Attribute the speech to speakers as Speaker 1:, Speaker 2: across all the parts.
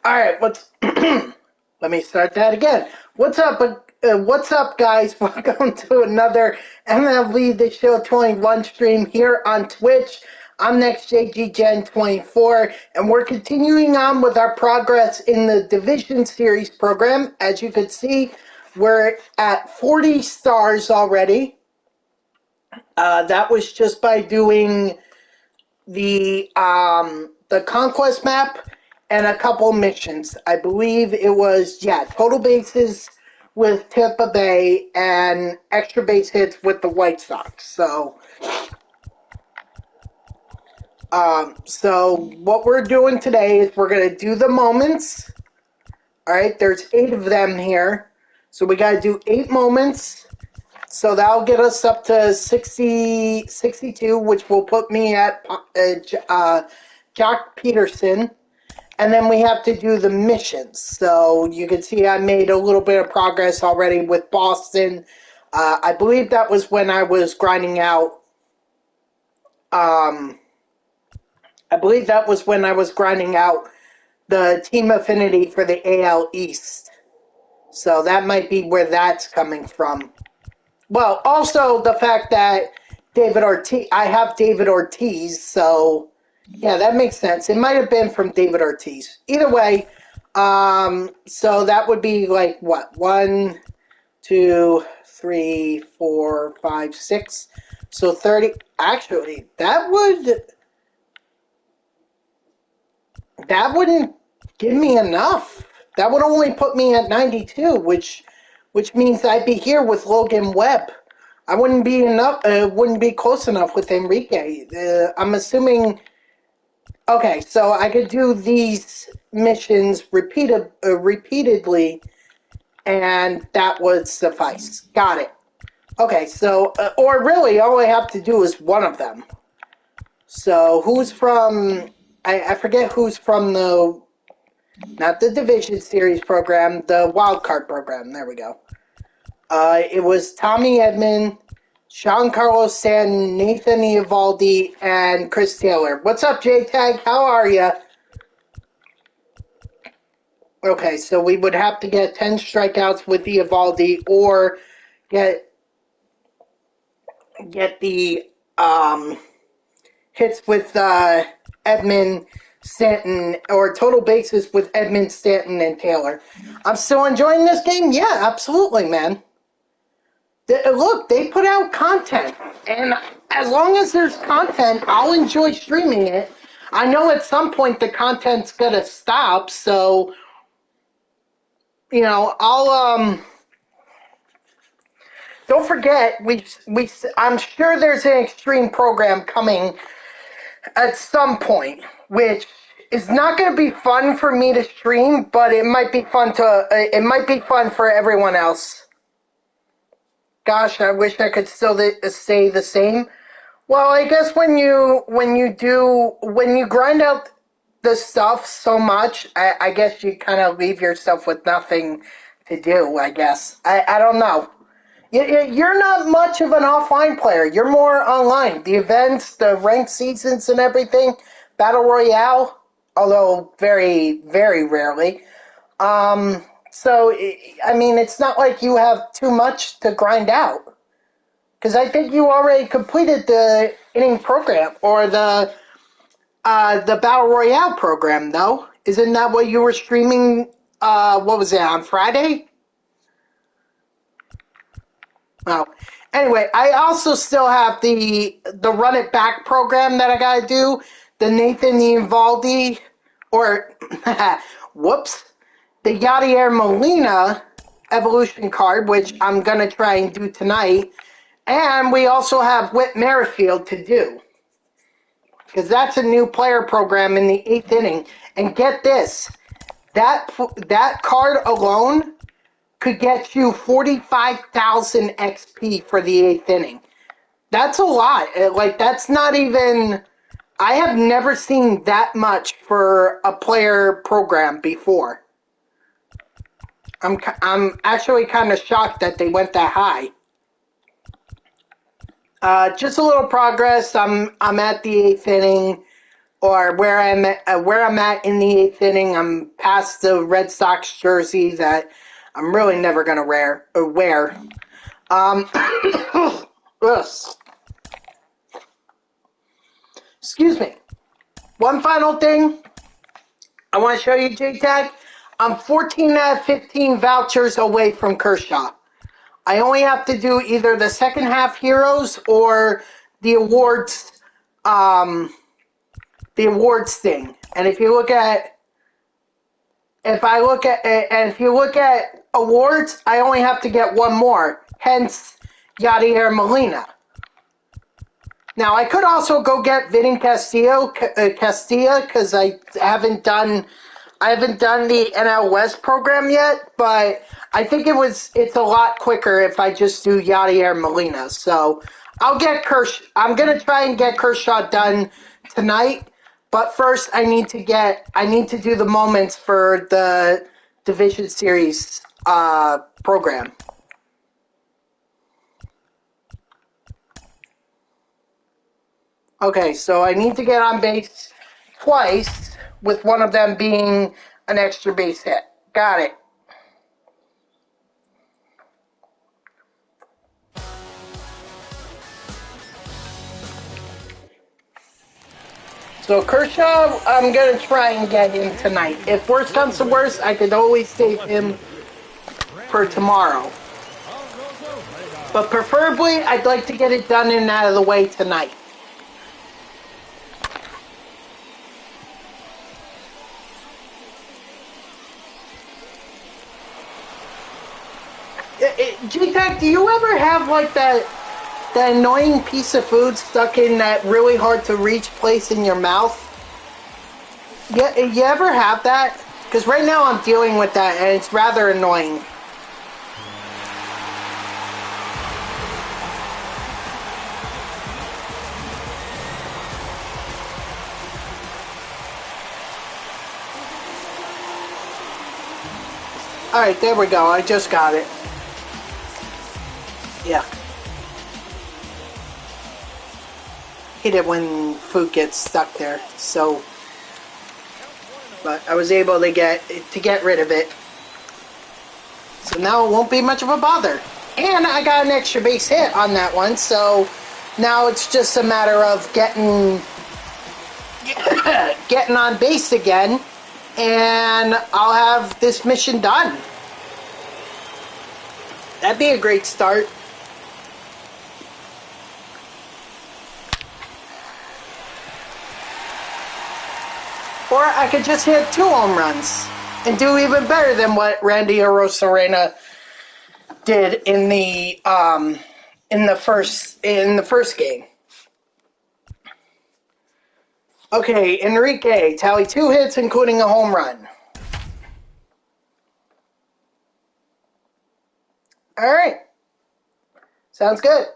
Speaker 1: All right, let me start that again. What's up, guys? Welcome to another MLB The Show 21 stream here on Twitch. I'm NextJGGen24, and we're continuing on with our progress in the Division Series program. As you can see, we're at 40 stars already. That was just by doing the Conquest map and a couple missions. I believe it was, total bases with Tampa Bay and extra base hits with the White Sox. So what we're doing today is we're going to do the moments. All right, there's 8 of them here. So we got to do 8 moments. So that'll get us up to 62, which will put me at Jock Peterson. And then we have to do the missions. So you can see I made a little bit of progress already with Boston. I believe that was when I was grinding out. The team affinity for the AL East. So that might be where that's coming from. Well, also the fact that I have David Ortiz, so yeah, that makes sense. It might have been from David Ortiz. Either way, so that would be like what? 1, 2, 3, 4, 5, 6. So 30. Actually, that wouldn't give me enough. That would only put me at 92, which means I'd be here with Logan Webb. I wouldn't be close enough with Enrique. I'm assuming. Okay, so I could do these missions repeatedly, and that would suffice. Got it. Okay, so or really, all I have to do is one of them. So who's from? I forget who's from not the Division Series program, the Wild Card program. There we go. It was Tommy Edman, Sean Carlos Stanton, Nathan Eovaldi, and Chris Taylor. What's up, J-Tag? How are you? Okay, so we would have to get 10 strikeouts with Eovaldi or get the hits with Edman, Stanton, or total bases with Edman, Stanton, and Taylor. I'm still enjoying this game? Yeah, absolutely, man. Look, they put out content, and as long as there's content, I'll enjoy streaming it. I know at some point the content's gonna stop, so I'll don't forget I'm sure there's an extreme program coming at some point, which is not going to be fun for me to stream, but it might be fun for everyone else. Gosh, I wish I could still stay the same. Well, I guess when you grind out the stuff so much, I guess you kind of leave yourself with nothing to do, I guess. I don't know. You're not much of an offline player. You're more online. The events, the ranked seasons and everything, Battle Royale, although very, very rarely. So, I mean, it's not like you have too much to grind out. Because I think you already completed the inning program, or the Battle Royale program, though. Isn't that what you were streaming, what was it, on Friday? Well, anyway, I also still have the Run It Back program that I gotta do. The Nathan Eovaldi, or, whoops. The Yadier Molina evolution card, which I'm going to try and do tonight. And we also have Whit Merrifield to do. Because that's a new player program in the 8th inning. And get this, that card alone could get you 45,000 XP for the 8th inning. That's a lot. That's not even... I have never seen that much for a player program before. I'm actually kind of shocked that they went that high. Just a little progress. I'm at the 8th inning. or where I'm at in the eighth inning. I'm past the Red Sox jersey that I'm really never gonna wear. Excuse me. One final thing I want to show you, JTAG. I'm 14 out of 15 vouchers away from Kershaw. I only have to do either the second half heroes or the awards, thing. And if you look at awards, I only have to get one more. Hence, Yadier Molina. Now, I could also go get Vinny Castilla because I haven't done the NL West program yet, but I think it's a lot quicker if I just do Yadier Molina. So I'll get I'm gonna try and get Kershaw done tonight, but first I need to do the moments for the Division Series program. Okay, so I need to get on base twice, with one of them being an extra base hit. Got it. So Kershaw, I'm going to try and get him tonight. If worse comes to worse, I could always save him for tomorrow. But preferably, I'd like to get it done and out of the way tonight. G-Tech, do you ever have like that annoying piece of food stuck in that really hard to reach place in your mouth? You ever have that? Because right now I'm dealing with that and it's rather annoying. Alright, there we go. I just got it. Yeah. Hate it when food gets stuck there. So, but I was able to get rid of it. So now it won't be much of a bother. And I got an extra base hit on that one, so now it's just a matter of getting on base again, and I'll have this mission done. That'd be a great start. Or I could just hit 2 home runs and do even better than what Randy Arozarena did in the first game. Okay, Enrique, tally 2 hits, including a home run. All right, sounds good.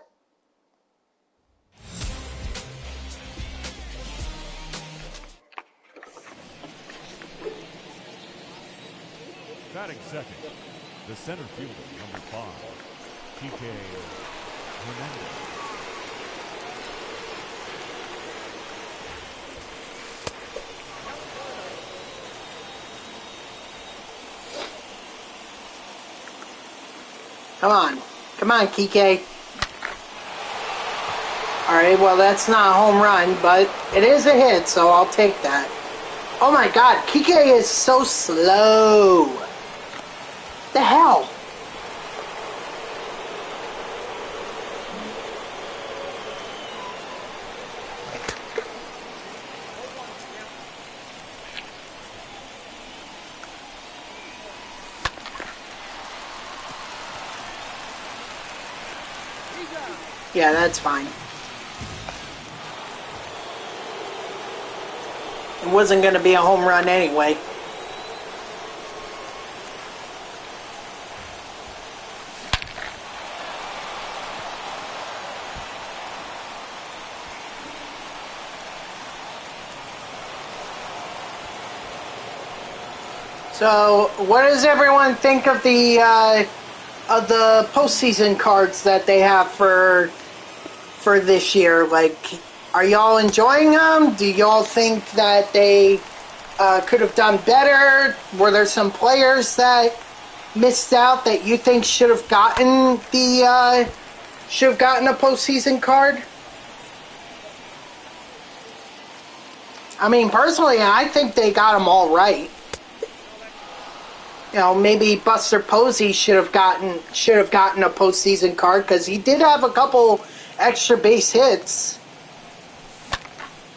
Speaker 2: Batting second, the center fielder, number 5, TK Hernandez.
Speaker 1: Come on, Kike. Alright, well that's not a home run, but it is a hit, so I'll take that. Oh my god, Kike is so slow. What the hell? Yeah, that's fine. It wasn't going to be a home run anyway. So, what does everyone think of the postseason cards that they have for this year? Like, Are y'all enjoying them? Do y'all think that they could have done better? Were there some players that missed out that you think should have gotten a postseason card? I mean, personally, I think they got them all right. You know, maybe Buster Posey should have gotten a postseason card because he did have a couple extra base hits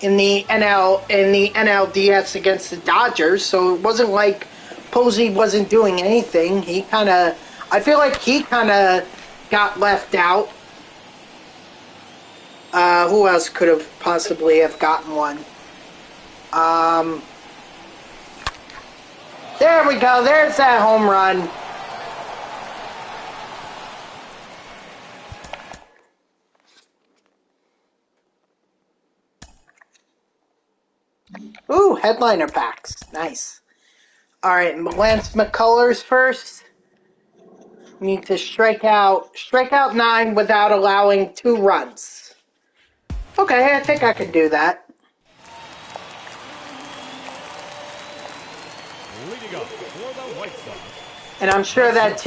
Speaker 1: in the NLDS against the Dodgers. So it wasn't like Posey wasn't doing anything. I feel like he kind of got left out. Who else could have possibly have gotten one? There we go. There's that home run. Ooh, headliner packs. Nice. All right, Lance McCullers first. We need to strike out 9 without allowing 2 runs. Okay, I think I can do that.
Speaker 2: Leading up for the White Sox.
Speaker 1: And I'm sure that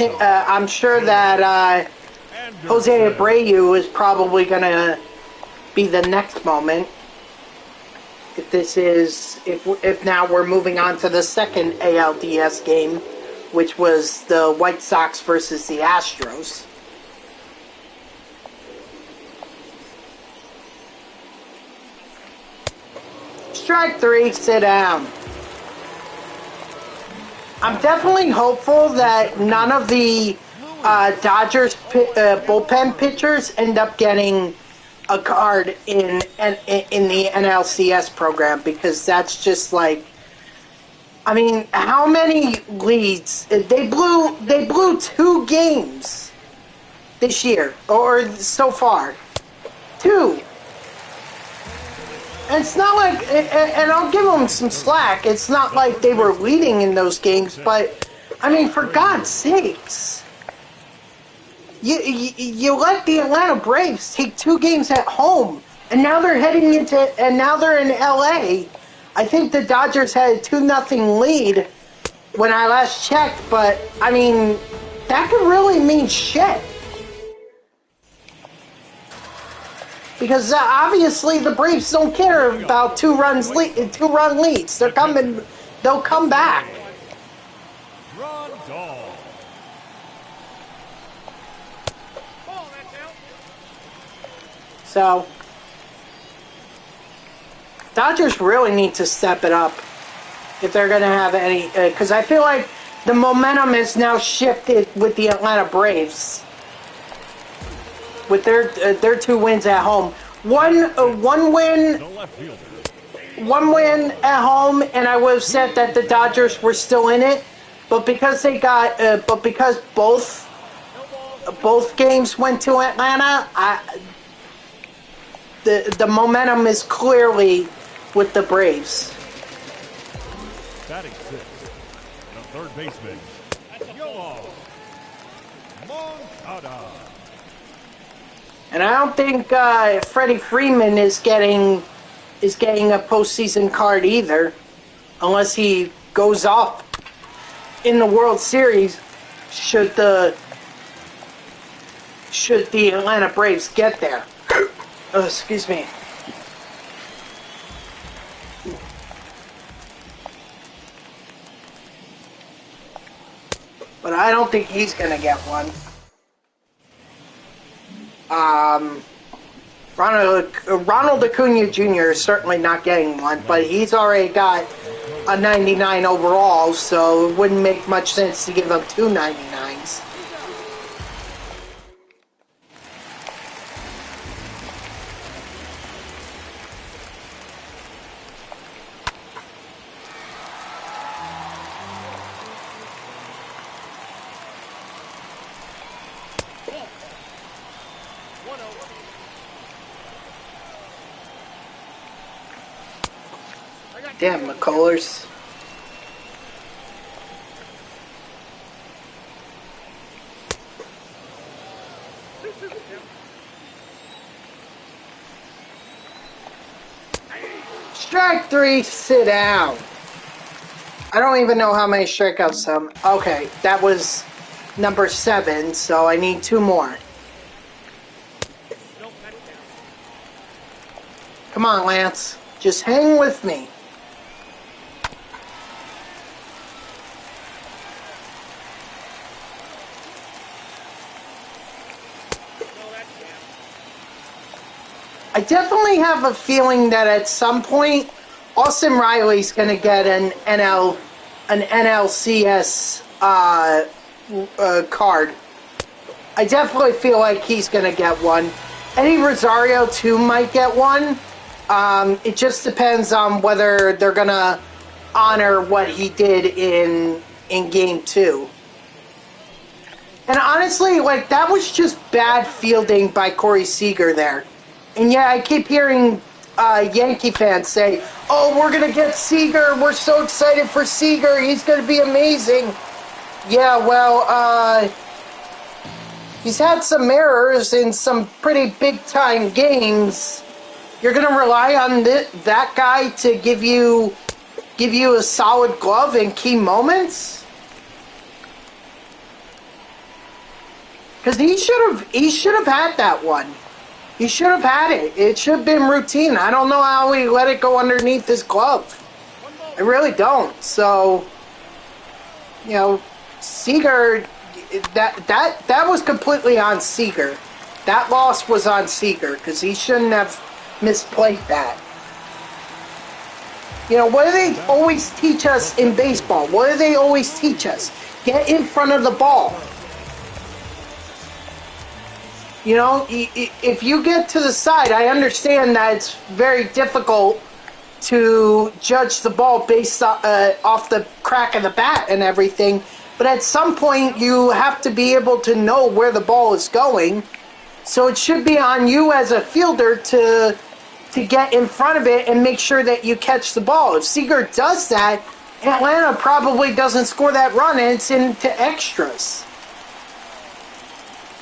Speaker 1: Jose Abreu is probably gonna be the next moment. If now we're moving on to the second ALDS game, which was the White Sox versus the Astros. Strike 3, sit down. I'm definitely hopeful that none of the Dodgers bullpen pitchers end up getting a card in the NLCS program, because that's just like, I mean, how many leads they blew 2 games this year or so far, 2. And it's not like, and I'll give them some slack, it's not like they were leading in those games, but I mean, for God's sakes. You let the Atlanta Braves take 2 games at home, and now they're now they're in LA. I think the Dodgers had a 2-0 lead when I last checked, but I mean, that could really mean shit. Because obviously the Braves don't care about 2-run leads. They'll come back. So, Dodgers really need to step it up if they're going to have any, because I feel like the momentum has now shifted with the Atlanta Braves with their 2 wins at home. One win at home, and I would have said that the Dodgers were still in it, but because both games went to Atlanta, the momentum is clearly with the Braves.
Speaker 2: Batting 6, the third baseman, Moncada.
Speaker 1: And I don't think Freddie Freeman is getting a postseason card either, unless he goes off in the World Series. Should the Atlanta Braves get there? Oh, excuse me. But I don't think he's going to get one. Ronald Acuna Jr. is certainly not getting one, but he's already got a 99 overall, so it wouldn't make much sense to give him 2 99s. Damn, McCullers. Strike three, sit down. I don't even know how many strikeouts some. Okay, that was number 7, so I need 2 more. Come on, Lance. Just hang with me. I definitely have a feeling that at some point, Austin Riley's going to get an NLCS card. I definitely feel like he's going to get one. Eddie Rosario, too, might get one. It just depends on whether they're going to honor what he did in Game 2. And honestly, like, that was just bad fielding by Corey Seager there. And yeah, I keep hearing Yankee fans say, oh, we're going to get Seager. We're so excited for Seager. He's going to be amazing. Yeah, well, he's had some errors in some pretty big-time games. You're going to rely on that guy to give you a solid glove in key moments? Because he should have had that one. He should have had it. It should have been routine. I don't know how he let it go underneath his glove. I really don't. So, you know, Seager, that was completely on Seager. That loss was on Seager because he shouldn't have misplayed that. You know, what do they always teach us in baseball? What do they always teach us? Get in front of the ball. You know, if you get to the side, I understand that it's very difficult to judge the ball based off the crack of the bat and everything, but at some point you have to be able to know where the ball is going, so it should be on you as a fielder to get in front of it and make sure that you catch the ball. If Seager does that, Atlanta probably doesn't score that run and it's into extras.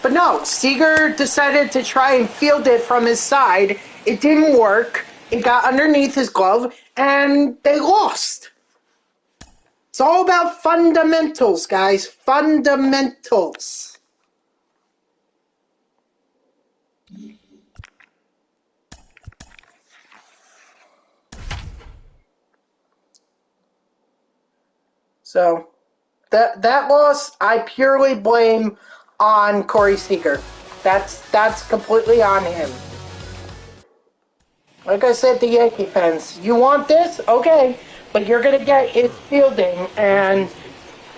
Speaker 1: But no, Seager decided to try and field it from his side. It didn't work. It got underneath his glove, and they lost. It's all about fundamentals, guys. Fundamentals. So, that loss, I purely blame on Corey Seager. That's completely on him. Like I said to Yankee fans, you want this? Okay, but you're going to get his fielding, and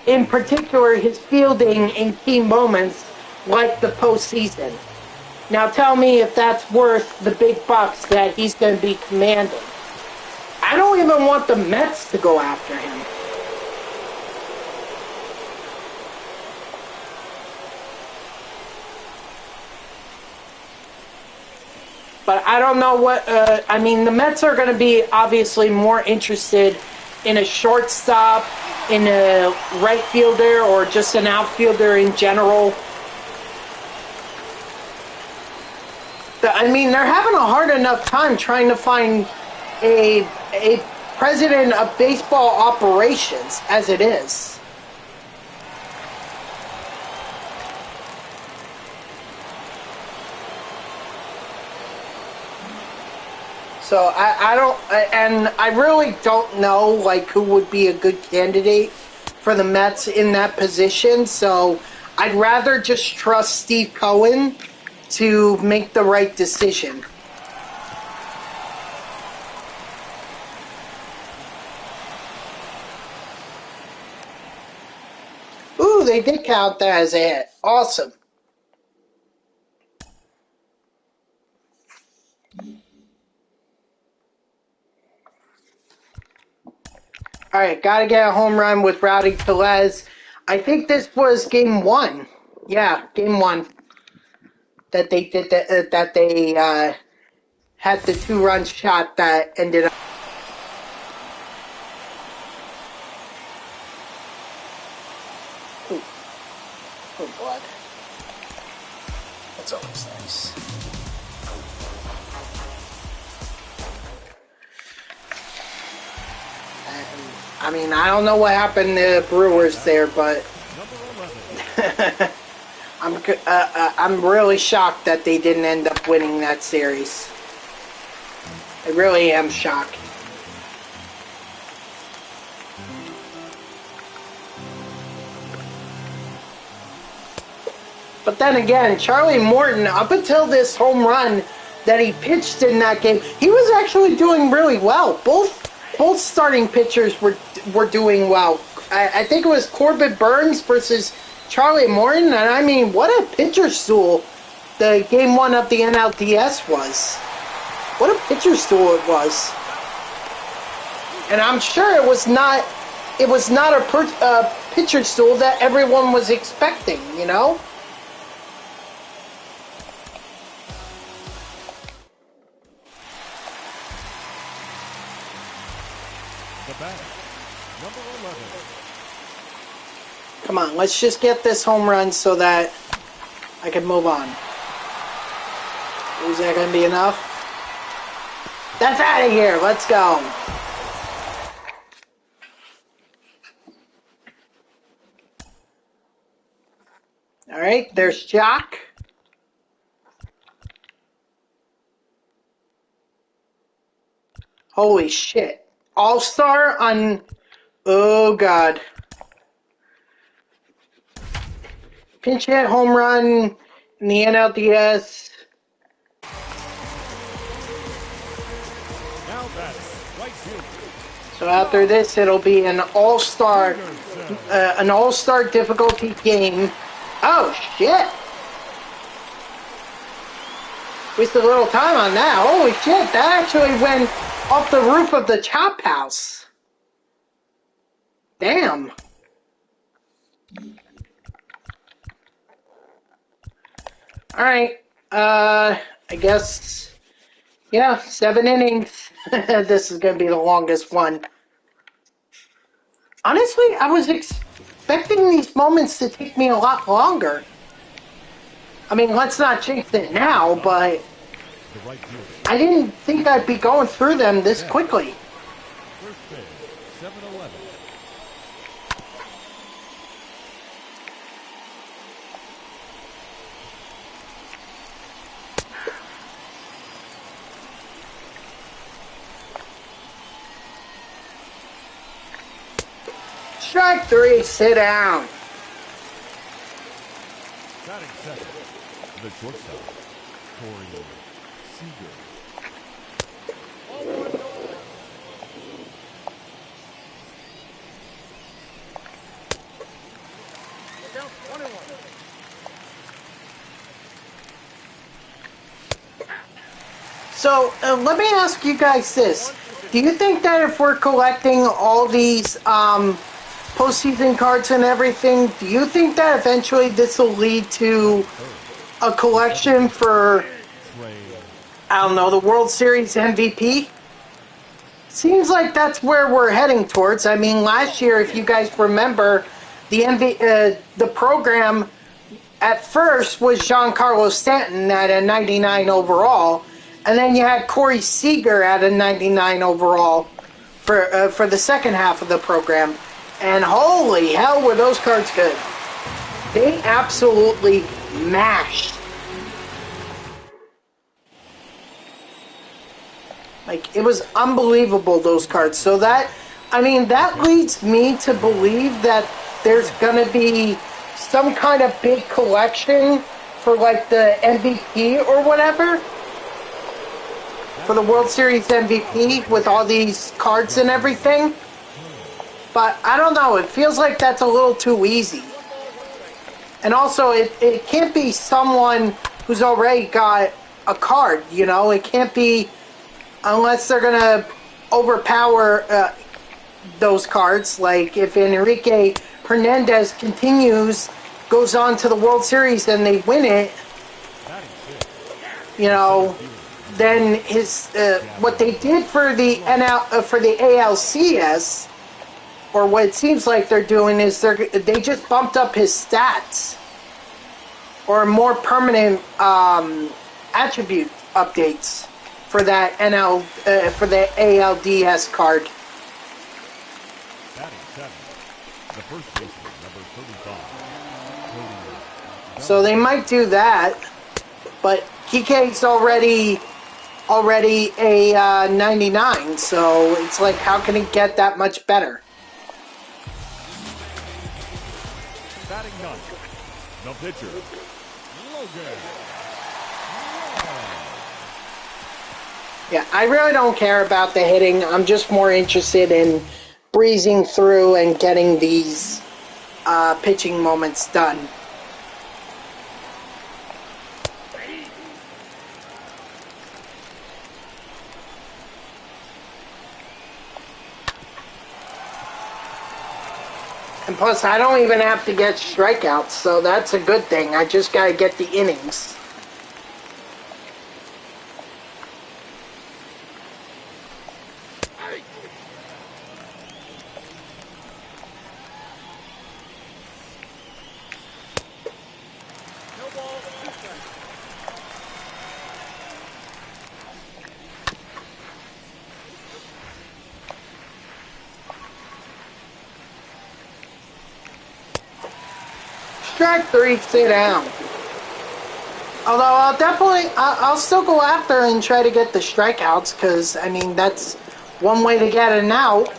Speaker 1: in particular, his fielding in key moments like the postseason. Now tell me if that's worth the big bucks that he's going to be commanding. I don't even want the Mets to go after him. But I don't know what, I mean, the Mets are going to be obviously more interested in a shortstop, in a right fielder, or just an outfielder in general. I mean, they're having a hard enough time trying to find a president of baseball operations as it is. So I really don't know like who would be a good candidate for the Mets in that position. So I'd rather just trust Steve Cohen to make the right decision. Ooh, they did count that as a hit. Awesome. All right, gotta get a home run with Rowdy Tellez. I think this was game 1. Yeah, game 1. That they did that they had the 2-run shot that ended up. Ooh. Oh, blood. That's always nice. I mean, I don't know what happened to the Brewers there, but I'm really shocked that they didn't end up winning that series. I really am shocked. But then again, Charlie Morton, up until this home run that he pitched in that game, he was actually doing really well. Both starting pitchers were doing well. I think it was Corbin Burns versus Charlie Morton, and I mean, what a pitcher stool the game one of the NLDS was. What a pitcher stool it was. And I'm sure it was not a pitcher stool that everyone was expecting, you know?
Speaker 2: The bat, number 11.
Speaker 1: Come on, let's just get this home run so that I can move on. Is that going to be enough? That's out of here. Let's go. All right, there's Jock. Holy shit. All-star on... Oh, God. Pinch hit home run in the NLDS.
Speaker 2: Now that's right field.
Speaker 1: So after this, it'll be an all-star difficulty game. Oh, shit. Wasted a little time on that. Holy shit, that actually went off the roof of the chop house. Damn. Alright, I guess, yeah, 7 innings. This is going to be the longest one. Honestly, I was expecting these moments to take me a lot longer. I mean, let's not jinx it now, but I didn't think I'd be going through them this quickly.
Speaker 2: First base, 7-11.
Speaker 1: Strike 3, sit down.
Speaker 2: Batting second, the shortstop, Corey Seager.
Speaker 1: So, let me ask you guys this. Do you think that if we're collecting all these postseason cards and everything, do you think that eventually this will lead to a collection for, I don't know, the World Series MVP? Seems like that's where we're heading towards. I mean, last year, if you guys remember, the program at first was Giancarlo Stanton at a 99 overall, and then you had Corey Seager at a 99 overall for the second half of the program. And holy hell, were those cards good. They absolutely mashed. Like, it was unbelievable, those cards. So that leads me to believe that there's going to be some kind of big collection for, like, the MVP or whatever. For the World Series MVP with all these cards and everything. But I don't know, it feels like that's a little too easy. And also, it can't be someone who's already got a card, you know? It can't be, unless they're going to overpower those cards. Like, if Enrique Hernandez goes on to the World Series and they win it, you know, then what they did for the ALCS, or what it seems like they're doing, is they just bumped up his stats, or more permanent attribute updates for that for the ALDS card.
Speaker 2: Batting seventh, the first baseman, number 35.
Speaker 1: So they might do that, but Kike's already a 99, so it's like, how can he get that much better?
Speaker 2: Batting ninth, the pitcher, Logan.
Speaker 1: Yeah, I really don't care about the hitting. I'm just more interested in breezing through and getting these pitching moments done. And plus, I don't even have to get strikeouts, so that's a good thing. I just gotta get the innings. Strike three, sit down. Although I'll still go after and try to get the strikeouts, because, I mean, that's one way to get an out.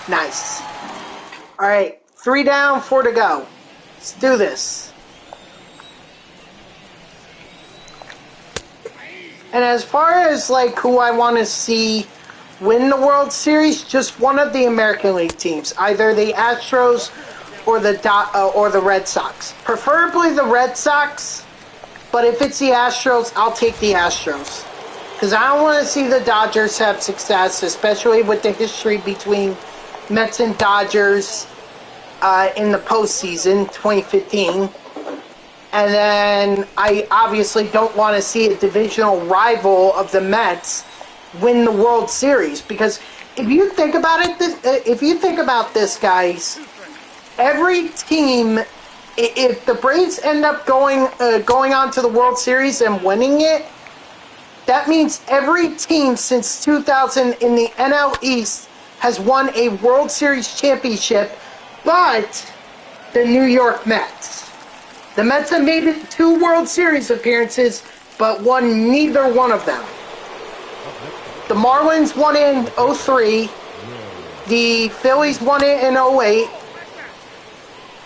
Speaker 1: Nice. Alright, 3 down, 4 to go. Let's do this. And as far as, like, who I want to see win the World Series, just one of the American League teams, either the Astros or the Red Sox. Preferably the Red Sox, but if it's the Astros, I'll take the Astros. Because I don't want to see the Dodgers have success, especially with the history between Mets and Dodgers in the postseason, 2015. And then I obviously don't want to see a divisional rival of the Mets win the World Series, because if you think about this, guys, every team, if the Braves end up going on to the World Series and winning it, that means every team since 2000 in the NL East has won a World Series championship, but the New York Mets. The Mets have made it 2 World Series appearances, but won neither one of them. The Marlins won it in 03. The Phillies won it in 08.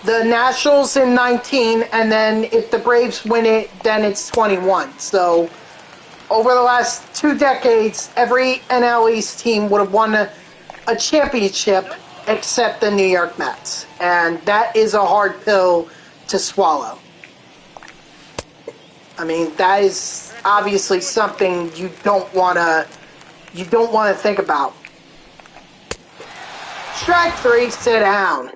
Speaker 1: The Nationals in 19. And then if the Braves win it, then it's 21. So over the last 2 decades, every NL East team would have won a championship except the New York Mets. And that is a hard pill to swallow. I mean, that is obviously something you don't want to think about. Strike 3, sit down.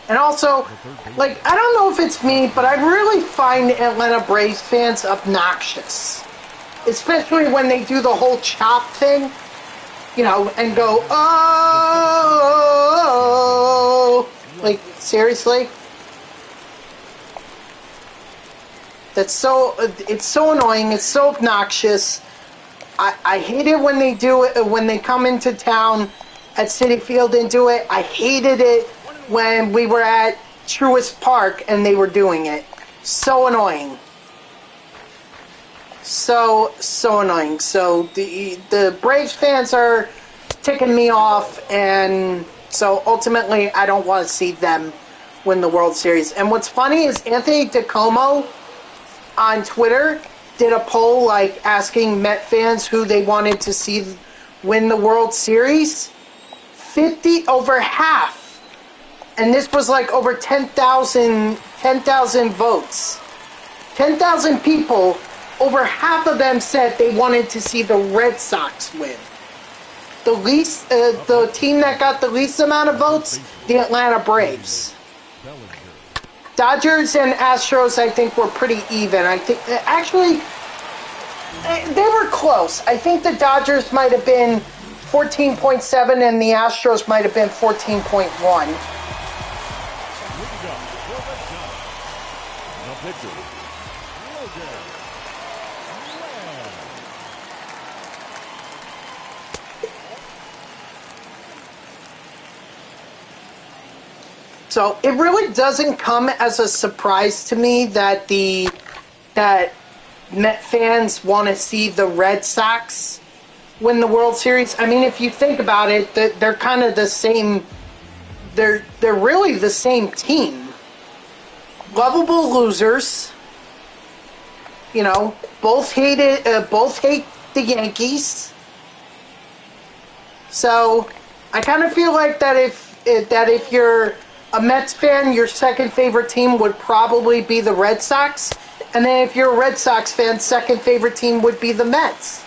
Speaker 1: And also, like, I don't know if it's me, but I really find Atlanta Braves fans obnoxious. Especially when they do the whole chop thing, you know, and go, oh, like, seriously? It's so annoying, it's so obnoxious. I hate it when they do it, when they come into town at Citi Field and do it. I hated it when we were at Truist Park and they were doing it. So annoying. So annoying. So the Braves fans are ticking me off, and so ultimately I don't want to see them win the World Series. And what's funny is Anthony DiComo on Twitter did a poll, like, asking Met fans who they wanted to see win the World Series. Over half, and this was like over 10,000 votes. 10,000 people, over half of them said they wanted to see the Red Sox win. The team that got the least amount of votes, the Atlanta Braves. Dodgers and Astros, I think, were pretty even. I think, actually, they were close. I think the Dodgers might have been 14.7 and the Astros might have been 14.1.
Speaker 2: The pitcher, Logan.
Speaker 1: So it really doesn't come as a surprise to me that that Met fans want to see the Red Sox win the World Series. I mean, if you think about it, they're kind of the same. They're really the same team. Lovable losers. You know, both hate the Yankees. So I kind of feel like that if you're a Mets fan, your second favorite team would probably be the Red Sox. And then if you're a Red Sox fan, second favorite team would be the Mets.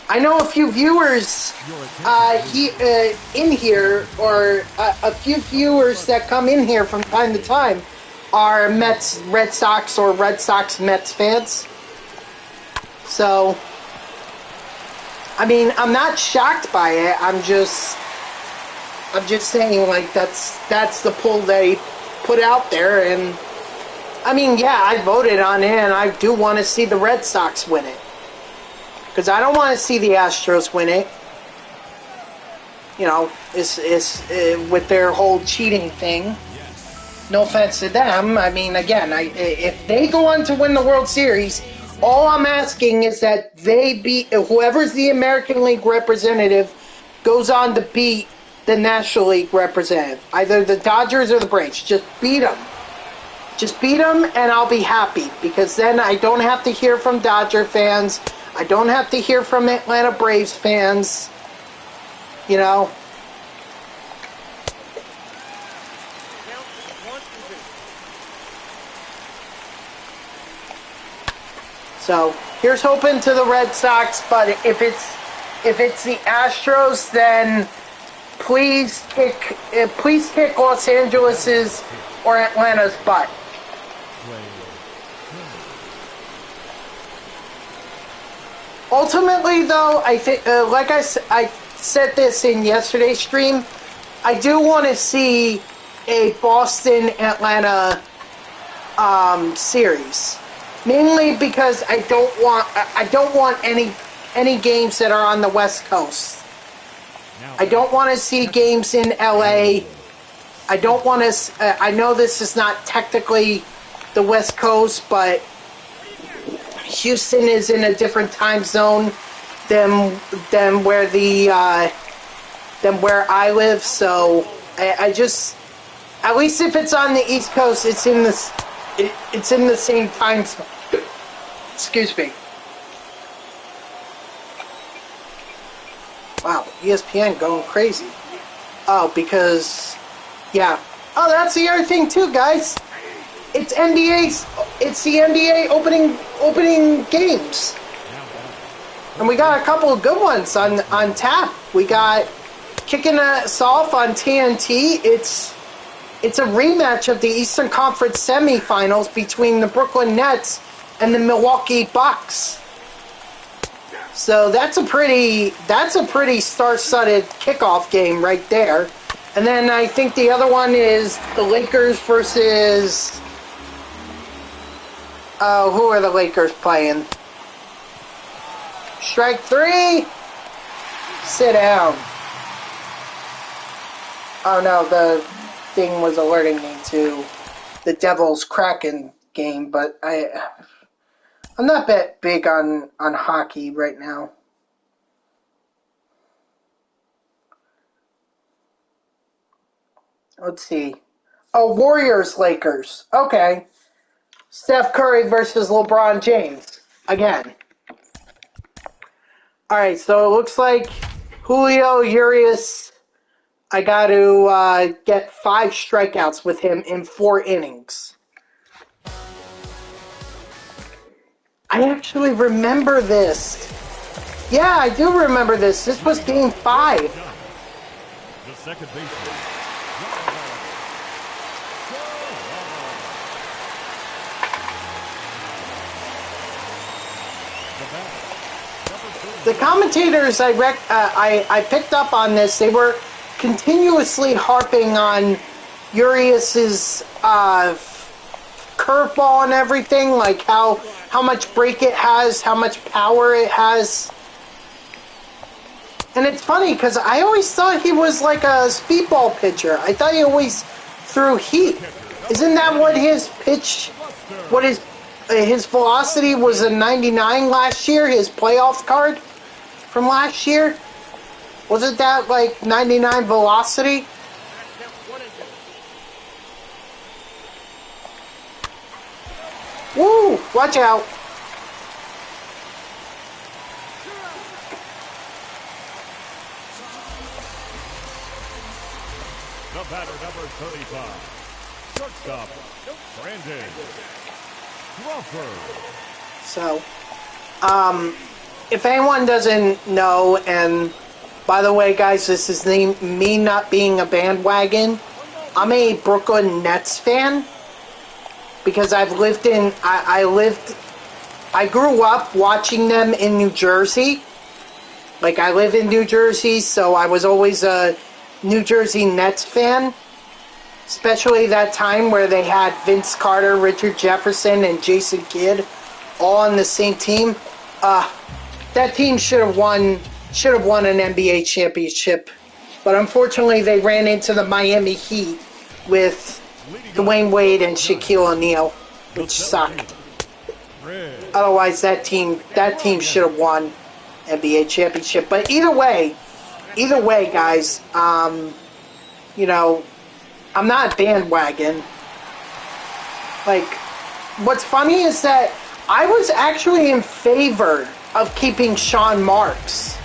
Speaker 1: I know a few viewers in here, or a few viewers that come in here from time to time are Mets, Red Sox, or Red Sox Mets fans. So, I mean, I'm not shocked by it. I'm just saying, like, that's the poll they put out there, and I mean, yeah, I voted on it, and I do want to see the Red Sox win it. Because I don't want to see the Astros win it. You know, it's with their whole cheating thing. No offense to them. I mean, again, if they go on to win the World Series, all I'm asking is that they beat whoever's the American League representative goes on to beat the National League representative. Either the Dodgers or the Braves. Just beat them. Just beat them, and I'll be happy. Because then I don't have to hear from Dodger fans. I don't have to hear from Atlanta Braves fans. You know. So here's hoping to the Red Sox, but if it's the Astros, then please kick Los Angeles's or Atlanta's butt. Ultimately, though, I think, like I said this in yesterday's stream, I do want to see a Boston-Atlanta series, mainly because I don't want any games that are on the West Coast. I don't want to see games in LA. I don't want to. I know this is not technically the West Coast, but Houston is in a different time zone than where I live. So I just, at least if it's on the East Coast, it's in the same time zone. Excuse me. Wow, ESPN going crazy. Oh, because yeah. Oh, that's the other thing too, guys. It's the NBA opening games. And we got a couple of good ones on tap. We got kicking us off on TNT. It's a rematch of the Eastern Conference semifinals between the Brooklyn Nets and the Milwaukee Bucks. So that's a pretty star-studded kickoff game right there. And then I think the other one is the Lakers versus who are the Lakers playing? Strike three. Sit down. Oh no, the thing was alerting me to the Devils Kraken game, but I'm not that big on hockey right now. Let's see. Oh, Warriors Lakers. Okay. Steph Curry versus LeBron James. Again. Alright, so it looks like Julio Urias, I got to get 5 strikeouts with him in 4 innings. I actually remember this. Yeah, I do remember this. This was game 5.
Speaker 2: The second baseman.
Speaker 1: The commentators I picked up on this. They were continuously harping on Urias's curveball and everything, like how much break it has, how much power it has. And it's funny because I always thought he was like a speedball pitcher. I thought he always threw heat. Isn't that what his pitch, what his velocity was a 99 last year, his playoff card from last year? Wasn't that like 99 velocity? Woo! Watch out.
Speaker 2: The batter, number 35, shortstop, Brandon Crawford.
Speaker 1: So, if anyone doesn't know, and by the way, guys, this is me not being a bandwagon. I'm a Brooklyn Nets fan because I grew up watching them in New Jersey. Like, I live in New Jersey, so I was always a New Jersey Nets fan. Especially that time where they had Vince Carter, Richard Jefferson, and Jason Kidd all on the same team. That team should have won an NBA championship. But unfortunately, they ran into the Miami Heat with Dwayne Wade and Shaquille O'Neal, which sucked. Otherwise, that team should have won NBA championship. But either way, guys, you know, I'm not a bandwagon. Like, what's funny is that I was actually in favor of keeping Sean Marks.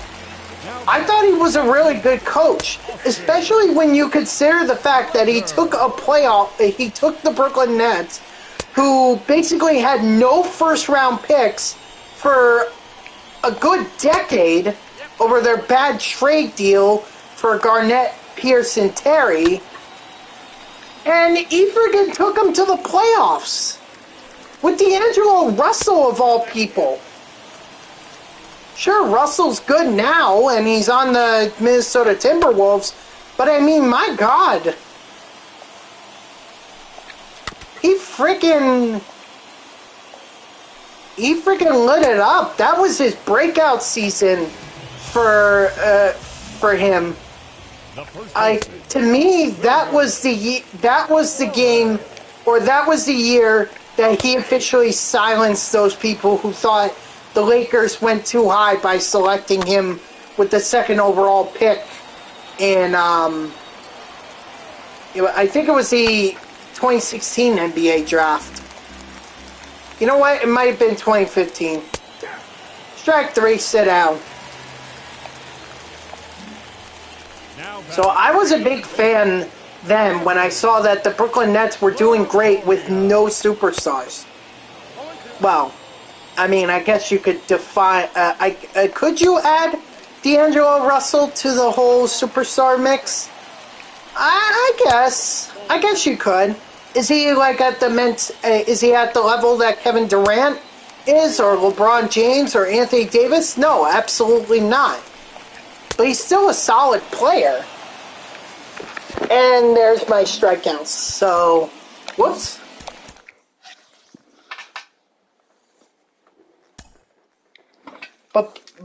Speaker 1: I thought he was a really good coach, especially when you consider the fact that he took the Brooklyn Nets, who basically had no first-round picks for a good decade over their bad trade deal for Garnett, Pierce, and Terry, and he friggin' took them to the playoffs with D'Angelo Russell of all people. Sure, Russell's good now, and he's on the Minnesota Timberwolves, but I mean, my God. He freaking lit it up. That was his breakout season for him. To me, that was the year that he officially silenced those people who thought the Lakers went too high by selecting him with the second overall pick in, I think it was the 2016 NBA draft. You know what? It might have been 2015. Strike three, sit down. So I was a big fan then when I saw that the Brooklyn Nets were doing great with no superstars. Well, I mean, I guess you could define... could you add D'Angelo Russell to the whole superstar mix? I guess you could. Is he like at is he at the level that Kevin Durant is, or LeBron James, or Anthony Davis? No, absolutely not. But he's still a solid player. And there's my strikeouts. So, whoops.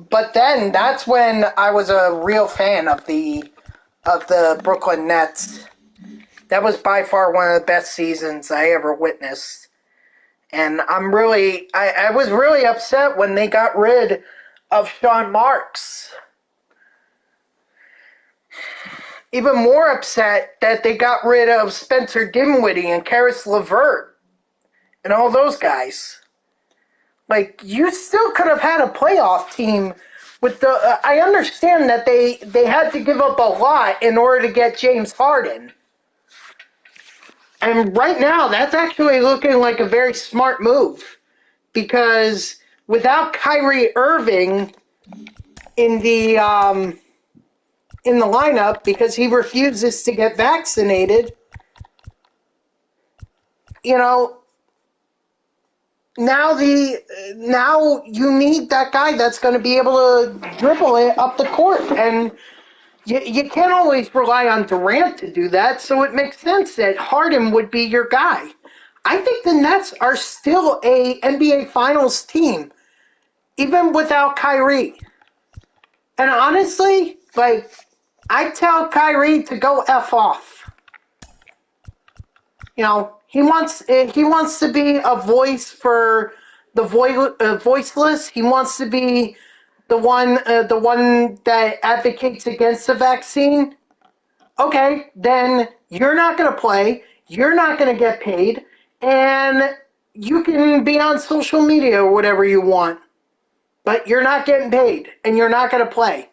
Speaker 1: But then that's when I was a real fan of the Brooklyn Nets. That was by far one of the best seasons I ever witnessed. And I was really upset when they got rid of Sean Marks. Even more upset that they got rid of Spencer Dinwiddie and Karis LeVert and all those guys. Like, you still could have had a playoff team with the... I understand that they had to give up a lot in order to get James Harden. And right now, that's actually looking like a very smart move. Because without Kyrie Irving in the lineup, because he refuses to get vaccinated, you know, now you need that guy that's going to be able to dribble it up the court and you can't always rely on Durant to do that, so it makes sense that Harden would be your guy. I think the Nets are still a NBA Finals team, even without Kyrie. And honestly, like, I tell Kyrie to go F off. You know, he wants to be a voice for the voiceless. He wants to be the one that advocates against the vaccine. Okay, then you're not going to play. You're not going to get paid, and you can be on social media or whatever you want, but you're not getting paid, and you're not going to play.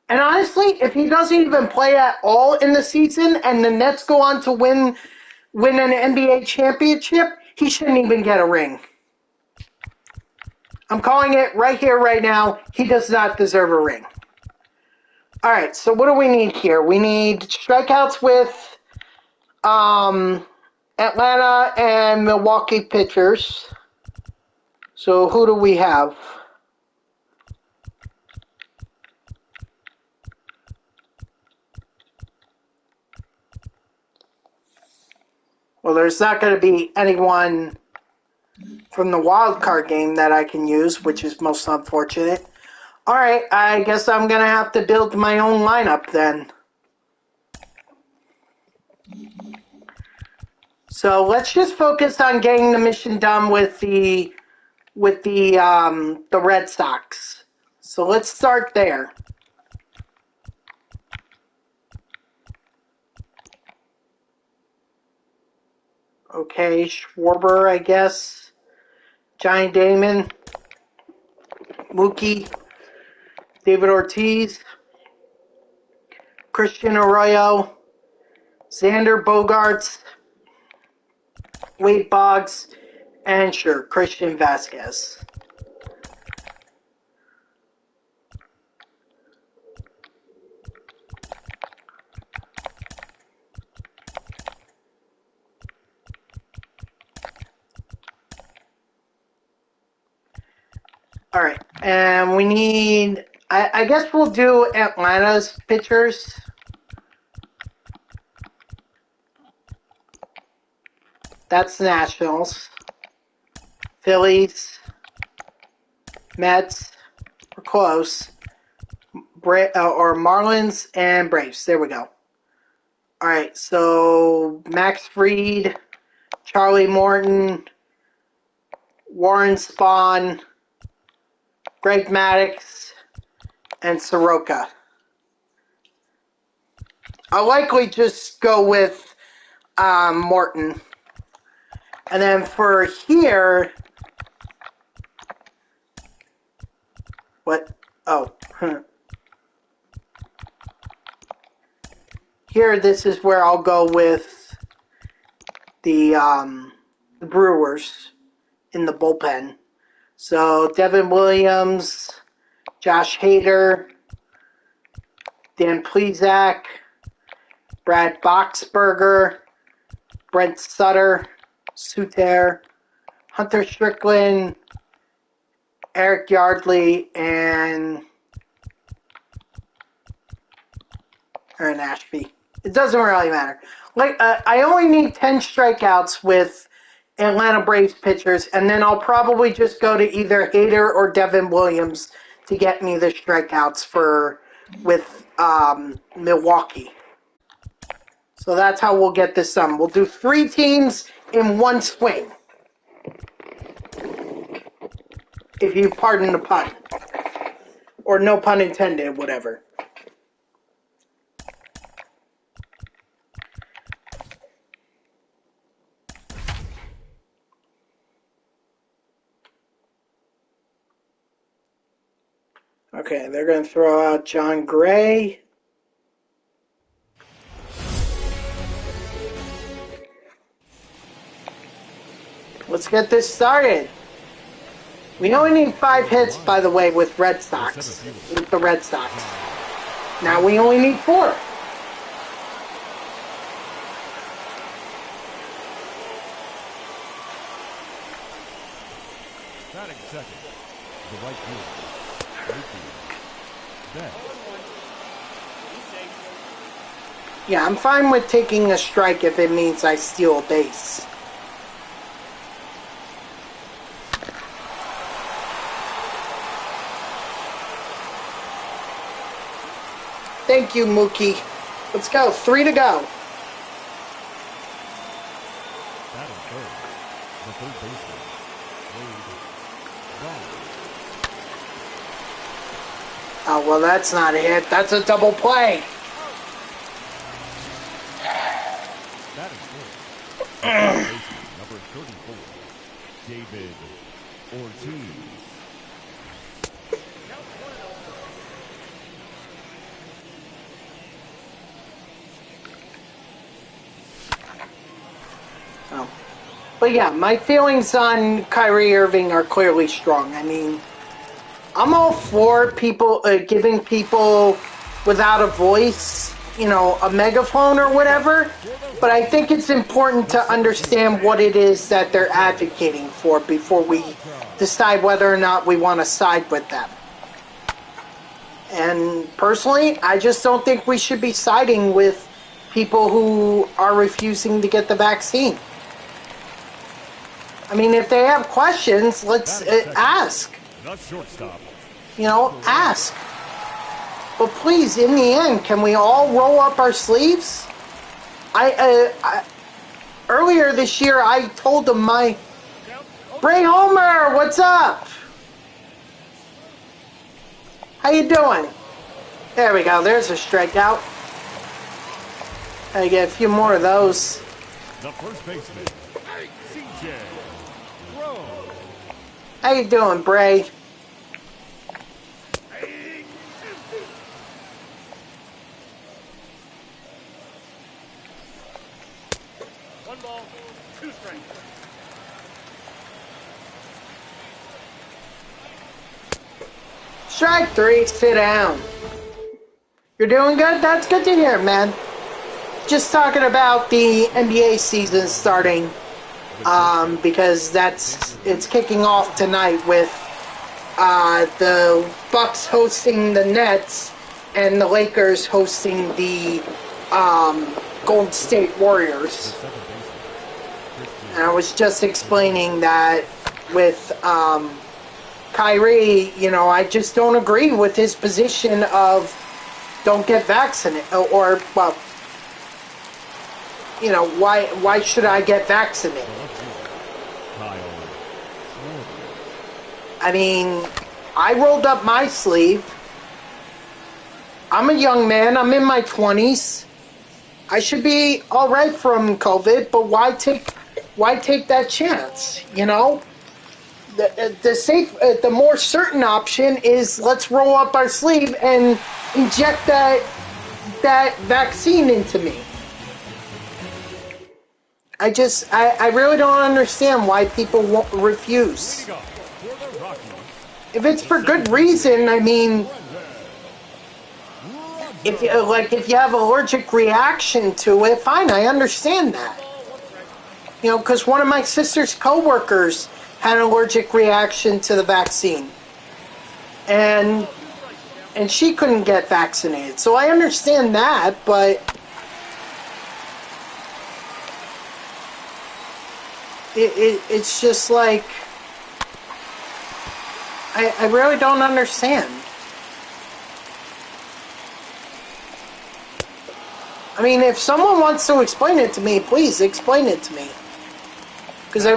Speaker 1: And honestly, if he doesn't even play at all in the season, and the Nets go on to win an NBA championship, he shouldn't even get a ring. I'm calling it right here, right now. He does not deserve a ring. All right, so what do we need here? We need strikeouts with Atlanta and Milwaukee pitchers. So who do we have? Well, there's not going to be anyone from the wild card game that I can use, which is most unfortunate. All right, I guess I'm going to have to build my own lineup then. So let's just focus on getting the mission done with the Red Sox. So let's start there. Okay, Schwarber, I guess. Johnny Damon. Mookie. David Ortiz. Christian Arroyo. Xander Bogaerts. Wade Boggs. And sure, Christian Vasquez. All right, and we need, I guess we'll do Atlanta's pitchers. That's the Nationals. Phillies. Mets. We're close. Or Marlins and Braves. There we go. All right, so Max Fried, Charlie Morton, Warren Spahn, Greg Maddux, and Soroka. I'll likely just go with Morton. And then for here, what? Oh. Here, this is where I'll go with the Brewers in the bullpen. So Devin Williams, Josh Hader, Dan Plesac, Brad Boxberger, Brent Sutter, Hunter Strickland, Eric Yardley, and Aaron Ashby. It doesn't really matter. I only need 10 strikeouts with Atlanta Braves pitchers, and then I'll probably just go to either Hader or Devin Williams to get me the strikeouts with Milwaukee. So that's how we'll get this done. We'll do 3 teams in one swing. If you pardon the pun. Or no pun intended, whatever. Okay, they're going to throw out John Gray. Let's get this started. We only need 5 hits, by the way, with the Red Sox. Now we only need 4.
Speaker 2: Batting second, the right fielder, Mookie Betts.
Speaker 1: Yeah, I'm fine with taking a strike if it means I steal a base. Thank you, Mookie. Let's go. 3 to go.
Speaker 2: Batting third, the third baseman, Wade Dahl.
Speaker 1: Oh, well, that's not a hit. That's a double play.
Speaker 2: Batting fourth, the third baseman, number 34, David Ortiz.
Speaker 1: Oh. But yeah, my feelings on Kyrie Irving are clearly strong. I mean, I'm all for people giving people without a voice, a megaphone or whatever. But I think it's important to understand what it is that they're advocating for before we decide whether or not we want to side with them. And personally, I just don't think we should be siding with people who are refusing to get the vaccine. I mean, if they have questions, let's ask.
Speaker 2: Not shortstop.
Speaker 1: Ask. But please, in the end, can we all roll up our sleeves? Earlier this year, I told them Bray Homer, what's up? How you doing? There we go. There's a strikeout. I get a few more of those.
Speaker 2: The first baseman, CJ.
Speaker 1: How you doing, Bray?
Speaker 2: One ball, 2 strikes.
Speaker 1: Strike 3, sit down. You're doing good? That's good to hear, man. Just talking about the NBA season starting. Because it's kicking off tonight with the Bucks hosting the Nets and the Lakers hosting the Golden State Warriors. And I was just explaining that with Kyrie, I just don't agree with his position of don't get vaccinated, or well, why should I get vaccinated? I mean, I rolled up my sleeve. I'm a young man. I'm in my 20s. I should be all right from COVID, but why take that chance? The more certain option is let's roll up our sleeve and inject that vaccine into me. I really don't understand why people won't refuse. If it's for good reason, I mean, if you have an allergic reaction to it, fine, I understand that. Because one of my sister's coworkers had an allergic reaction to the vaccine, and she couldn't get vaccinated. So I understand that, but it's just like I really don't understand. I mean, if someone wants to explain it to me, please explain it to me. Because I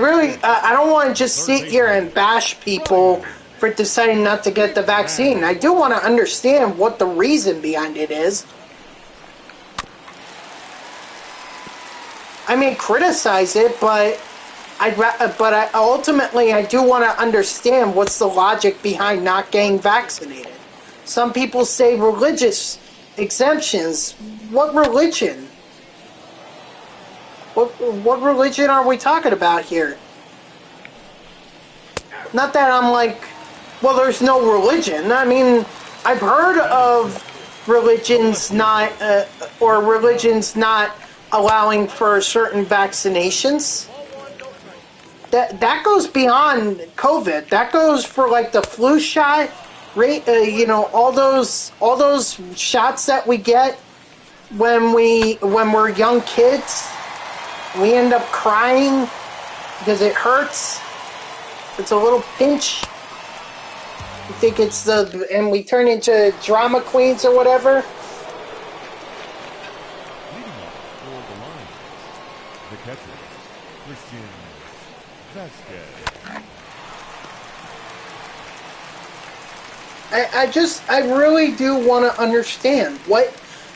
Speaker 1: don't want to just sit here and bash people for deciding not to get the vaccine. I do want to understand what the reason behind it is. I may criticize it, but ultimately I do want to understand what's the logic behind not getting vaccinated. Some people say religious exemptions. What religion? What religion are we talking about here? Not that I'm like, well, there's no religion. I mean, I've heard of religions not allowing for certain vaccinations. That goes beyond COVID. That goes for like the flu shot, all those shots that we get. when we're young kids, we end up crying because it hurts. It's a little pinch. I think it's and we turn into drama queens or whatever.
Speaker 2: Leading off for the Lions, the catcher, Christian Vasquez.
Speaker 1: I really do want to understand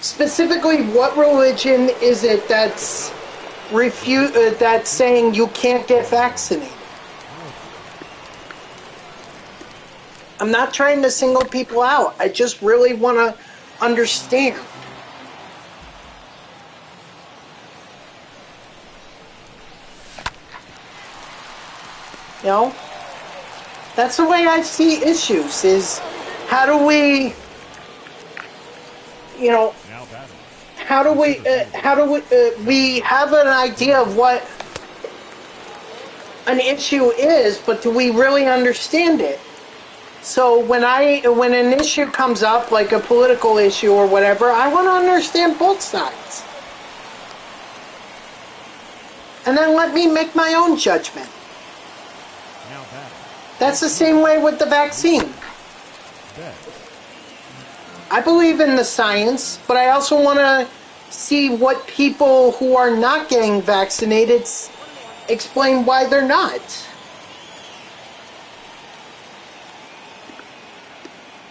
Speaker 1: specifically what religion is it that's that's saying you can't get vaccinated. I'm not trying to single people out. I just really want to understand. You know? That's the way I see issues, is how do we, you know, how do we have an idea of what an issue is, but do we really understand it? So when an issue comes up, like a political issue or whatever, I want to understand both sides. And then let me make my own judgment. That's the same way with the vaccine. I believe in the science, but I also want to see what people who are not getting vaccinated explain why they're not.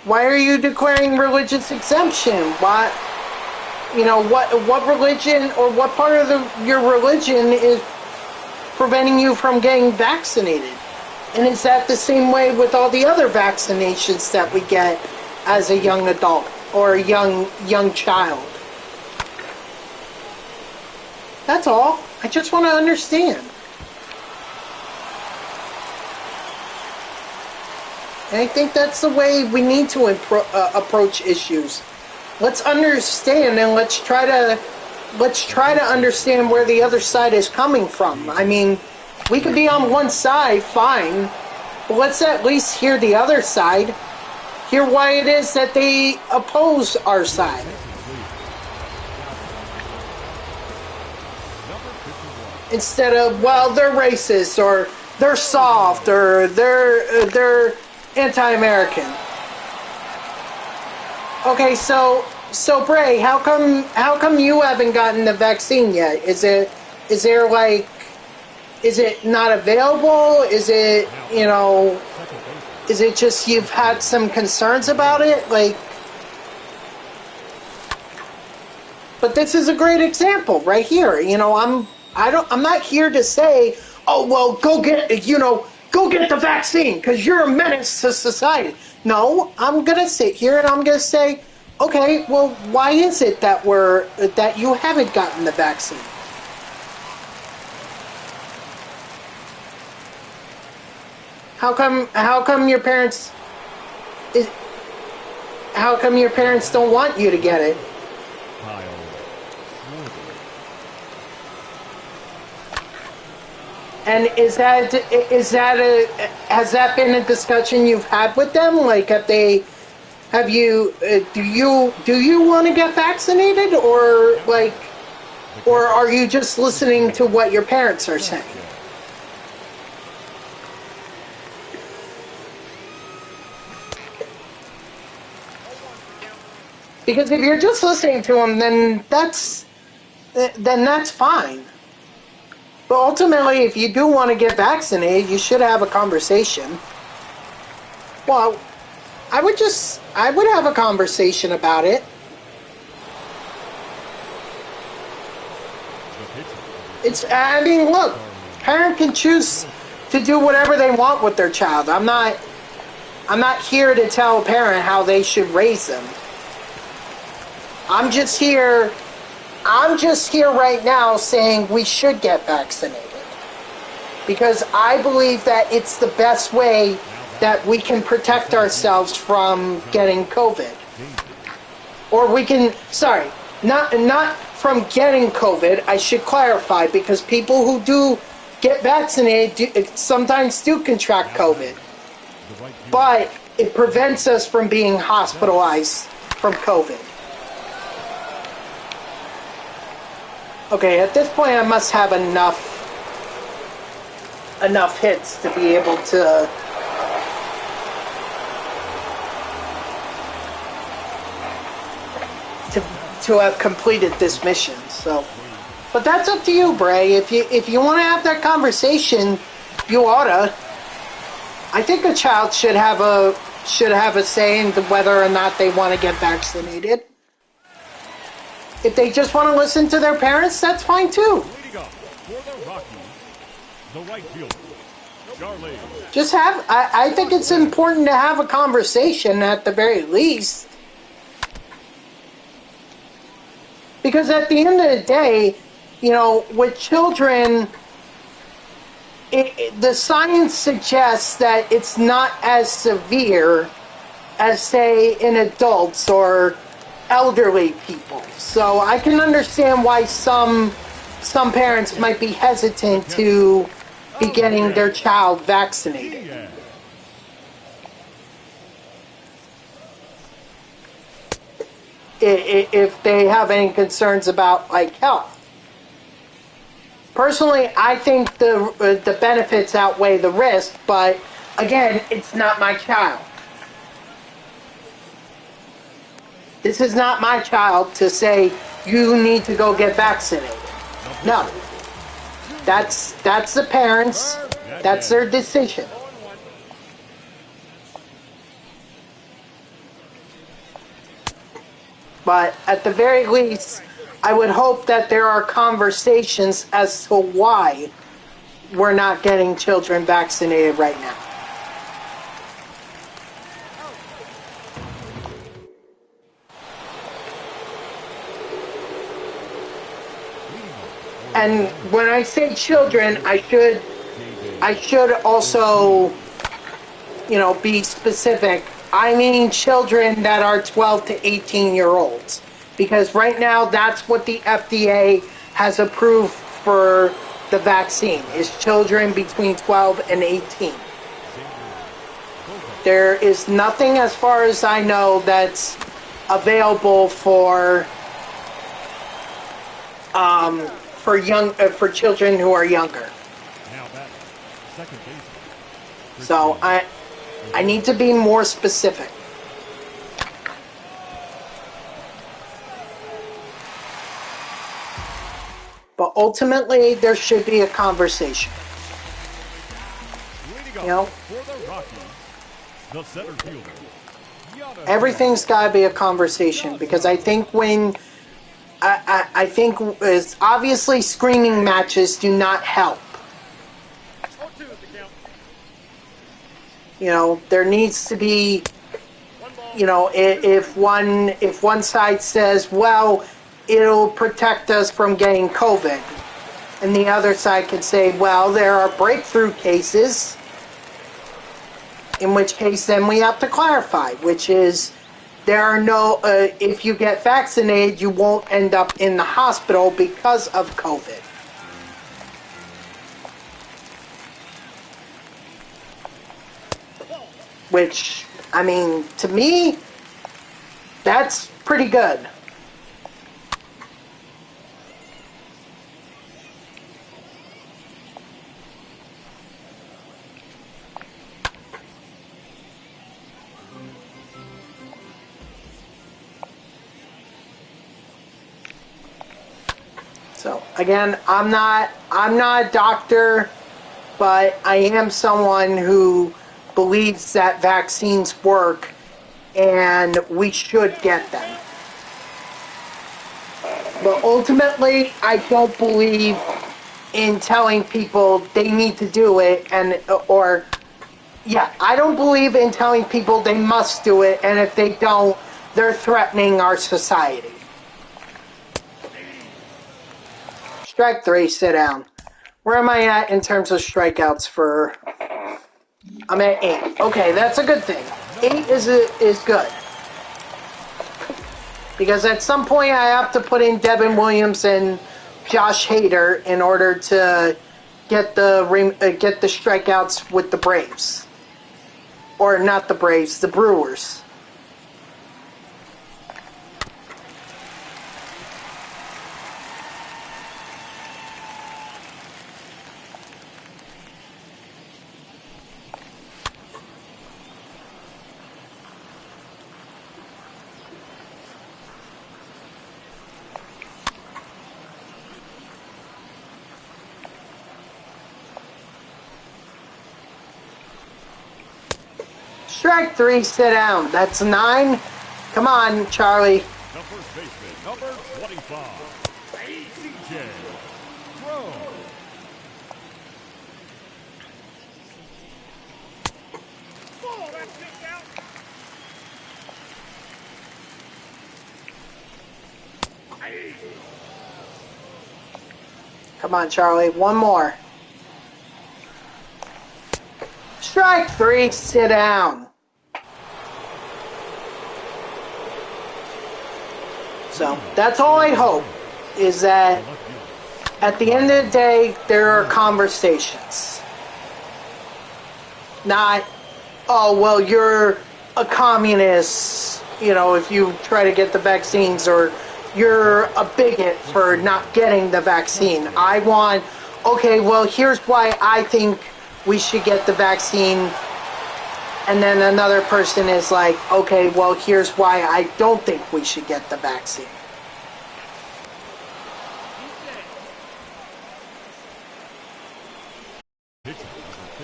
Speaker 1: Why are you declaring religious exemption? Why, you know, what religion or what part of your religion is preventing you from getting vaccinated? And is that the same way with all the other vaccinations that we get as a young adult or a young child? That's all. I just want to understand. And I think that's the way we need to approach issues. Let's understand, and let's try to understand where the other side is coming from. I mean, we could be on one side, fine, but let's at least hear the other side. Hear why it is that they oppose our side. Instead of, well, they're racist, or they're soft, or they're anti-American. Okay, so Bray, how come you haven't gotten the vaccine yet? Is it not available? Is it, you know, is it just you've had some concerns about it? Like, but this is a great example right here. You know, I'm not here to say, oh, well, go get the vaccine because you're a menace to society. No, I'm going to sit here and I'm going to say, okay, well, why is it that you haven't gotten the vaccine? How come your parents don't want you to get it? And has that been a discussion you've had with them? Like, do you want to get vaccinated, or are you just listening to what your parents are saying? Because if you're just listening to them, then that's fine. But ultimately, if you do want to get vaccinated, you should have a conversation. Well, I would have a conversation about it. I mean, look, parent can choose to do whatever they want with their child. I'm not here to tell a parent how they should raise them. I'm just here right now saying we should get vaccinated. Because I believe that it's the best way that we can protect ourselves from getting COVID. Or not from getting COVID, I should clarify, because people who do get vaccinated sometimes do contract COVID. But it prevents us from being hospitalized from COVID. Okay, at this point I must have enough hits to be able to have completed this mission. So, but that's up to you, Bray. If you want to have that conversation, you oughta. I think a child should have a say in whether or not they want to get vaccinated. If they just want to listen to their parents, that's fine too.
Speaker 2: Leading up for the Rockies, the right fielder, Charlie.
Speaker 1: Just have. I think it's important to have a conversation at the very least. Because at the end of the day, you know, with children, the science suggests that it's not as severe as, say, in adults or elderly people. So I can understand why some parents might be hesitant to be getting their child vaccinated. If they have any concerns about, like, health. Personally, I think the benefits outweigh the risk, but again, it's not my child. This is not my child to say, you need to go get vaccinated. No. That's the parents. That's their decision. But at the very least, I would hope that there are conversations as to why we're not getting children vaccinated right now. And when I say children, I should also, you know, be specific. I mean children that are 12 to 18-year-olds. Because right now, that's what the FDA has approved for the vaccine, is children between 12 and 18. There is nothing, as far as I know, that's available for children who are younger. So I need to be more specific. But ultimately, there should be a conversation. You know? Everything's got to be a conversation, because I think I think obviously screaming matches do not help. You know, there needs to be, you know, if one side says, well, it'll protect us from getting COVID, and the other side could say, well, there are breakthrough cases, in which case then we have to clarify, which is there are no, if you get vaccinated, you won't end up in the hospital because of COVID. Which, I mean, to me, that's pretty good. So again, I'm not a doctor, but I am someone who believes that vaccines work and we should get them. But ultimately, I don't believe in telling people they need to do it, I don't believe in telling people they must do it, and if they don't, they're threatening our society. Strike 3, sit down. Where am I at in terms of strikeouts for... I'm at 8. Okay, that's a good thing. 8 is good. Because at some point I have to put in Devin Williams and Josh Hader in order to get the strikeouts with the Braves. Or not the Braves, the Brewers. Strike 3, sit down. That's 9. Come on, Charlie.
Speaker 2: The first baseman, number 25, CJ Crow. Oh, that's kicked out.
Speaker 1: Come on, Charlie. One more. Strike 3, sit down. So, that's all I hope, is that at the end of the day, there are conversations. Not, oh, well, you're a communist, you know, if you try to get the vaccines, or you're a bigot for not getting the vaccine. I want, okay, well, here's why I think we should get the vaccine. And then another person is like, okay, well, here's why I don't think we should get the vaccine.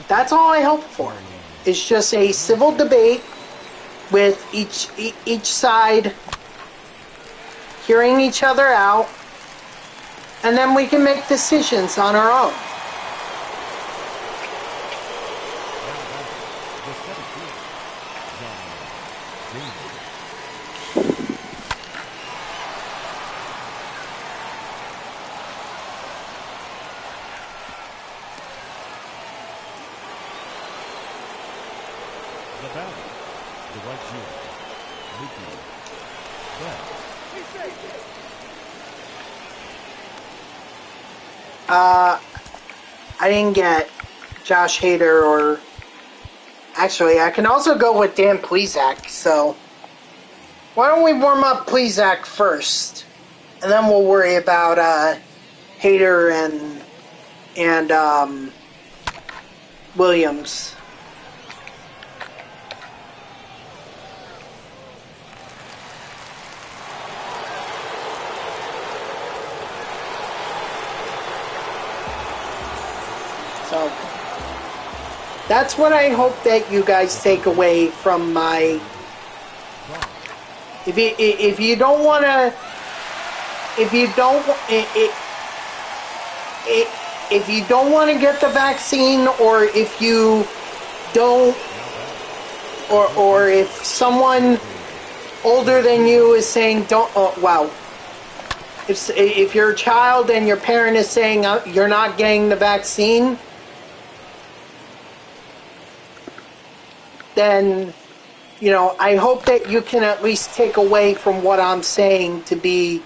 Speaker 1: That's all I hope for. It's just a civil debate with each side hearing each other out, and then we can make decisions on our own.
Speaker 2: The batter, the right fielder, Mookie Betts.
Speaker 1: I didn't get Josh Hader, or actually, I can also go with Dan Plesac. So why don't we warm up Plesac first, and then we'll worry about Hader and Williams. So that's what I hope that you guys take away from my. If you don't want to, if you don't want to get the vaccine, or if you don't, or if someone older than you is saying don't, oh, wow. If you're a child and your parent is saying you're not getting the vaccine, then, you know, I hope that you can at least take away from what I'm saying to be,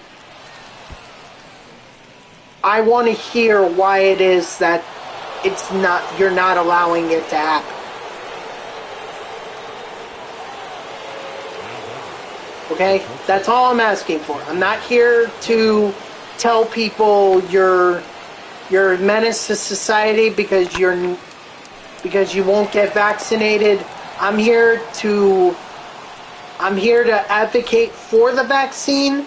Speaker 1: I want to hear why it is that you're not allowing it to happen. Okay? That's all I'm asking for. I'm not here to tell people you're a menace to society because you won't get vaccinated. I'm here to advocate for the vaccine,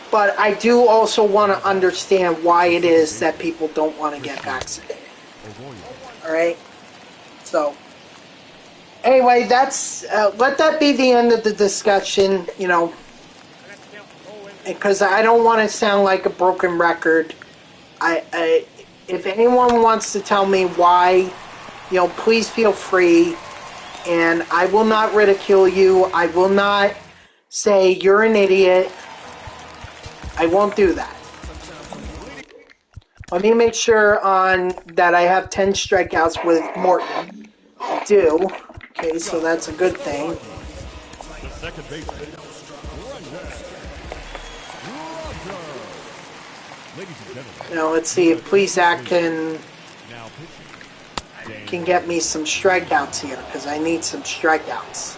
Speaker 1: but I do also want to understand why it is that people don't want to get vaccinated. Alright? So, anyway, that's let that be the end of the discussion, you know, because I don't want to sound like a broken record. If anyone wants to tell me why, you know, please feel free. And I will not ridicule you. I will not say you're an idiot. I won't do that. Let me make sure that I have 10 strikeouts with Morton. I do. Okay, so that's a good thing.
Speaker 2: The second baseman, ladies and gentlemen.
Speaker 1: Now let's see if Plesac
Speaker 2: Now pitching.
Speaker 1: can get me some strikeouts here, because I need some strikeouts.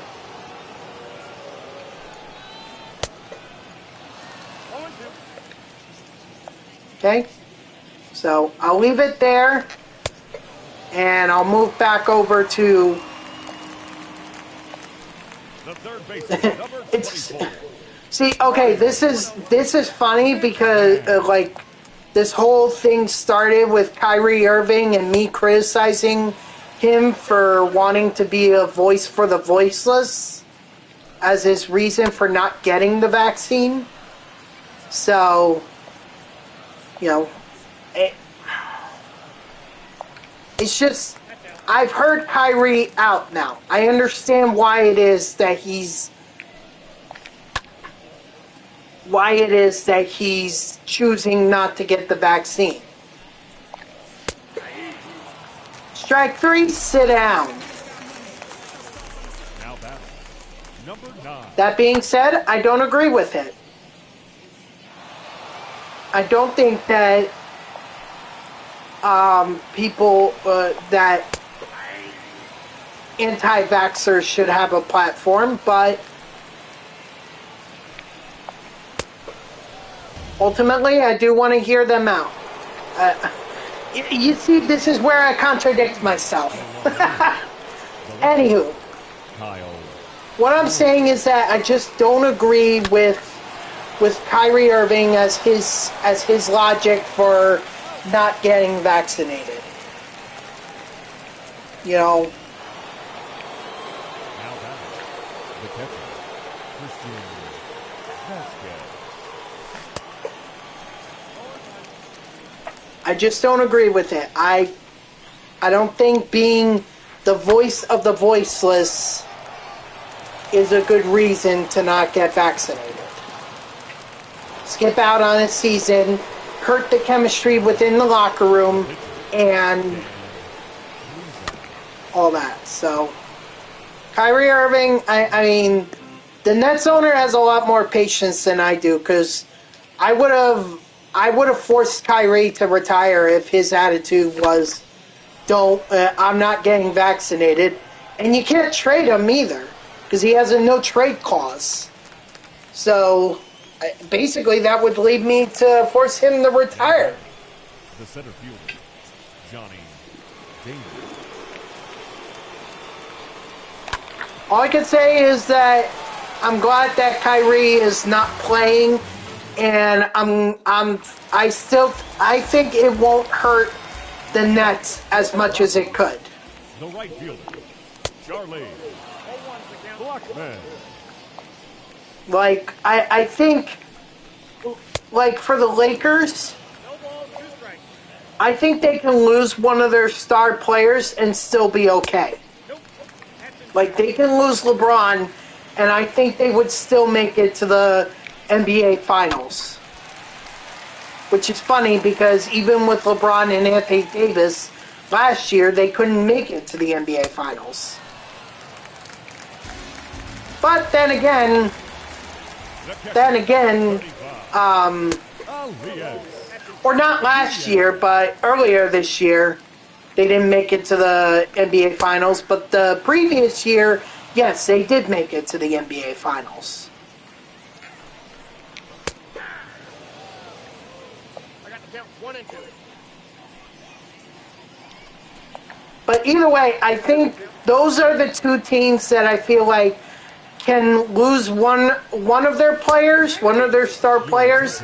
Speaker 1: Okay, so I'll leave it there, and I'll move back over to.
Speaker 2: The third baseman, number 24.
Speaker 1: See, okay, this is funny because this whole thing started with Kyrie Irving and me criticizing him for wanting to be a voice for the voiceless as his reason for not getting the vaccine. So, you know, it's just, I've heard Kyrie out now. I understand why it is that he's choosing not to get the vaccine. Strike 3, sit down.
Speaker 2: Now batting, number 9.
Speaker 1: That being said, I don't agree with it. I don't think that people that anti-vaxxers should have a platform, but ultimately, I do want to hear them out. You see, this is where I contradict myself. Anywho, what I'm saying is that I just don't agree with Kyrie Irving as his logic for not getting vaccinated. You know.
Speaker 2: Now back, the catcher, Christian Vasquez.
Speaker 1: I just don't agree with it. I don't think being the voice of the voiceless is a good reason to not get vaccinated. Skip out on a season, hurt the chemistry within the locker room, and all that. So, Kyrie Irving, I mean, the Nets owner has a lot more patience than I do, because I would have forced Kyrie to retire if his attitude was, I'm not getting vaccinated. And you can't trade him either, because he has a no trade clause. So, basically, that would lead me to force him to retire.
Speaker 2: The center fielder, Johnny Davis.
Speaker 1: All I can say is that I'm glad that Kyrie is not playing, and I think it won't hurt the Nets as much as it could.
Speaker 2: The right fielder, Charlie Blackman.
Speaker 1: Like, I think, like, for the Lakers, I think they can lose one of their star players and still be okay. Like, they can lose LeBron, and I think they would still make it to the NBA Finals. Which is funny, because even with LeBron and Anthony Davis, last year, they couldn't make it to the NBA Finals. But then again, or not last year, but earlier this year, they didn't make it to the NBA Finals. But the previous year, yes, they did make it to the NBA Finals. But either way, I think those are the two teams that I feel like can lose one of their players, one of their star players,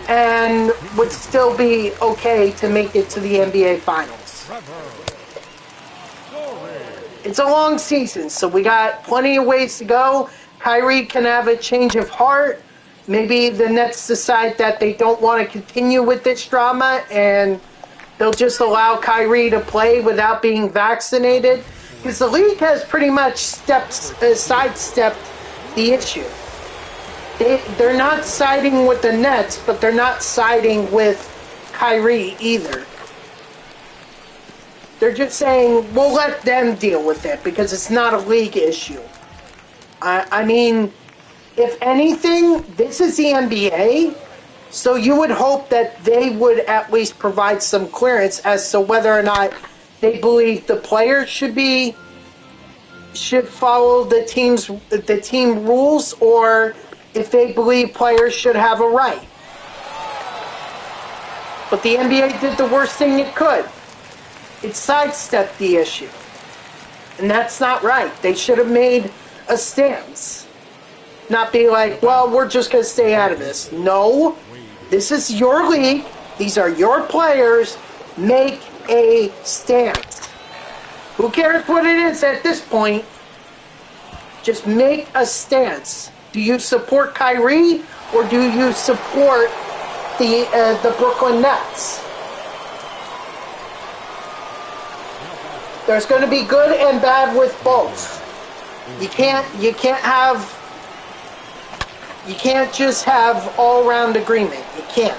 Speaker 1: and would still be okay to make it to the NBA Finals. It's a long season, so we got plenty of ways to go. Kyrie can have a change of heart. Maybe the Nets decide that they don't want to continue with this drama, and they'll just allow Kyrie to play without being vaccinated. Because the league has pretty much sidestepped the issue. They're not siding with the Nets, but they're not siding with Kyrie either. They're just saying, we'll let them deal with it because it's not a league issue. I mean, if anything, this is the NBA, so you would hope that they would at least provide some clearance as to whether or not they believe the players should follow the team rules, or if they believe players should have a right. But the NBA did the worst thing it could. It sidestepped the issue. And that's not right. They should have made a stance. Not be like, well, we're just going to stay out of this. No. This is your league. These are your players. Make a stance. Who cares what it is at this point? Just make a stance. Do you support Kyrie or do you support the Brooklyn Nets? There's going to be good and bad with both. You can't just have all-round agreement. You can't.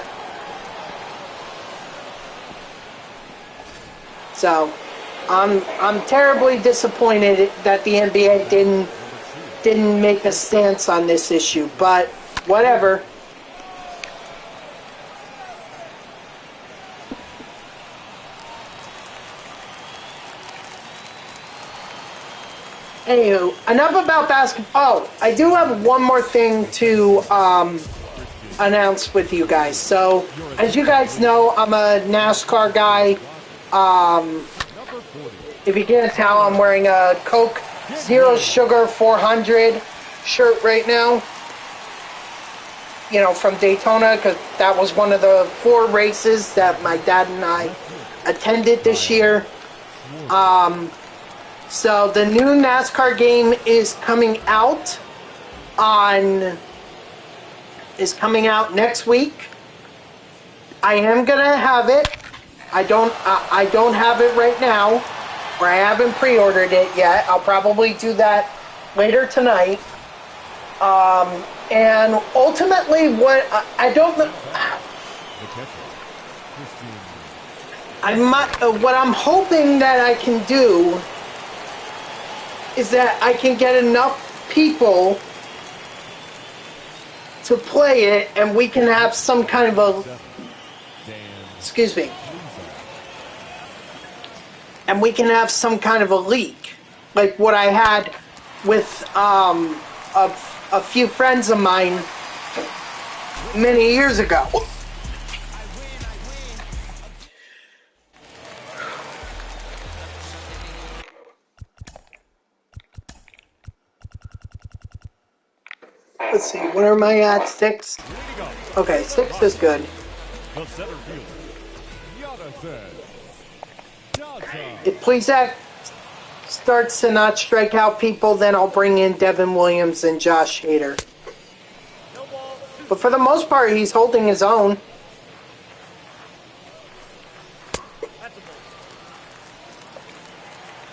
Speaker 1: So, I'm terribly disappointed that the NBA didn't make a stance on this issue, but whatever. Anywho, enough about basketball. Oh, I do have one more thing to announce with you guys. So, as you guys know, I'm a NASCAR guy. If you can't tell, I'm wearing a Coke Zero Sugar 400 shirt right now. You know, from Daytona, because that was one of the 4 races that my dad and I attended this year. So the new NASCAR game is coming out next week. I am gonna have it. I don't have it right now, or I haven't pre-ordered it yet. I'll probably do that later tonight. And ultimately, what I'm hoping that I can do is that I can get enough people to play it, and we can have some kind of a, and we can have some kind of a leak, like what I had with a few friends of mine many years ago. Let's see, where am I at? 6? Okay, 6 is good. If Plesac starts to not strike out people, then I'll bring in Devin Williams and Josh Hader. But for the most part, he's holding his own.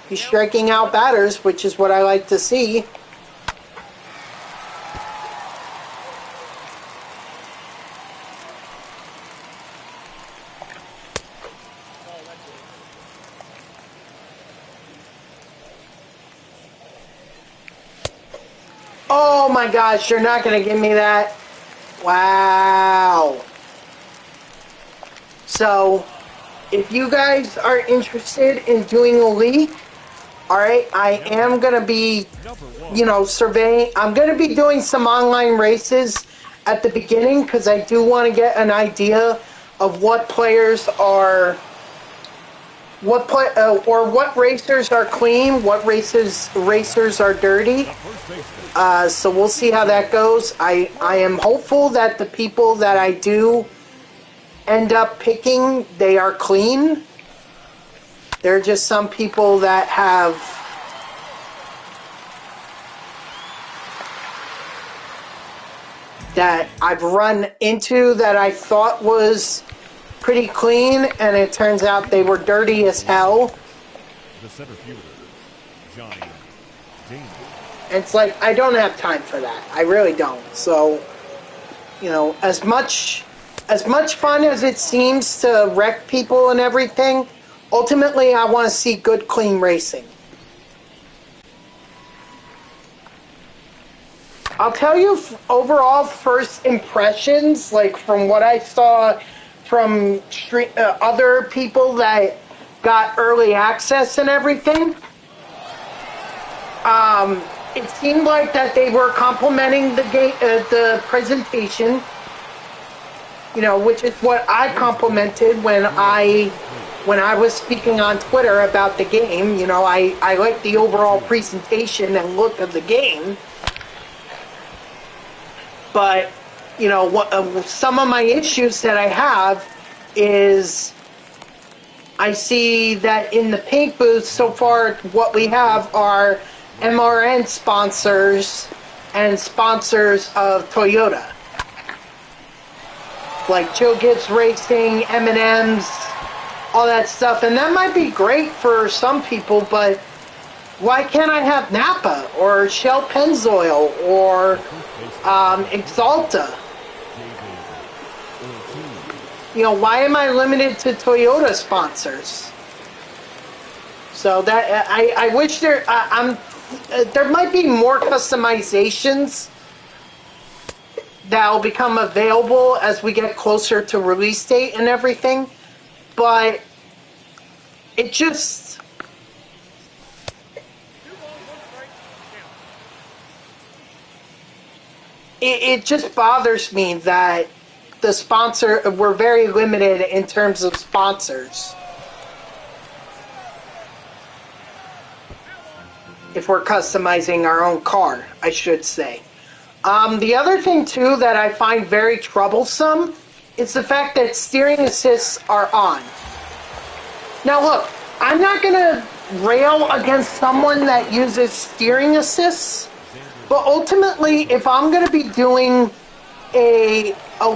Speaker 1: He's striking out batters, which is what I like to see. Oh my gosh, you're not going to give me that? Wow. So, if you guys are interested in doing a league, alright, I am going to be, surveying. I'm going to be doing some online races at the beginning because I do want to get an idea of what players are, what racers are clean, what racers are dirty. So we'll see how that goes. I am hopeful that the people that I do end up picking, they are clean. There are just some people that I've run into that I thought was pretty clean, and it turns out they were dirty as hell.
Speaker 2: The center fielder, Johnny Damon.
Speaker 1: It's like, I don't have time for that. I really don't. So, as much fun as it seems to wreck people and everything, ultimately I want to see good, clean racing. I'll tell you overall first impressions, like from what I saw from other people that got early access and everything. It seemed like that they were complimenting the presentation, which is what I complimented when I was speaking on Twitter about the game. I liked the overall presentation and look of the game. But, some of my issues that I have is I see that in the paint booth so far what we have are MRN sponsors and sponsors of Toyota. Like Joe Gibbs Racing, M&M's, all that stuff. And that might be great for some people, but why can't I have Napa or Shell Pennzoil or Exalta? You know, why am I limited to Toyota sponsors? So that I wish there might be more customizations that will become available as we get closer to release date and everything, but it just it just bothers me that we're very limited in terms of sponsors. If we're customizing our own car, I should say. The other thing, too, that I find very troublesome is the fact that steering assists are on. Now, look, I'm not going to rail against someone that uses steering assists, but ultimately, if I'm going to be doing a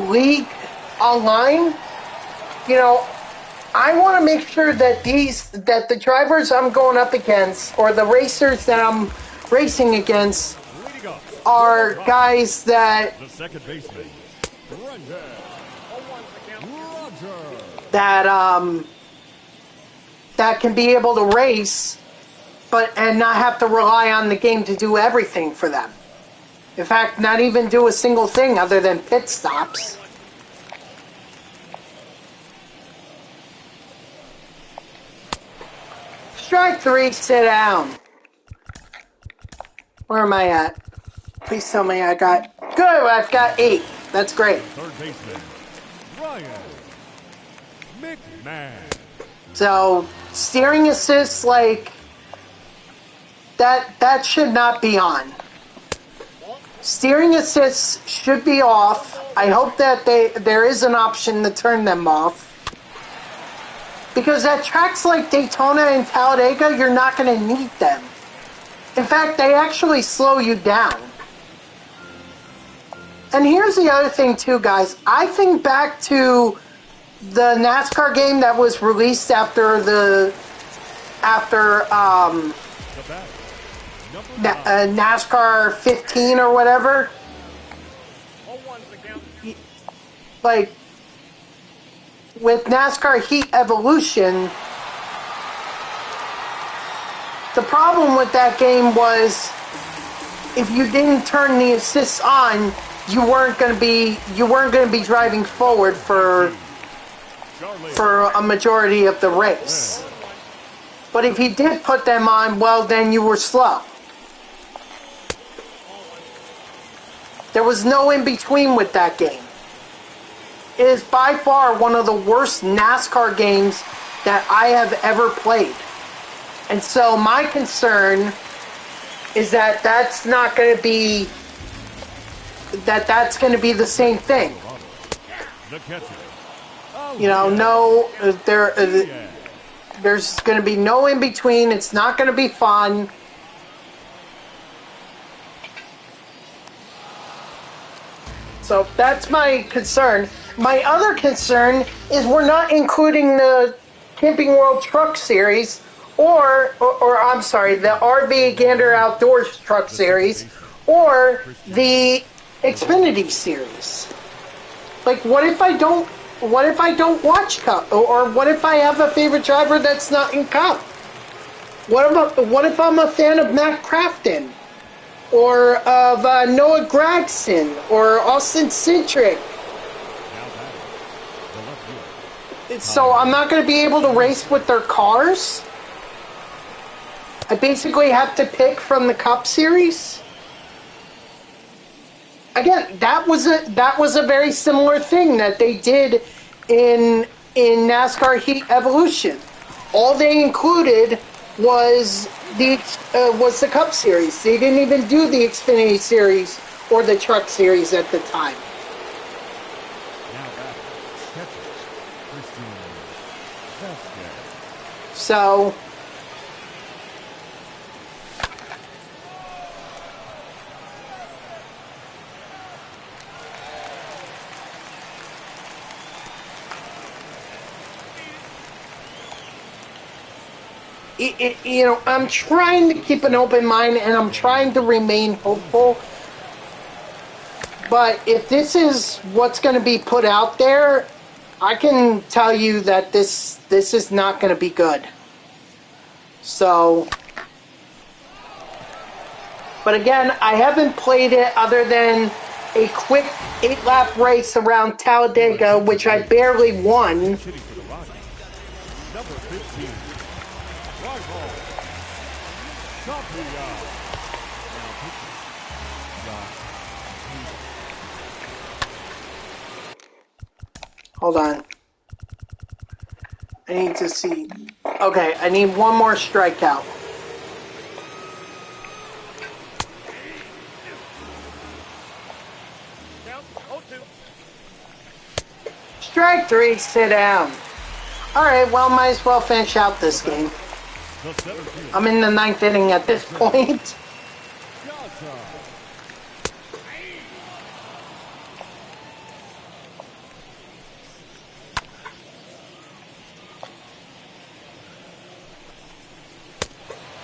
Speaker 1: league online, you know, I want to make sure that the drivers I'm going up against or the racers that I'm racing against are guys that that can be able to race and not have to rely on the game to do everything for them. In fact, not even do a single thing other than pit stops. Strike 3, sit down. Where am I at? Please tell me I've got 8. That's great.
Speaker 2: Third baseman, Ryan McMahon.
Speaker 1: So, steering assists, like, that should not be on. Steering assists should be off. I hope that there is an option to turn them off. Because at tracks like Daytona and Talladega, you're not going to need them. In fact, they actually slow you down. And here's the other thing too, guys. I think back to the NASCAR game that was released after NASCAR 15 or whatever. Like, with NASCAR Heat Evolution, the problem with that game was if you didn't turn the assists on, you weren't going to be driving forward for a majority of the race. But if you did put them on, well, then you were slow. There was no in between with that game. It is by far one of the worst NASCAR games that I have ever played. And so my concern is that that's going to be the same thing. You know, there's going to be no in between. It's not going to be fun. So that's my concern. My other concern is we're not including the Camping World Truck Series or I'm sorry, the RV Gander Outdoors Truck Series or the Xfinity Series. Like, what if I don't watch Cup, or what if I have a favorite driver that's not in Cup? What if I'm a fan of Matt Crafton, or of Noah Gragson, or Austin Cindric? So I'm not going to be able to race with their cars? I basically have to pick from the Cup Series? Again, that was a very similar thing that they did in NASCAR Heat Evolution. All they included was the Cup Series. They didn't even do the Xfinity Series or the Truck Series at the time. So you know, I'm trying to keep an open mind and I'm trying to remain hopeful. But if this is what's going to be put out there, I can tell you that this is not going to be good. So, but again, I haven't played it other than a quick 8-lap race around Talladega, which I barely won.
Speaker 2: Hitting for the Rockies, number 15. Right ball. Shopia. Now pitching.
Speaker 1: Hold on. I need to see. Okay, I need one more strikeout. Strike 3, sit down. Alright, well, might as well finish out this game. I'm in the 9th inning at this point.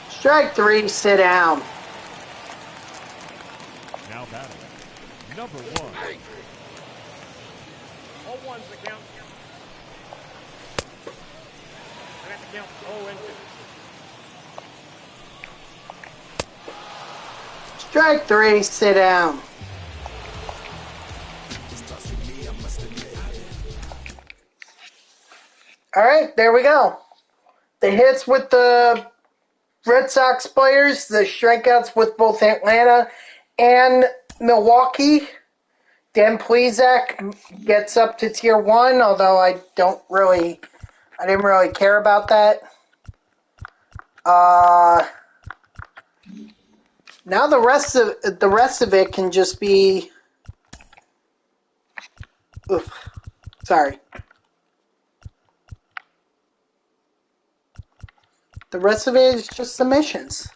Speaker 1: Strike 3, sit down.
Speaker 2: Now batting, number 1.
Speaker 3: 0-1's the count. That's the count. 0-2.
Speaker 1: Strike 3, sit down. Alright, there we go. The hits with the Red Sox players, the strikeouts with both Atlanta and Milwaukee. Dan Plesac gets up to tier 1, although I didn't really care about that. Now the rest of it can just be. Oof, sorry. The rest of it is just submissions.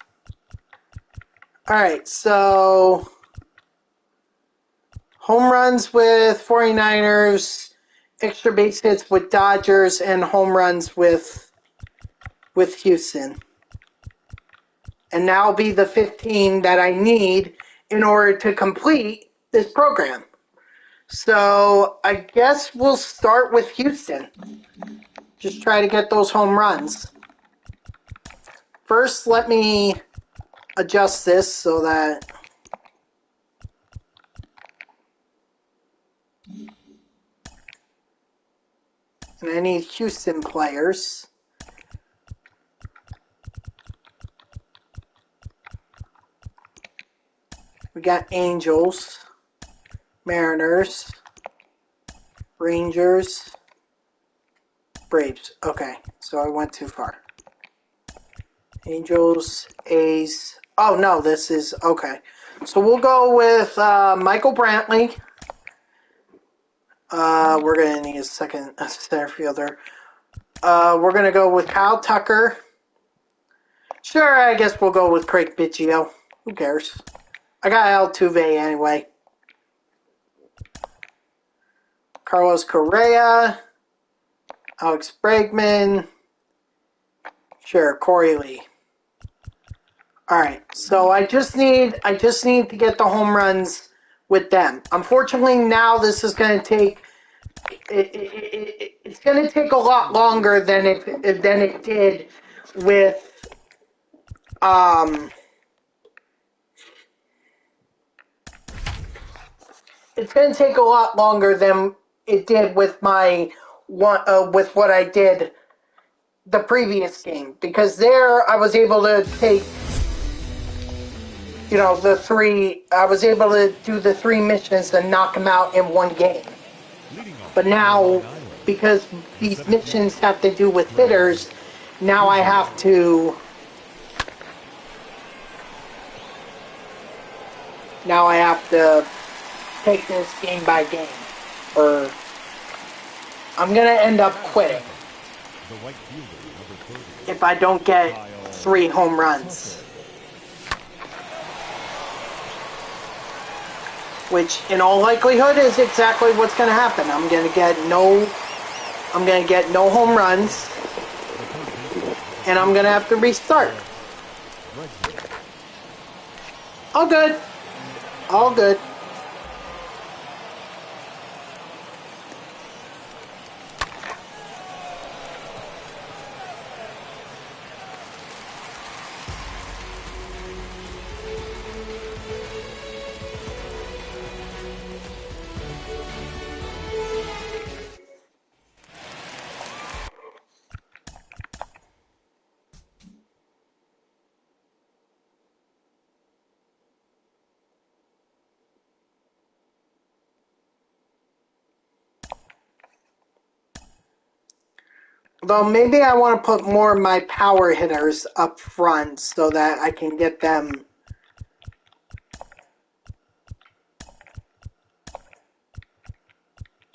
Speaker 1: Alright, so home runs with 49ers, extra base hits with Dodgers, and home runs with Houston. And that'll be the 15 that I need in order to complete this program. So I guess we'll start with Houston. Just try to get those home runs. First, let me adjust this so that and I need Houston players. We got Angels, Mariners, Rangers, Braves. Okay, so I went too far. Angels, A's. Oh, no, this is... Okay. So we'll go with Michael Brantley. We're going to need a center fielder. We're going to go with Kyle Tucker. Sure, I guess we'll go with Craig Biggio. Who cares? I got Altuve anyway. Carlos Correa. Alex Bregman. Sure, Corey Lee. Alright, so I just need to get the home runs with them. Unfortunately, now this is going to take... It's going to take a lot longer than it did with... It's going to take a lot longer than it did with my with what I did the previous game, because there I was able to take, you know, I was able to do the 3 missions and knock them out in one game. But now, because these missions have to do with hitters, now I have to take this game by game, or I'm gonna end up quitting.
Speaker 2: The right fielder, number 30.
Speaker 1: if I don't get 3 home runs. Which, in all likelihood, is exactly what's going to happen. I'm going to get no home runs, and I'm going to have to restart. All good. All good. Though maybe I want to put more of my power hitters up front so that I can get them.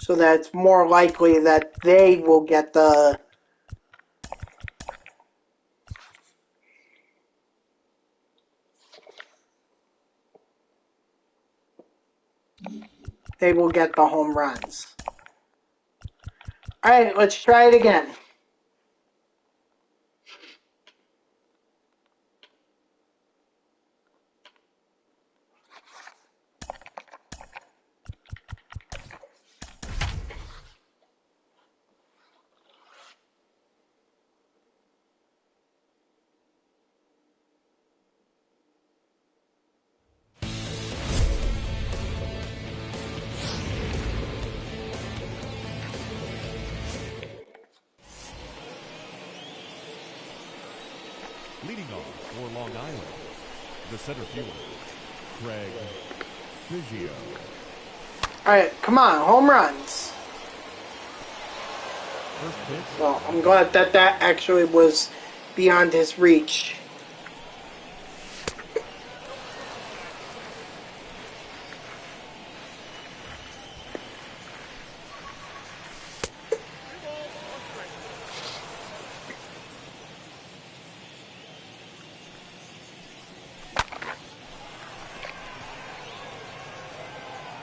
Speaker 1: So that it's more likely that they will get the. They will get the home runs. Alright, let's try it again.
Speaker 2: Leading off for Long Island, the center fielder, Craig Biggio.
Speaker 1: Alright, come on, home runs.
Speaker 2: First pitch.
Speaker 1: Well, I'm glad that that actually was beyond his reach.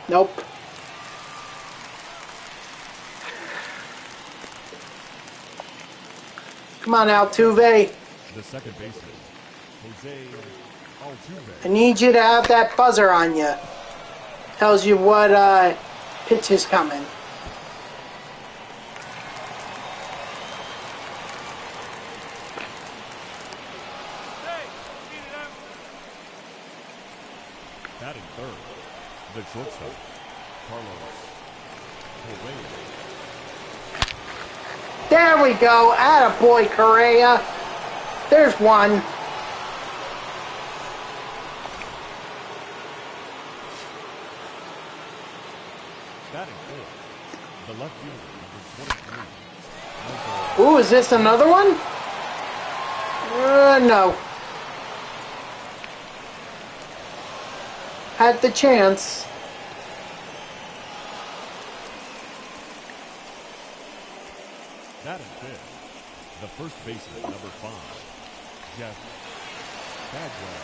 Speaker 1: Nope. Come on, Altuve.
Speaker 2: The second baseman, Jose Altuve.
Speaker 1: I need you to have that buzzer on you. Tells you what pitch is coming.
Speaker 2: Batting third, the shortstop, Carlos Correa.
Speaker 1: There we go. Attaboy, Correa. There's one.
Speaker 2: Batting fourth, the left fielder, number 23.
Speaker 1: Ooh, is this another one? No. Had the chance.
Speaker 2: Batting fifth, the first baseman, number 5, Jeff Bagwell.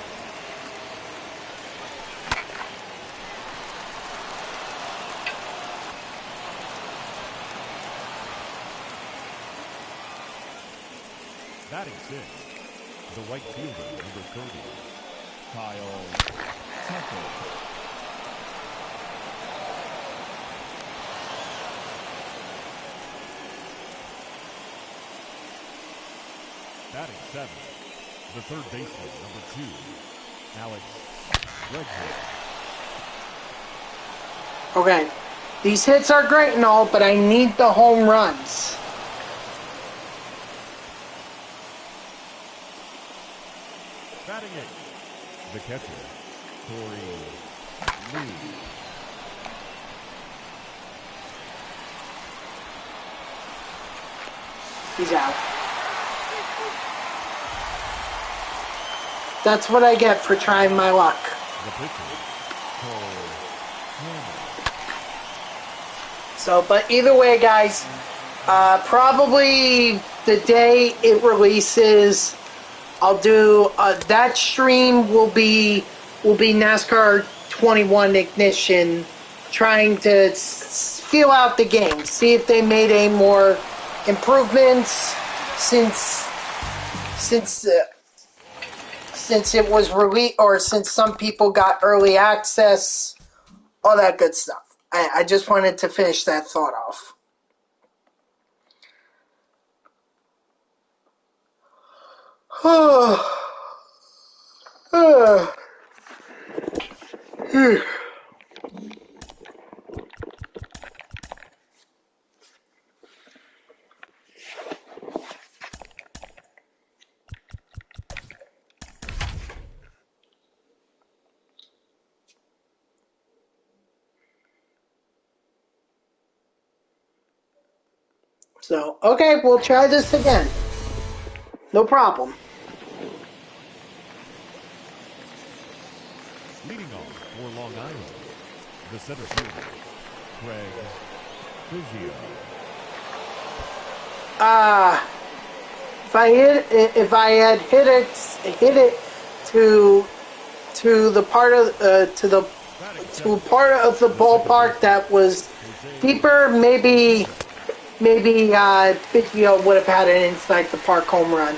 Speaker 2: Batting sixth, the right fielder, number 30, Kyle Tucker. Batting seventh, the third baseman, number 2, Alex Redwood.
Speaker 1: Okay. These hits are great and all, but I need the home runs.
Speaker 2: Batting eighth, the catcher, Corey Lee.
Speaker 1: He's out. That's what I get for trying my luck.
Speaker 2: The pitcher, Cole Hammer.
Speaker 1: So, but either way, guys, Probably the day it releases, I'll do that stream will be NASCAR 21 Ignition, trying to feel out the game, see if they made any more improvements since it was released, or since some people got early access, all that good stuff. I just wanted to finish that thought off. So, okay, we'll try this again. No problem.
Speaker 2: Leading off for Long Island, the center fielder, Craig Biggio.
Speaker 1: If I had hit it to the part of to a part of the ballpark that was deeper, maybe Biggio would have had an inside the park home run.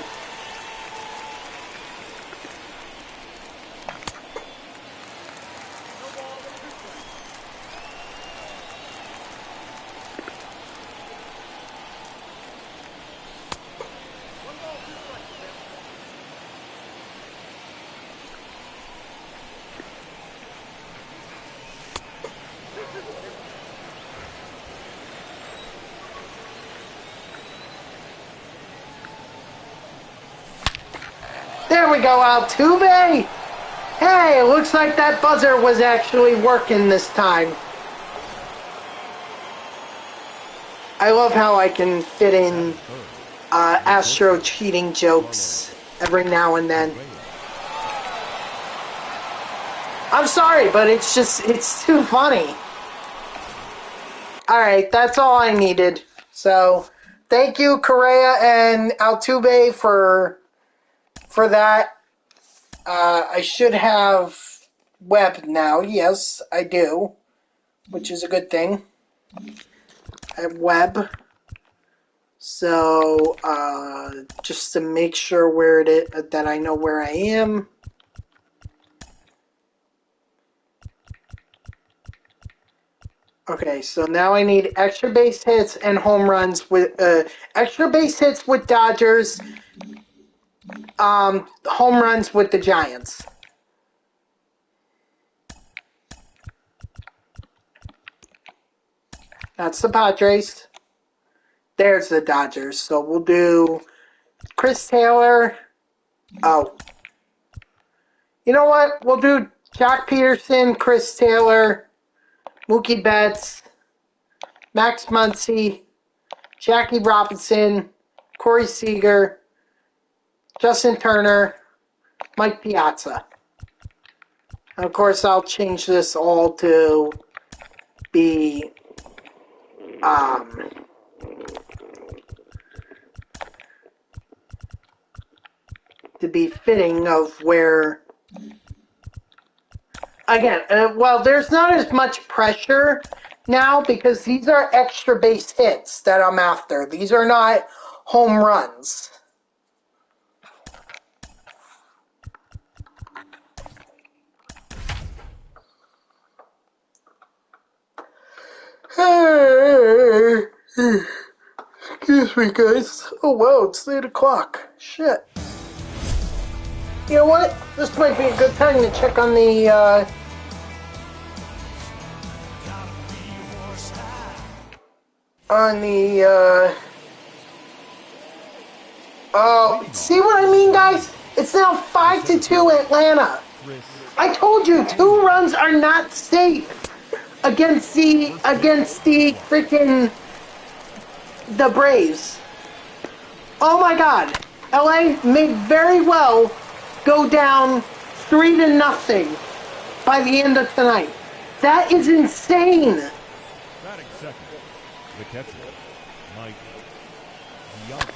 Speaker 1: There we go, Altuve! Hey, it looks like that buzzer was actually working this time. I love how I can fit in Astro cheating jokes every now and then. I'm sorry, but it's too funny. Alright, that's all I needed. So, thank you, Correa and Altuve, for that. I should have Webb now. Yes, I do, which is a good thing. I have Webb. So, just to make sure that I know where I am. Okay, so now I need extra base hits and home runs with extra base hits with Dodgers. Home runs with the Giants. That's the Padres. There's the Dodgers. So we'll do Chris Taylor. Oh. You know what? We'll do Jack Peterson, Chris Taylor, Mookie Betts, Max Muncy, Jackie Robinson, Corey Seager, Justin Turner, Mike Piazza. And of course, I'll change this all to be fitting of where. Again, well, there's not as much pressure now because these are extra base hits that I'm after. These are not home runs. Excuse me, guys. Oh, wow, it's 8 o'clock. Shit. You know what? This might be a good time to check on the, see what I mean, guys? It's now 5-2 Atlanta. I told you, 2 runs are not safe against the freaking the Braves. Oh my God, LA may very well go down 3-0 by the end of tonight. That is insane.
Speaker 2: Batting second, the catcher, Mike Piazza.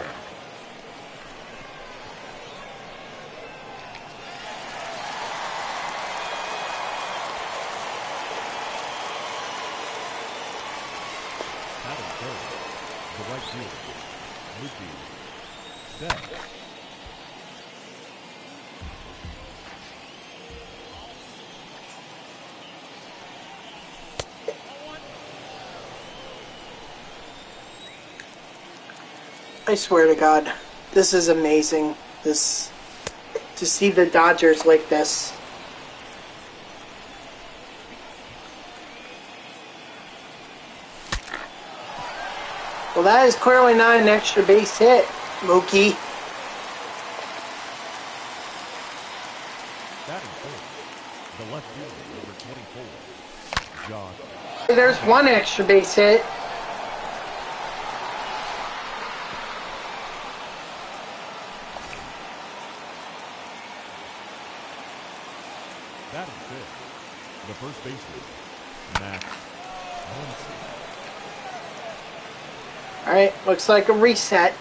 Speaker 2: Batting third, the right fielder, Mookie Betts.
Speaker 1: I swear to God, this is amazing. To see the Dodgers like this. Well, that is clearly not an extra base hit, Mookie.
Speaker 2: Batting third, the left fielder, number 24, Josh.
Speaker 1: There's one extra base hit.
Speaker 2: Batting fifth, the first baseman, Max Muncy.
Speaker 1: Alright, looks like a reset.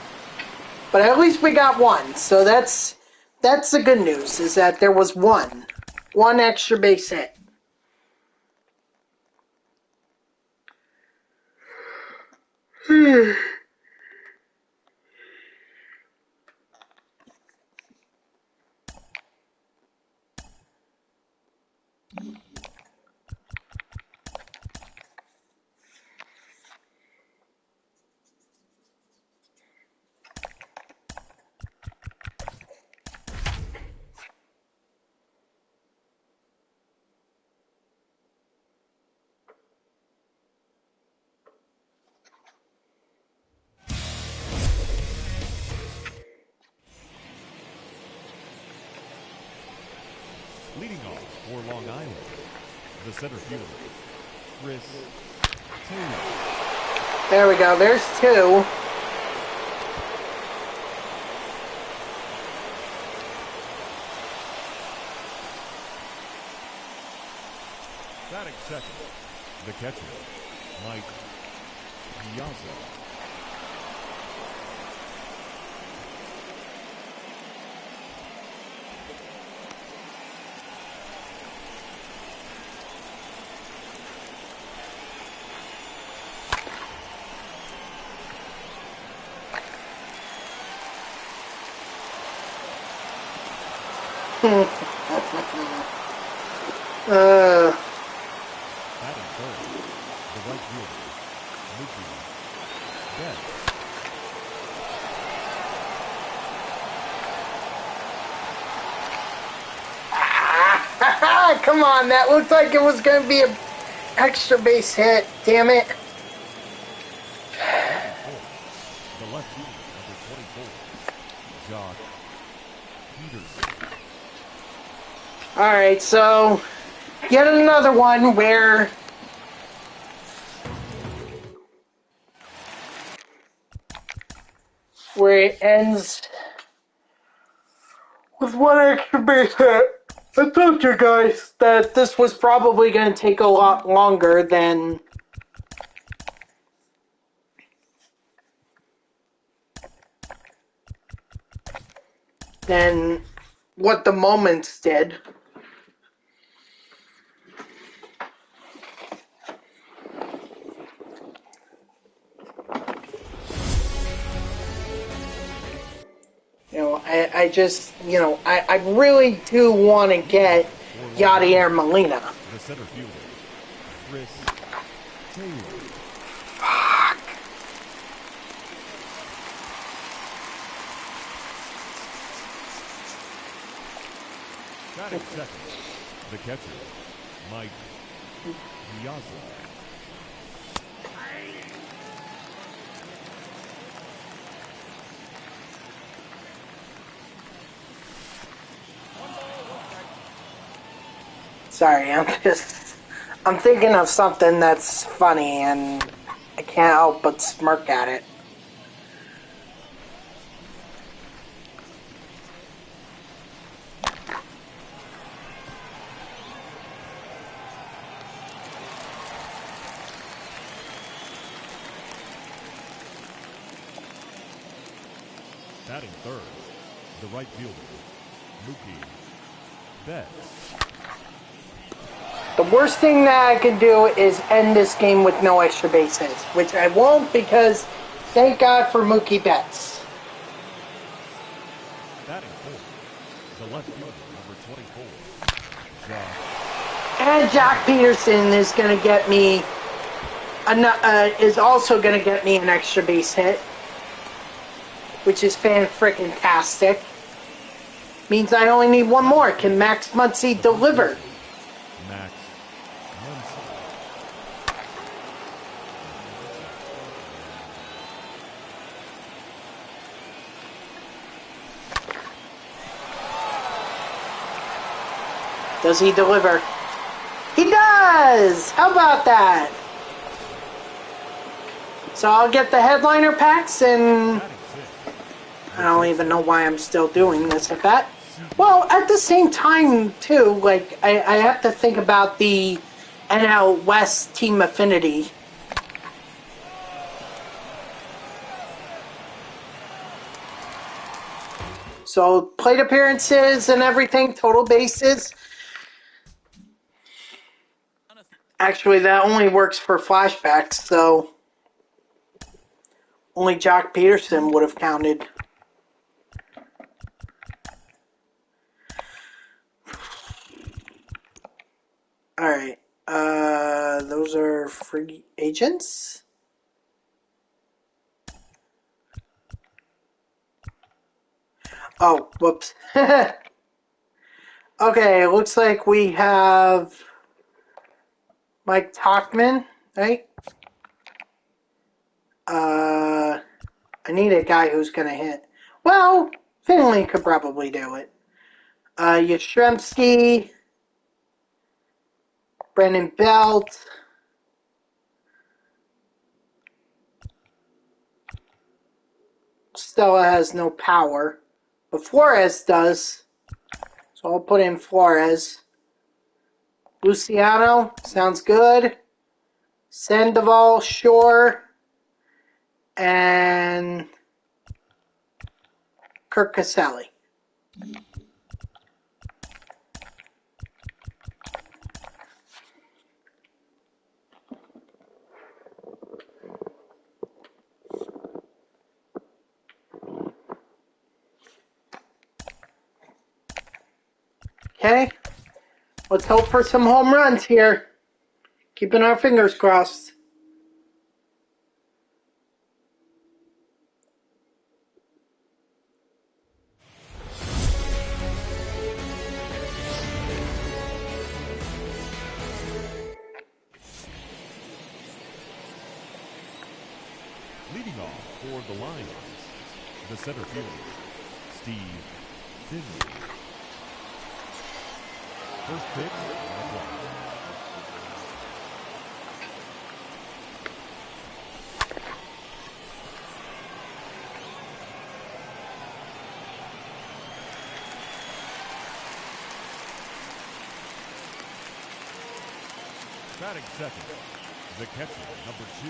Speaker 1: But at least we got one. So that's the good news, is that there was one. One extra base hit.
Speaker 2: Leading off for Long Island, the center fielder, Chris Taylor.
Speaker 1: There we go. There's two.
Speaker 2: Batting second, the catcher, Mike Piazza. Batting third, the right fielder, Mookie Betts.
Speaker 1: Come on, that looked like it was going to be an extra base hit. Damn it.
Speaker 2: Batting fourth, the left fielder, number 24, Josh Peterson.
Speaker 1: Alright, so yet another one where it ends with one extra base hit. I told you guys that this was probably going to take a lot longer than what the moments did. I just, I really do want to get Yadier Molina.
Speaker 2: The center fielder, Chris Taylor.
Speaker 1: Fuck.
Speaker 2: Batting second, the catcher, Mike Piazza.
Speaker 1: Sorry, I'm thinking of something that's funny and I can't help but smirk at it.
Speaker 2: third, the right fielder, Mookie Betts.
Speaker 1: The worst thing that I can do is end this game with no extra base hits, which I won't because thank God for Mookie Betts.
Speaker 2: Batting fourth, the left fielder, number 24, Josh.
Speaker 1: And Jack Peterson is going to get me, is also going to get me an extra base hit, which is fan-frickin-tastic. Means I only need one more. Can Max Muncy deliver?
Speaker 2: Max Muncy.
Speaker 1: Does he deliver? He does! How about that? So I'll get the headliner packs, and I don't even know why I'm still doing this at that. Well, at the same time, too, like, I have to think about the NL West team affinity. So, plate appearances and everything, total bases. Actually, that only works for flashbacks, so only Jock Peterson would have counted. Alright, those are free agents. Oh, whoops. Okay, it looks like we have Mike Tauchman, right? I need a guy who's going to hit. Well, Finley could probably do it. Yastrzemski, Brendan Belt, Stella has no power, but Flores does. So I'll put in Flores. Luciano, sounds good. Sandoval, sure. And Kirk Caselli. Okay, let's hope for some home runs here. Keeping our fingers crossed.
Speaker 2: Leading off for the Lions, the center fielder, Steve Finley. First pitch, on the clock. Batting second, the catcher, number 2,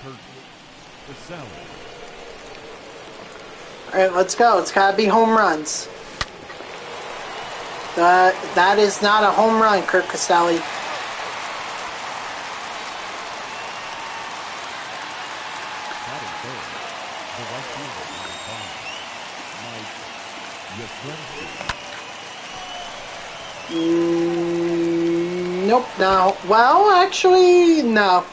Speaker 2: Kurt Caselli.
Speaker 1: Alright, let's go. It's gotta be home runs. That is not a home run, Kirk Caselli.
Speaker 2: Batting third, the right fielder, number 5, Mike Yastrzemski.
Speaker 1: Nope, no. Well, actually, no.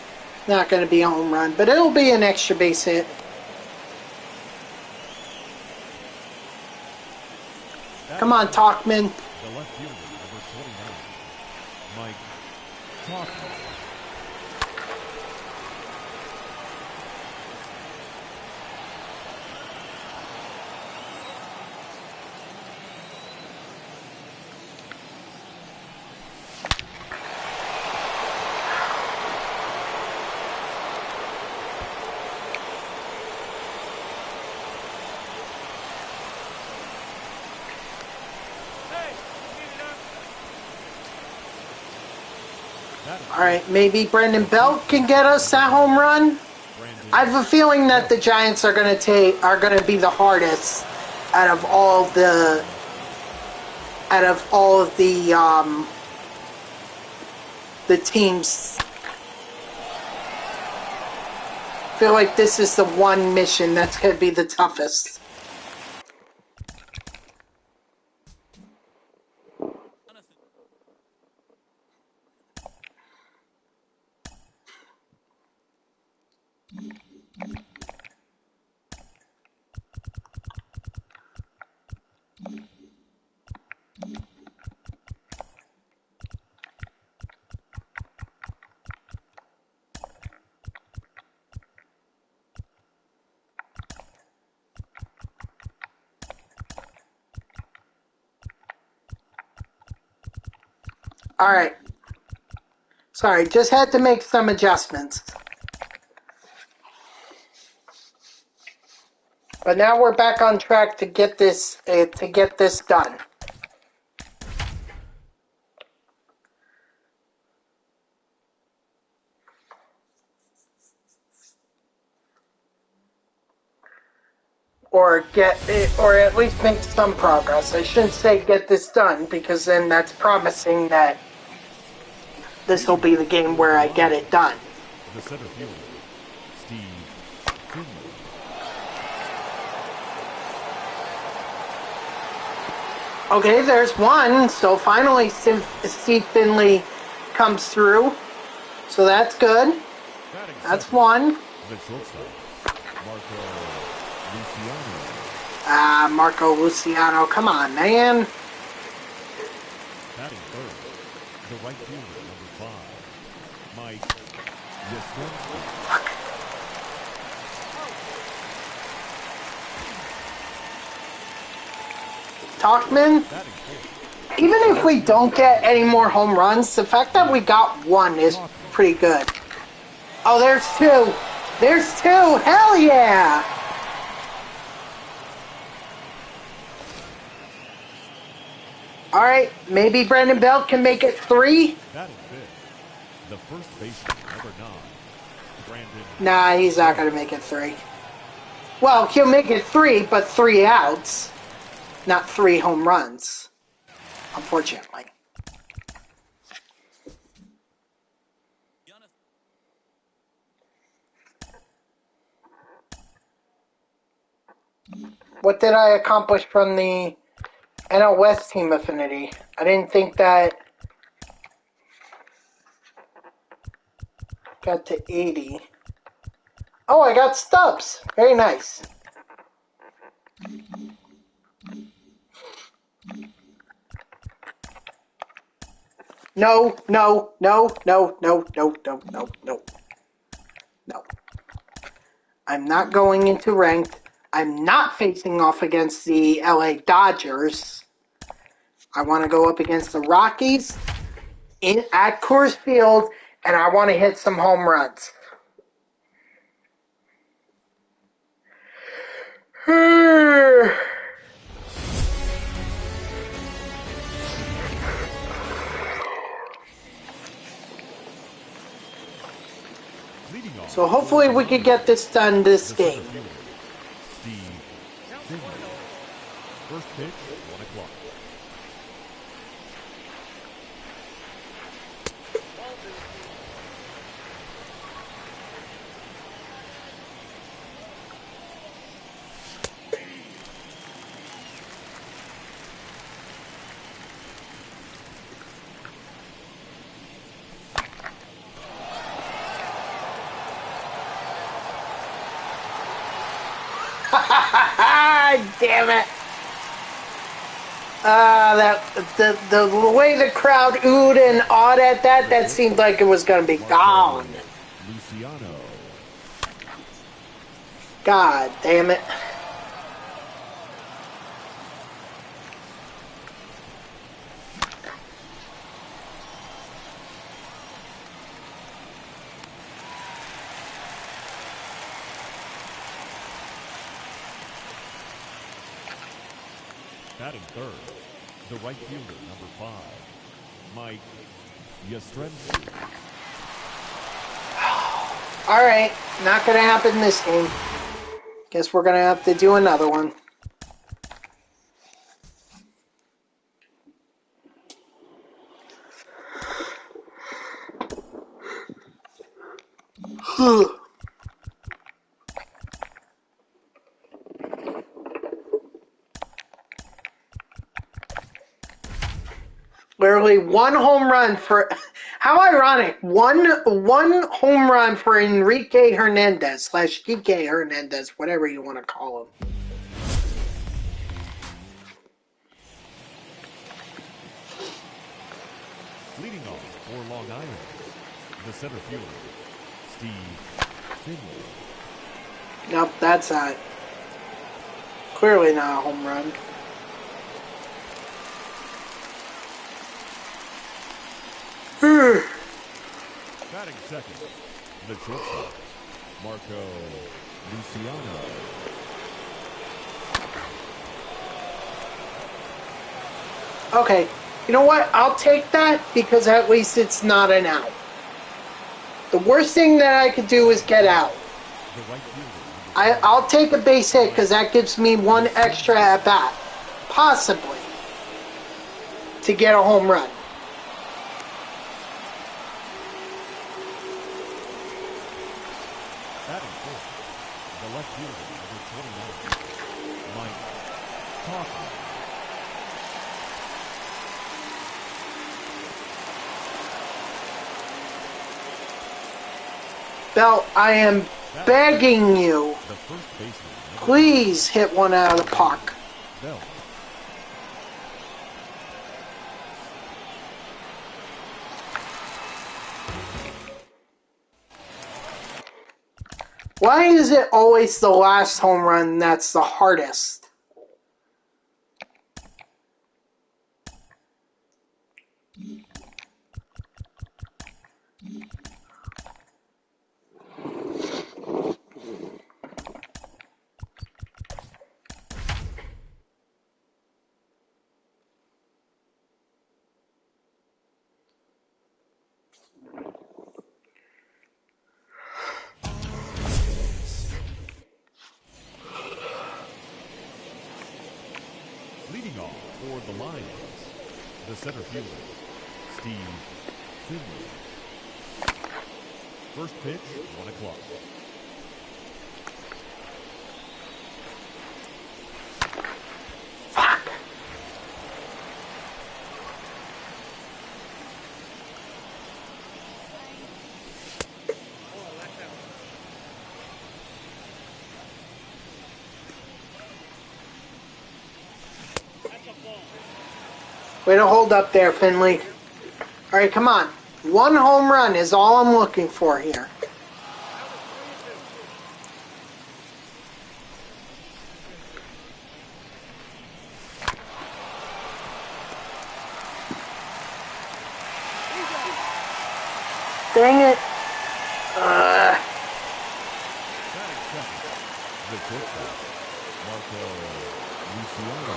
Speaker 1: Not going to be a home run, but it'll be an extra base hit. Come on, Tauchman.
Speaker 2: The left fielder, number 29, Mike Tauchman.
Speaker 1: Alright, maybe Brendan Belt can get us that home run. I have a feeling that the Giants are gonna be the hardest out of all of the teams. I feel like this is the one mission that's going to be the toughest. Alright. Sorry, just had to make some adjustments. But now we're back on track to get this done. Or at least make some progress. I shouldn't say get this done, because then that's promising that this will be the game where I get it done.
Speaker 2: The center fielder, Steve Finley.
Speaker 1: Okay, there's one. So finally Steve Finley comes through. So that's good. That's one.
Speaker 2: The shortstop, Marco Luciano.
Speaker 1: Marco Luciano. Come on, man.
Speaker 2: Batting third, the right fielder, number 5, Mike Yastrzemski.
Speaker 1: Talkman. Even if we don't get any more home runs, the fact that we got one is pretty good. Oh, there's two. There's two. Hell yeah. All right, maybe Brandon Belt can make it 3.
Speaker 2: Batting fifth, the first baseman, number 9, Brandon.
Speaker 1: Nah, he's not going to make it 3. Well, he'll make it 3, but 3 outs, not 3 home runs, unfortunately. What did I accomplish from the NL West team affinity? I didn't think that got to 80. Oh, I got stubs. Very nice. No, no, no, no, no, no, no, no, no. No. I'm not going into ranked. I'm not facing off against the LA Dodgers. I want to go up against the Rockies at Coors Field, and I want to hit some home runs. So hopefully we could get this done this game.
Speaker 2: Steve Finley. First pitch, 1 o'clock.
Speaker 1: Damn it! The way the crowd oohed and awed at that seemed like it was gonna be gone.
Speaker 2: Luciano.
Speaker 1: God damn it.
Speaker 2: Batting third, the right fielder, number 5, Mike Yastrzemski.
Speaker 1: Alright, not gonna happen this game. Guess we're gonna have to do another one. Literally one home run for, how ironic, one home run for Enrique Hernandez / Kike Hernandez, whatever you want to call him.
Speaker 2: Leading off for Long Island, the center fielder, Steve Finley.
Speaker 1: Nope, that's not. Clearly not a home run.
Speaker 2: Batting second, the shortstop, Marco Luciano.
Speaker 1: Okay, you know what? I'll take that because at least it's not an out. The worst thing that I could do is get out.
Speaker 2: The right fielder,
Speaker 1: I'll take a base hit because that gives me one extra at bat, possibly, to get a home run.
Speaker 2: batting fourth, the left fielder, number 29, Mike Coughlin.
Speaker 1: Bell, I am begging you,
Speaker 2: The first baseman, number
Speaker 1: please hit one out of the park.
Speaker 2: Bell.
Speaker 1: Why is it always the last home run that's the hardest?
Speaker 2: Leading off for the Lions, the center fielder, Steve Finley. First pitch, 1 o'clock.
Speaker 1: Fuck. Way to hold up there, Finley. All right, come on. One home run is all I'm looking for here. Dang it.
Speaker 2: Batting second, the shortstop, Marco Luciano.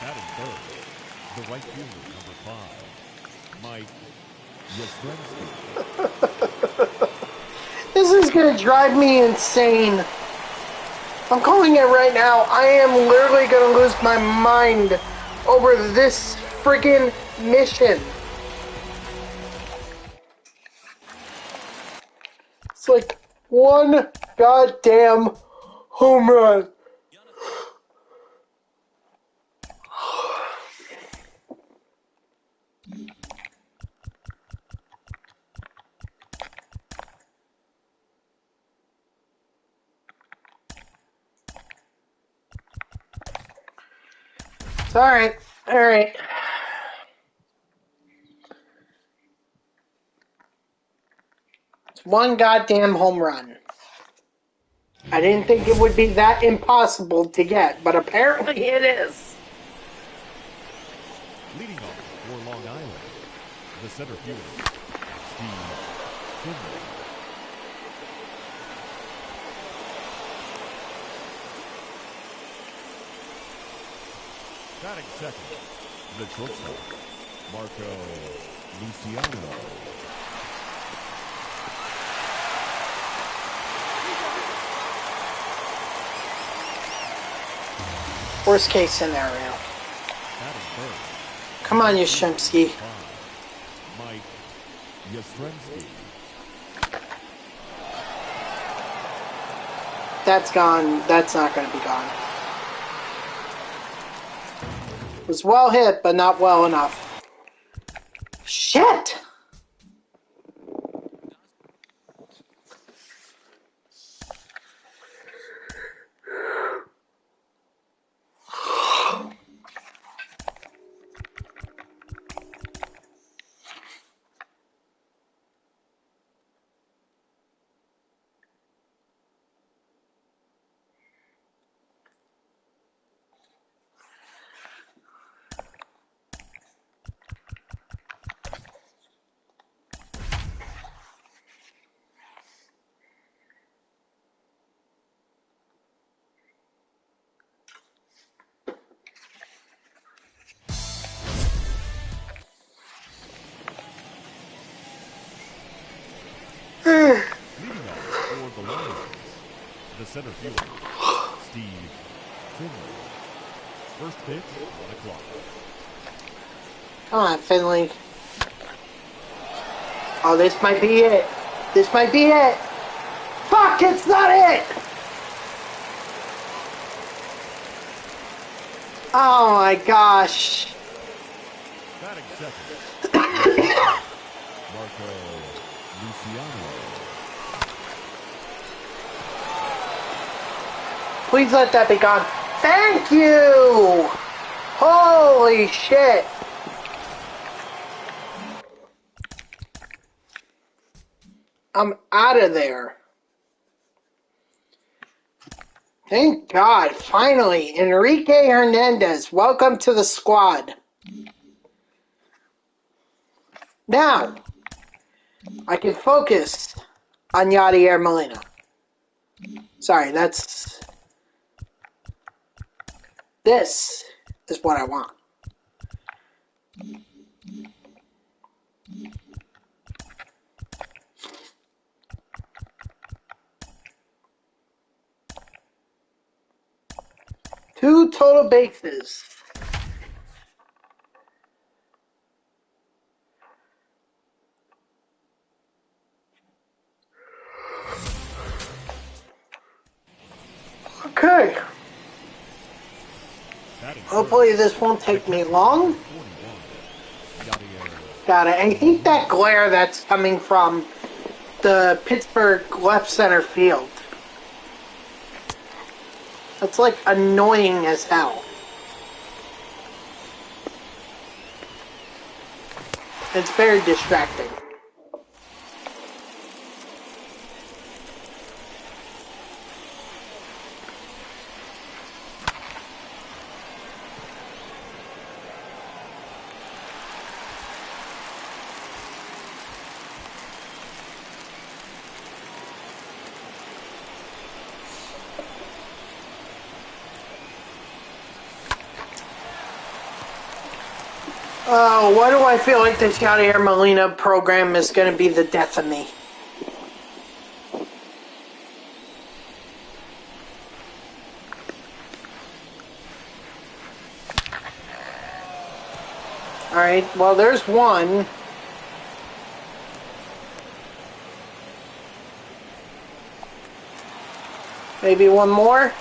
Speaker 2: Batting third, the right fielder, number 5, Mike Yastrzemski.
Speaker 1: This is going to drive me insane. I'm calling it right now. I am literally going to lose my mind over this friggin' mission. It's like one goddamn home run. It's alright. Alright. It's one goddamn home run. I didn't think it would be that impossible to get, but apparently it is.
Speaker 2: Leading off for Long Island, the center fielder, Steve Finley. Batting second, the shortstop, Marco Luciano.
Speaker 1: Worst case scenario.
Speaker 2: Batting third.
Speaker 1: Come on, Yastrzemski.
Speaker 2: Mike Yastrzemski.
Speaker 1: That's gone. That's not going to be gone. It was well hit, but not well enough. Shit!
Speaker 2: Leading off for the Lions, the center fielder, Steve Finley. First pitch, 1 o'clock.
Speaker 1: Come on, Finley. Oh, this might be it. This might be it. Fuck, it's not it! Oh my gosh.
Speaker 2: Batting second, Marco Luciano.
Speaker 1: Please let that be gone. Thank you! Holy shit. I'm out of there. Thank God. Finally, Enrique Hernandez. Welcome to the squad. Now, I can focus on Yadier Molina. Sorry, this is what I want. Two total bases. Okay. Hopefully this won't take me long. Got it. I hate that glare that's coming from the Pittsburgh left center field. That's like annoying as hell. It's very distracting. Oh, why do I feel like this Yadier Molina program is going to be the death of me? Alright, well there's one. Maybe one more?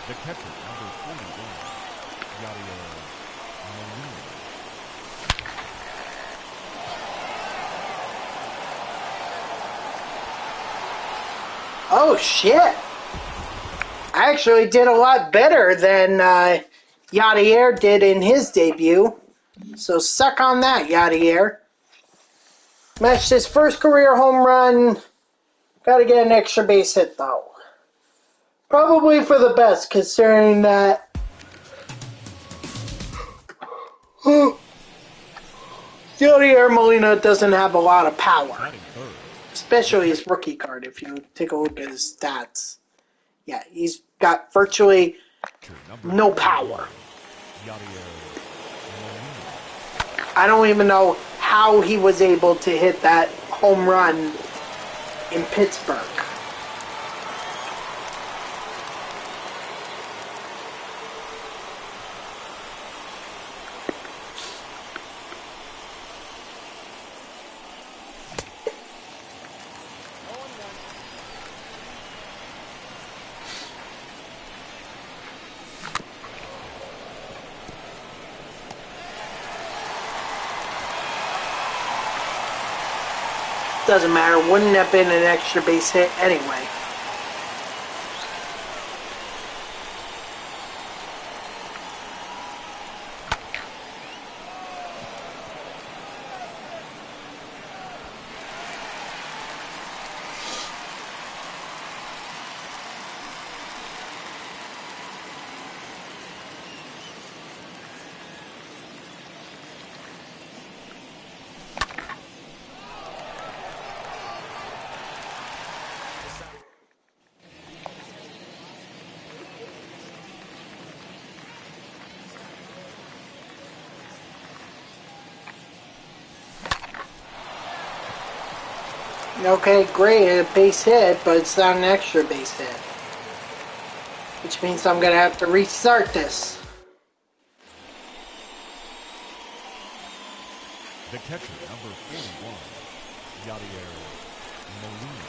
Speaker 2: The catcher, number 41, Yadier Molina.
Speaker 1: Oh shit! I actually did a lot better than Yadier did in his debut. So suck on that, Yadier. Matched his first career home run. Gotta get an extra base hit though. Probably for the best, considering that Yadier Molina doesn't have a lot of power. Especially his rookie card, if you take a look at his stats. Yeah, he's got virtually no power. I don't even know how he was able to hit that home run in Pittsburgh. Doesn't matter, wouldn't have been an extra base hit anyway. Okay, great, a base hit, but it's not an extra base hit. Which means I'm going to have to restart this.
Speaker 2: The catcher, number 41, Yadier Molina.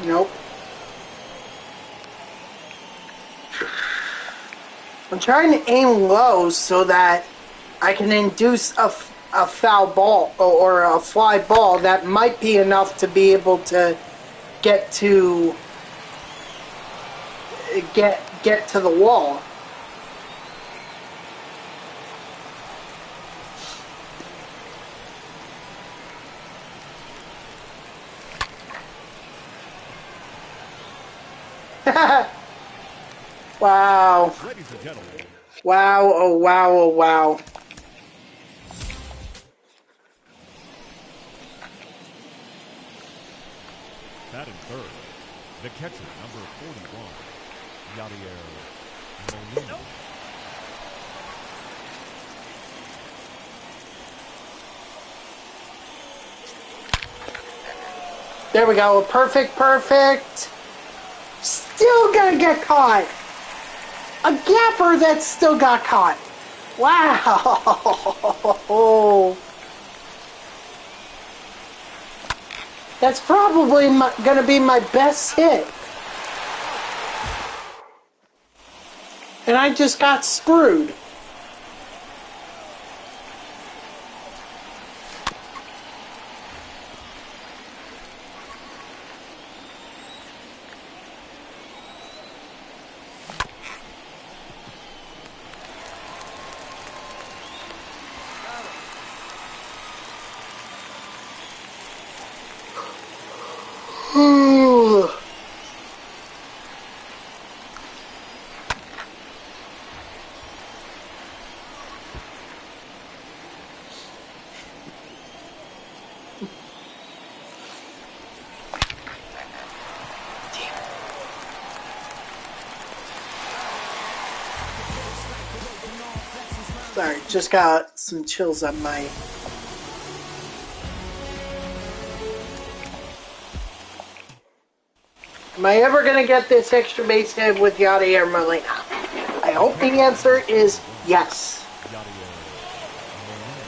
Speaker 1: Nope. I'm trying to aim low so that I can induce a foul ball or a fly ball that might be enough to be able to get to the wall. Wow.
Speaker 2: Ladies and gentlemen,
Speaker 1: Wow, oh wow, oh wow.
Speaker 2: batting third, the catcher, number 41, Yadier Molina.
Speaker 1: There we go. Perfect. Still gonna get caught. A gapper that still got caught. Wow. That's probably gonna be my best hit. And I just got screwed. Ooh. Sorry, just got some chills on my... Am I ever going to get this extra base hit with Yadier Molina? I hope the answer is yes.
Speaker 2: Yadier Molina.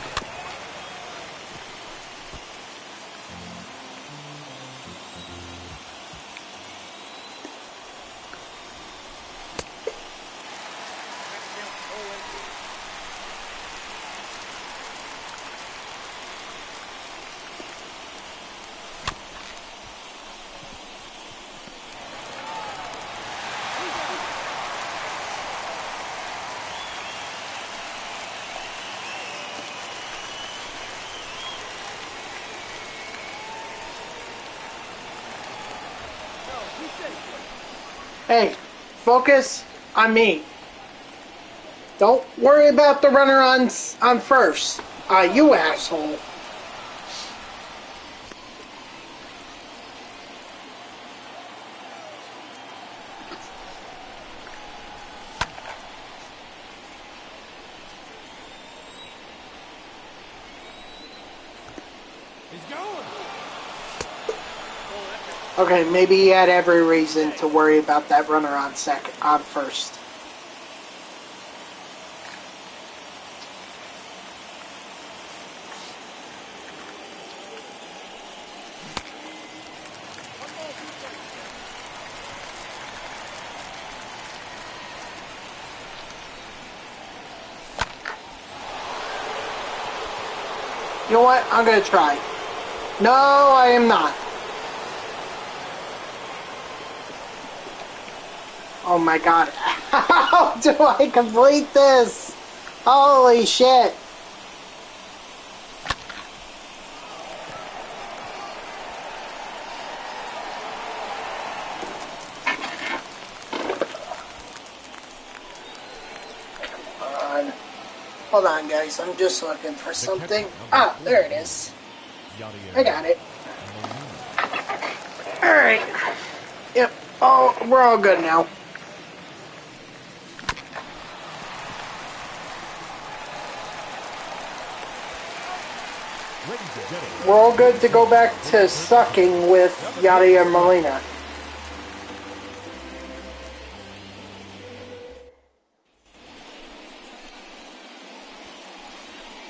Speaker 1: Hey, focus on me. Don't worry about the runner on first. You asshole. Okay, maybe he had every reason to worry about that runner on first. You know what? I'm gonna try. No, I am not. Oh my god. How do I complete this? Holy shit. Hold on, guys. I'm just looking for something. Ah, there it is. I got it. Alright. Yep. Oh, we're all good now. We're all good to go back to sucking with Yadier Molina.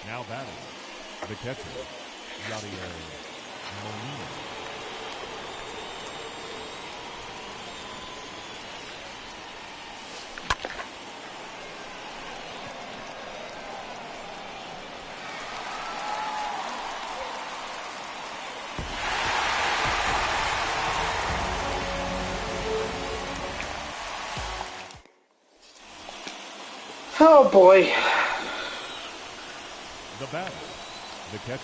Speaker 2: Now batting, the catcher, Yadier Molina.
Speaker 1: Oh boy.
Speaker 2: The batter, the catcher,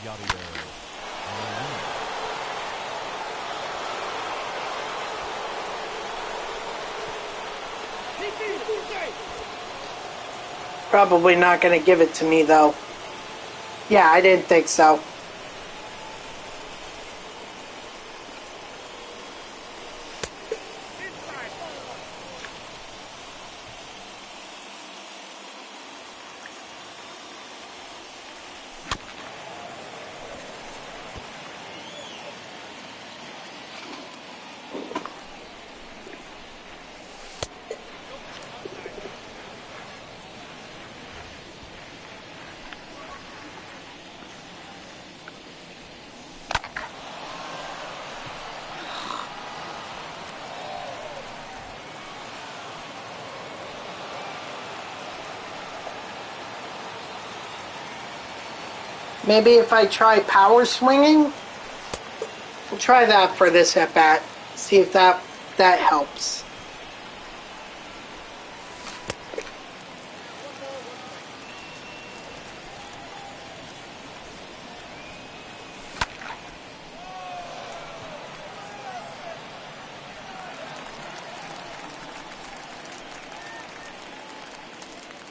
Speaker 2: Yadier Molina.
Speaker 1: Probably not going to give it to me, though. Yeah, I didn't think so. Maybe if I try power swinging, we'll try that for this at bat. See if that helps.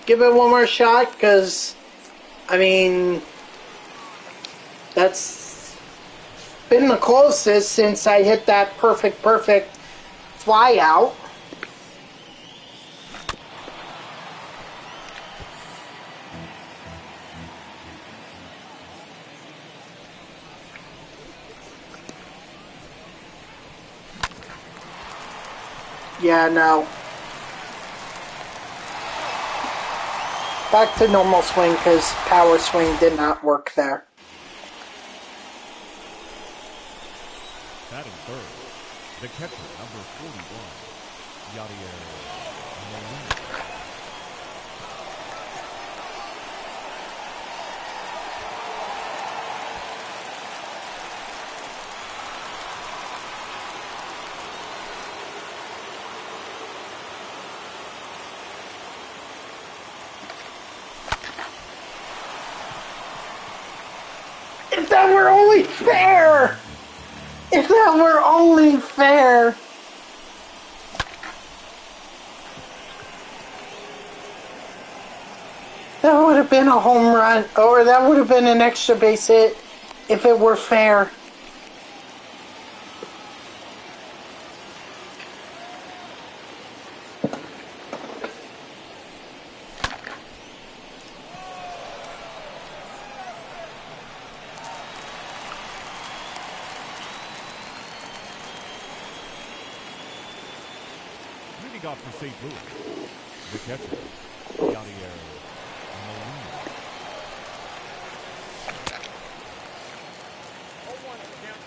Speaker 1: Give it one more shot, because, I mean, that's been the closest since I hit that perfect fly out. Yeah, no. Back to normal swing, because power swing did not work there.
Speaker 2: Batting third, the catcher, number 41, Yadier Molina.
Speaker 1: If that were only fair! If that were only fair. That would have been a home run, or that would have been an extra base hit if it were fair.
Speaker 2: Leading off for St. Louis, the catcher, Yadier Molina.
Speaker 3: 0-1 is the count.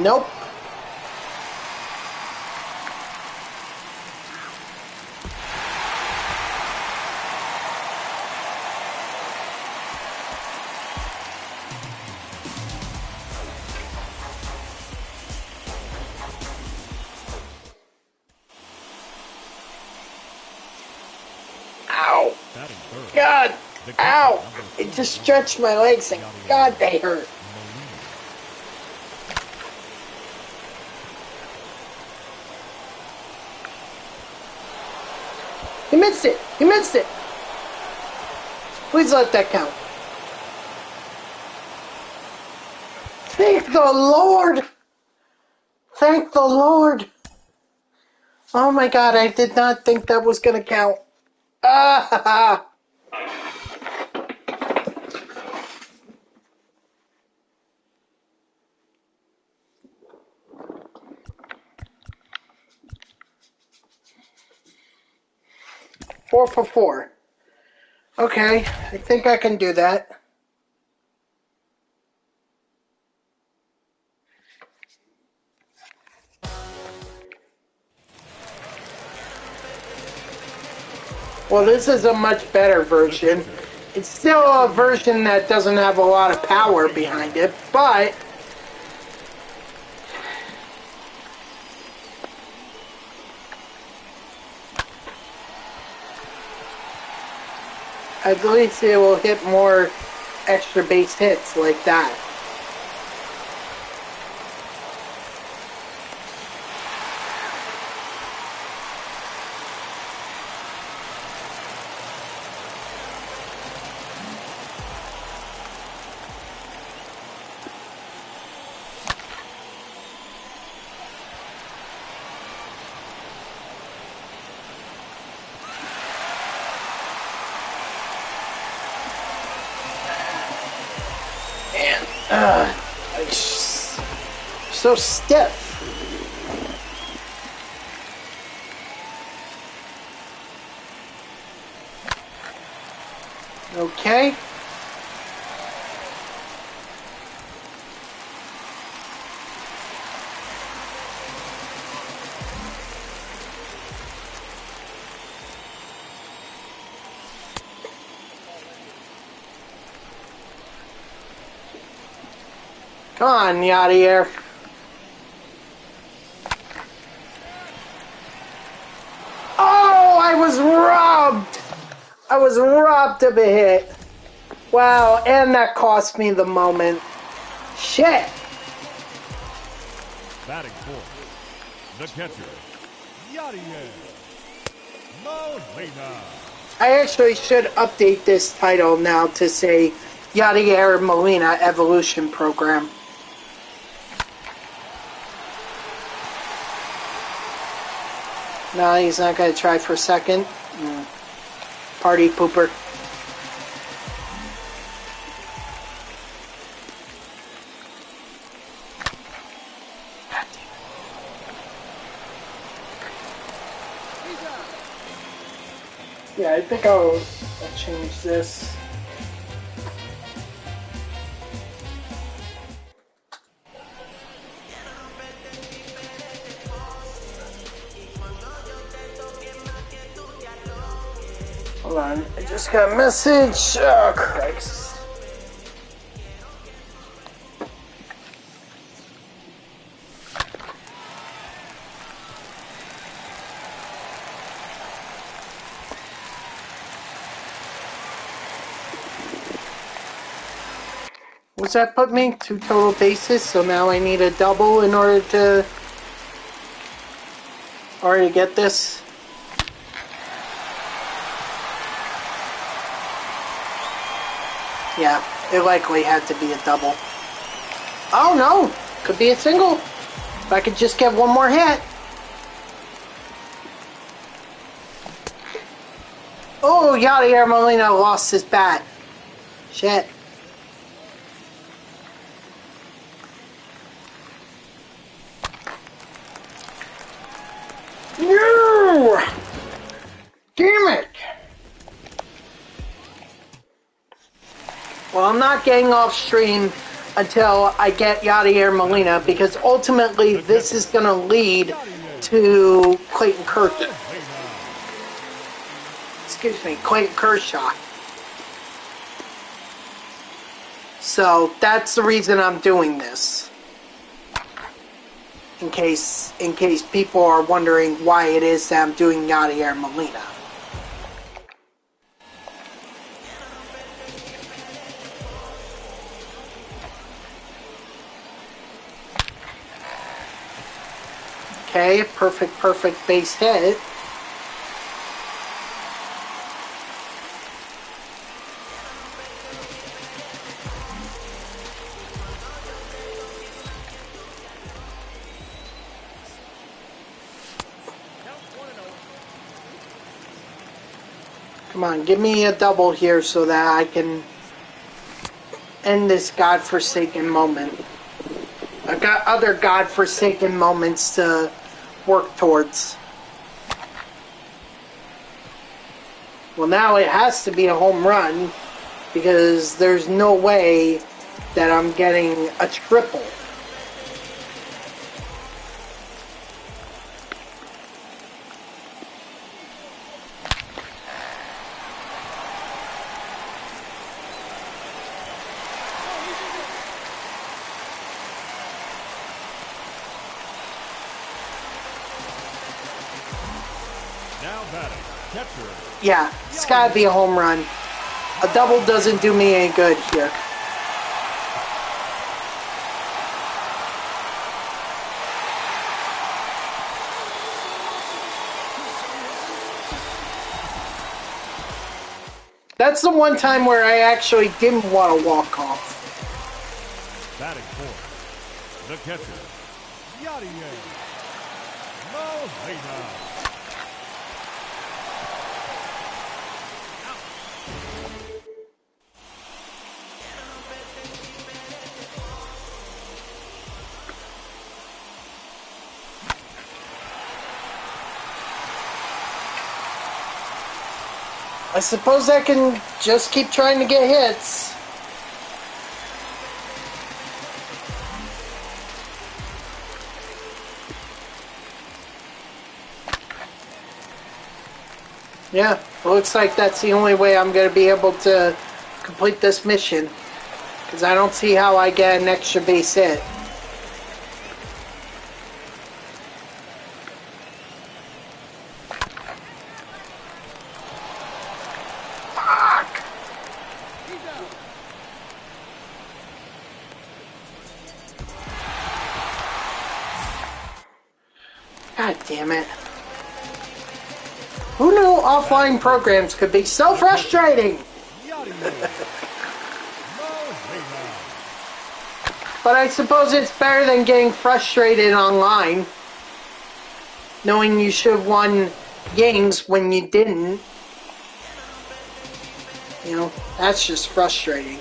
Speaker 1: Nope. Ow.
Speaker 2: Batting third,
Speaker 1: God.
Speaker 2: the catcher,
Speaker 1: Ow.
Speaker 2: number
Speaker 1: It just
Speaker 2: 31,
Speaker 1: stretched my legs and God, they hurt.
Speaker 2: Molina.
Speaker 1: He missed it. He missed it. Please let that count. Thank the Lord. Thank the Lord. Oh my God, I did not think that was going to count. Ah, ha, ha. 4 for 4. Okay, I think I can do that. Well, this is a much better version. It's still a version that doesn't have a lot of power behind it, but at least it will hit more extra base hits like that. Man, so stiff. Okay. Come on, Yadier. Oh, I was robbed. I was robbed of a hit. Wow, and that cost me the moment. Shit.
Speaker 2: Batting fourth, the catcher, Yadier Molina.
Speaker 1: I actually should update this title now to say Yadier Molina Evolution Program. No, he's not going to try for second. Party pooper. Yeah, I think I'll change this. Hold on, I just got a message. Oh, Christ. What's that put me? 2 total bases, so now I need a double in order to get this. Yeah, it likely had to be a double. Oh no! Could be a single. If I could just get one more hit. Oh, Yadier Molina lost his bat. Shit. No! Damn it! Well, I'm not getting off stream until I get Yadier Molina, because ultimately this is going to lead to Clayton Kershaw. Excuse me, Clayton Kershaw. So that's the reason I'm doing this. In case people are wondering why it is that I'm doing Yadier Molina. Okay, perfect base hit. Come on, give me a double here so that I can end this godforsaken moment. I've got other godforsaken moments to work towards. Well, now it has to be a home run, because there's no way that I'm getting a triple.
Speaker 2: Now batting, catcher.
Speaker 1: Yeah, it's gotta be a home run. A double doesn't do me any good here. That's the one time where I actually didn't want to walk off.
Speaker 2: Batting fourth, the catcher, Yadier Molina.
Speaker 1: I suppose I can just keep trying to get hits. Yeah, it looks like that's the only way I'm going to be able to complete this mission, because I don't see how I get an extra base hit. Fuck! God damn it. Who knew offline programs could be so frustrating? But I suppose it's better than getting frustrated online, knowing you should have won games when you didn't. You know, that's just frustrating.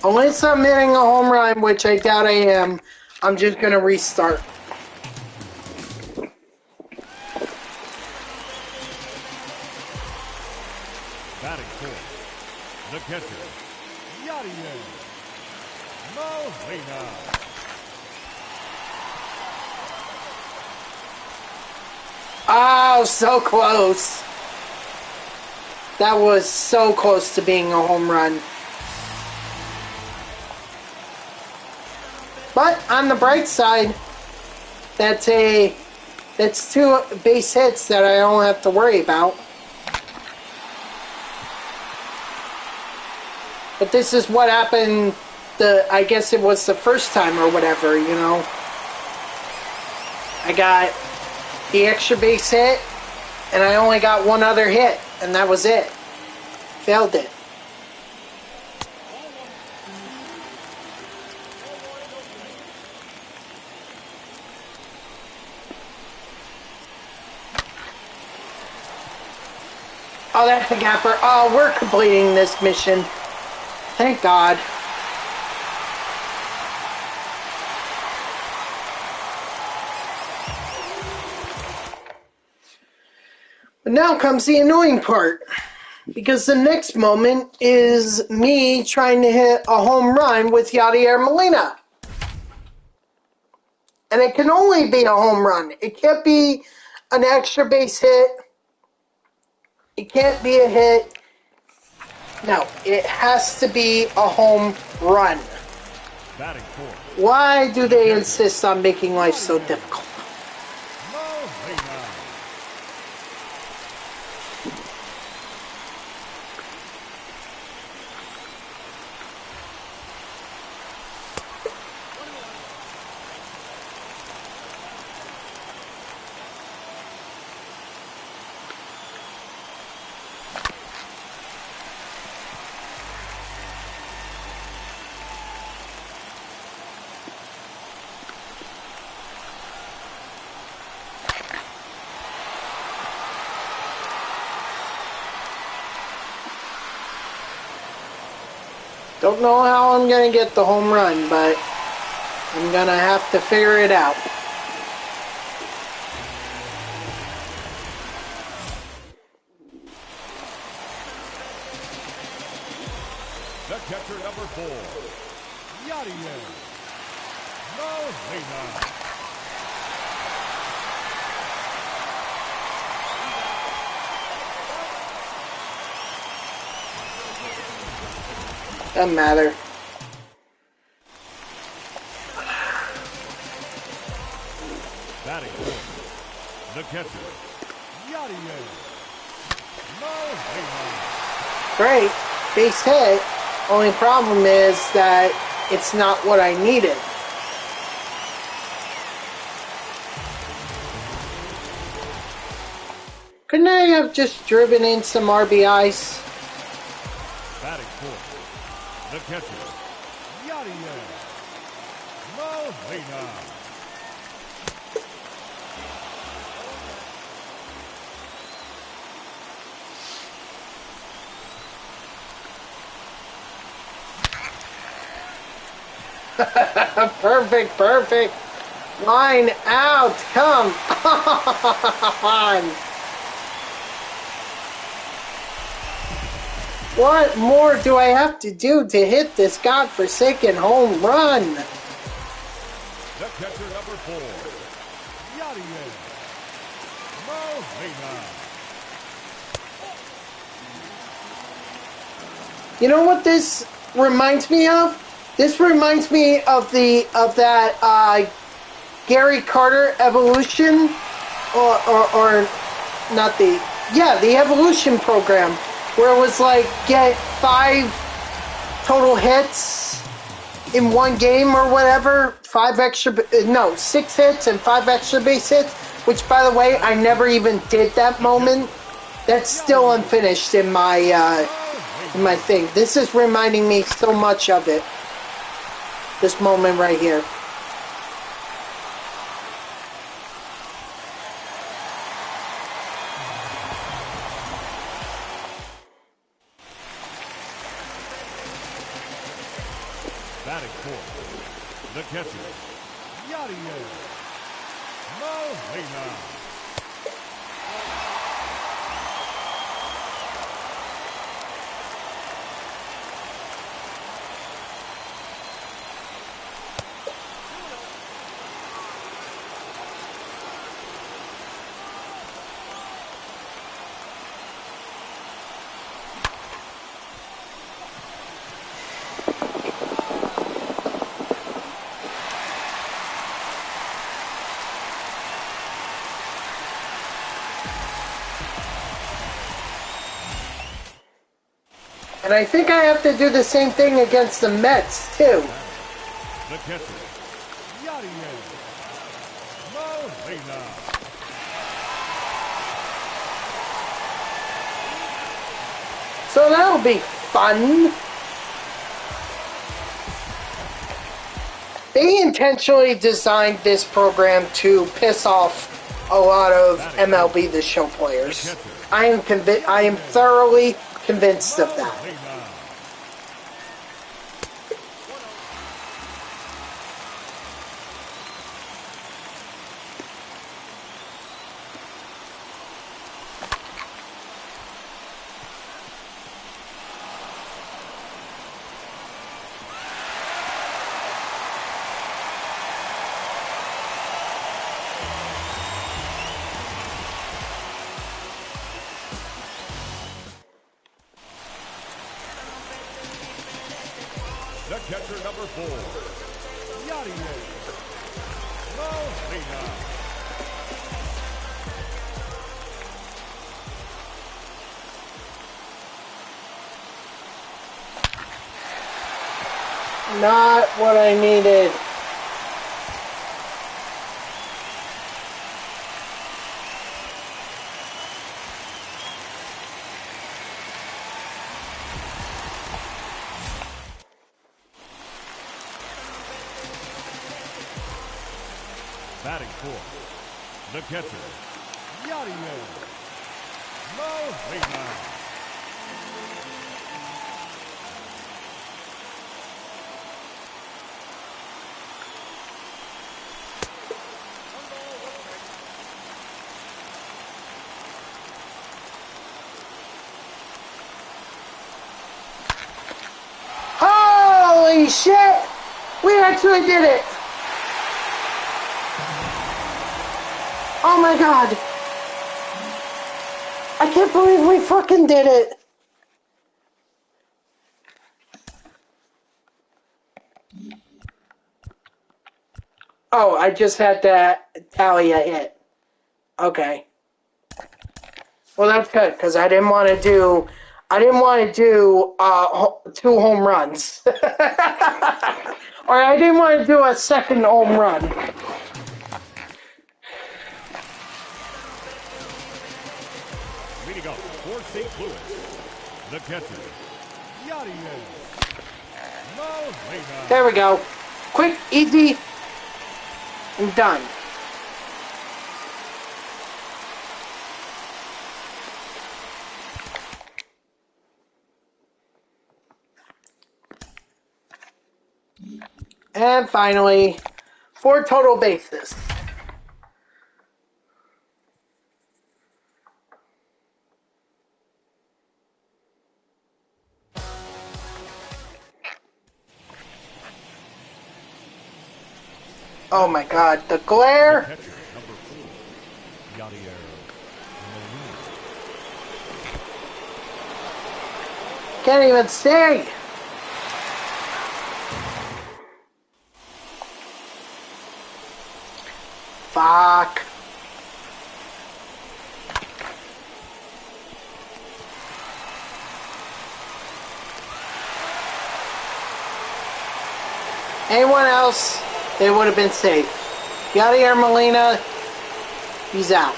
Speaker 1: Unless I'm hitting a home run, which I doubt I am, I'm just going to restart.
Speaker 2: Batting fourth, the catcher, Yadier Molina.
Speaker 1: Oh, so close. That was so close to being a home run. But on the bright side, that's 2 base hits that I don't have to worry about. But this is what happened, I guess it was the first time or whatever, you know. I got the extra base hit, and I only got one other hit, and that was it. Failed it. Oh, that's the gapper. Oh, we're completing this mission. Thank God. But now comes the annoying part. Because the next moment is me trying to hit a home run with Yadier Molina. And it can only be a home run. It can't be an extra base hit. It can't be a hit. No, it has to be a home run. Why do they insist on making life so difficult? Don't know how I'm going to get the home run, but I'm going to have to figure it out.
Speaker 2: The catcher, number 4, Yadier Molina.
Speaker 1: Doesn't matter.
Speaker 2: Batting fourth, the catcher, Yadier Molina.
Speaker 1: Great. Base hit. Only problem is that it's not what I needed. Couldn't I have just driven in some RBIs?
Speaker 2: Batting fourth, the catcher, Yadier Molina.
Speaker 1: Perfect. Line out. Come on. What more do I have to do to hit this godforsaken home run?
Speaker 2: The catcher, number 4, Yadier Molina.
Speaker 1: You know what this reminds me of? This reminds me of that Gary Carter evolution, or not the evolution program, where it was like get 5 total hits in one game or whatever, 6 hits and 5 extra base hits. Which, by the way, I never even did that moment. That's still unfinished in my thing. This is reminding me so much of it. This moment right here.
Speaker 2: Batting fourth, the catcher, Yadier Molina.
Speaker 1: And I think I have to do the same thing against the Mets, too.
Speaker 2: The catcher, Yadier Molina.
Speaker 1: So that'll be fun. They intentionally designed this program to piss off a lot of MLB The Show players. I am thoroughly convinced of that.
Speaker 2: The catcher, number 4, Yadier Molina.
Speaker 1: Not what I needed.
Speaker 2: Batting fourth, the catcher, Yadier Molina.
Speaker 1: Holy shit! We actually did it! Oh my god! I can't believe we fucking did it! Oh, I just had to tally a hit. Okay. Well, that's good, because I didn't want to do 2 home runs. Or I didn't want to do a second home run.
Speaker 2: Leading up for St. Louis, the catcher, Yadier Molina.
Speaker 1: There we go. Quick, easy, and done. And finally, 4 total bases. Oh my god, the glare!
Speaker 2: Catcher, number 4, Yadier Molina.
Speaker 1: Can't even see! Fuck. Anyone else, they would have been safe. Yadier Molina, he's out.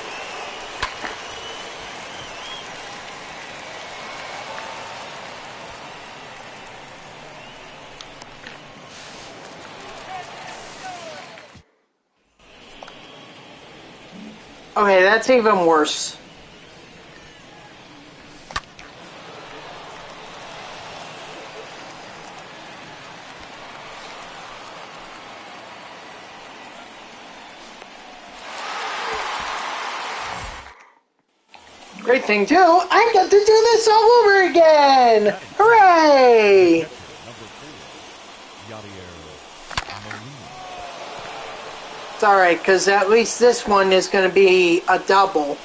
Speaker 1: Okay, that's even worse. Great thing too, I get to do this all over again! Hooray!
Speaker 2: Number 4, Yadier Molina.
Speaker 1: It's alright, because at least this one is going to be a double.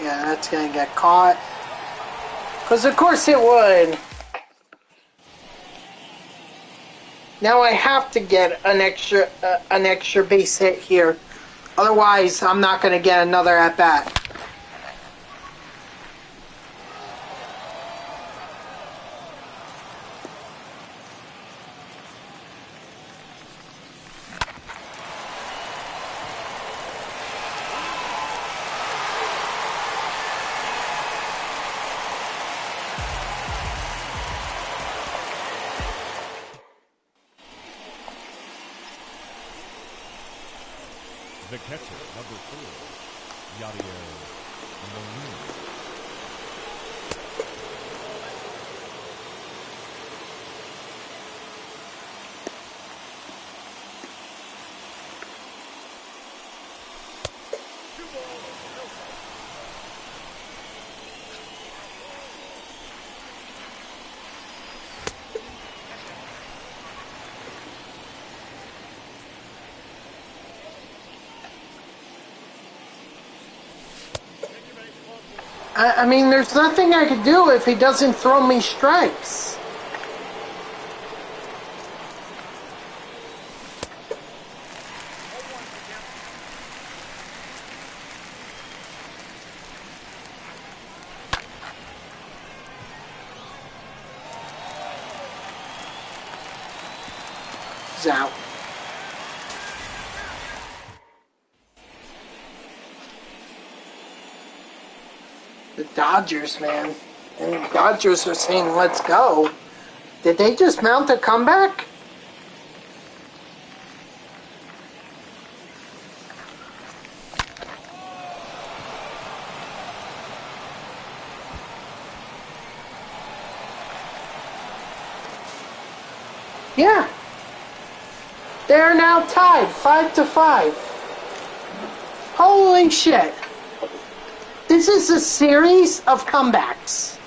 Speaker 1: Yeah, that's gonna get caught. Because of course it would. Now I have to get an extra base hit here. Otherwise, I'm not gonna get another at bat.
Speaker 2: The catcher, number 4, Yadier Molina.
Speaker 1: I mean, there's nothing I could do if he doesn't throw me strikes. He's out. The Dodgers, man. And the Dodgers are saying, let's go. Did they just mount a comeback? Yeah. They're now tied 5-5. Holy shit. This is a series of comebacks.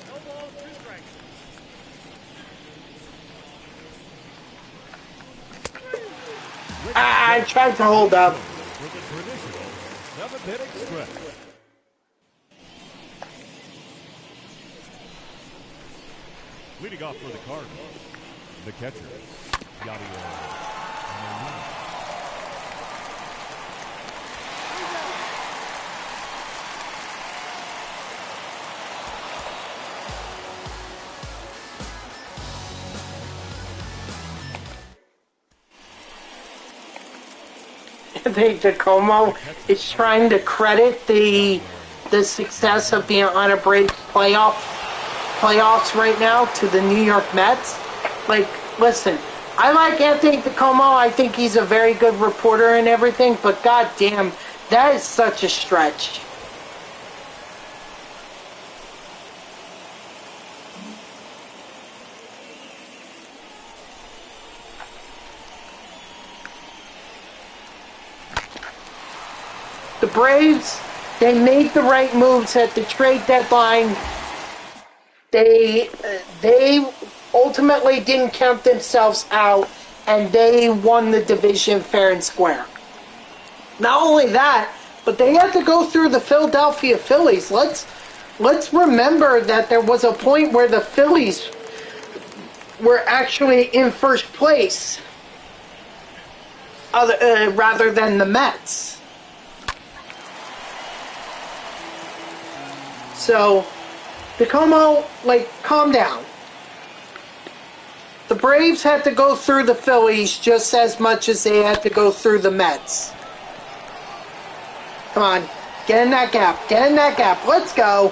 Speaker 3: No ball, 2 strikes.
Speaker 1: I tried to hold up.
Speaker 2: For the traditional 7th-inning stretch. Leading off for the Cardinals, the catcher, Yadier Molina.
Speaker 1: I think Tacoma is trying to credit the success of being on a Braves playoffs right now to the New York Mets. Like, listen, I like Anthony Tacoma. I think he's a very good reporter and everything, but goddamn, that is such a stretch. The Braves, they made the right moves at the trade deadline. They ultimately didn't count themselves out, and they won the division fair and square. Not only that, but they had to go through the Philadelphia Phillies. Let's remember that there was a point where the Phillies were actually in first place, rather than the Mets. So, Tacoma, like, calm down. The Braves had to go through the Phillies just as much as they had to go through the Mets. Come on, get in that gap, get in that gap, let's go.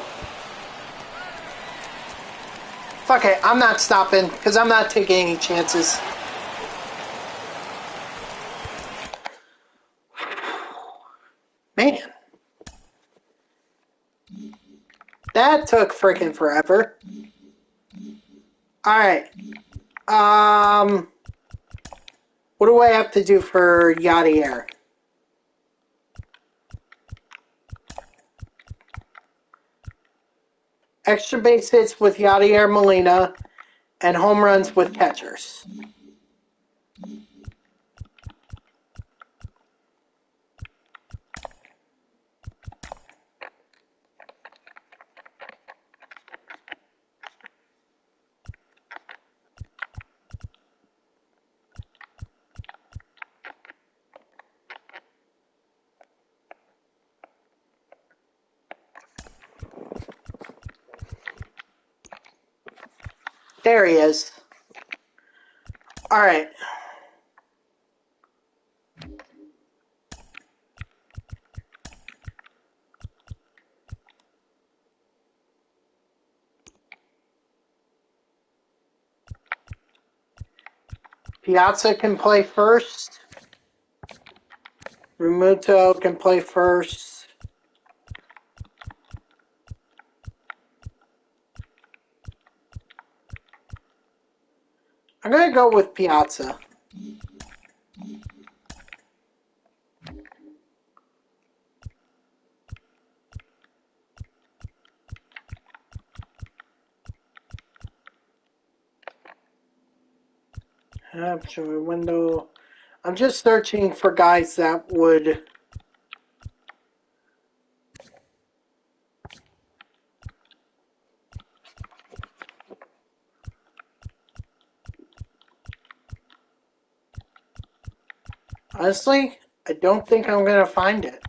Speaker 1: Fuck it, I'm not stopping, because I'm not taking any chances. Man. That took freaking forever. Alright. What do I have to do for Yadier? extra base hits with Yadier Molina, and home runs with catchers. There he is. All right. Piazza can play first. Rumuto can play first. I'm going to go with Piazza. Capture window. I'm just searching for guys that would... Honestly, I don't think I'm going to find it.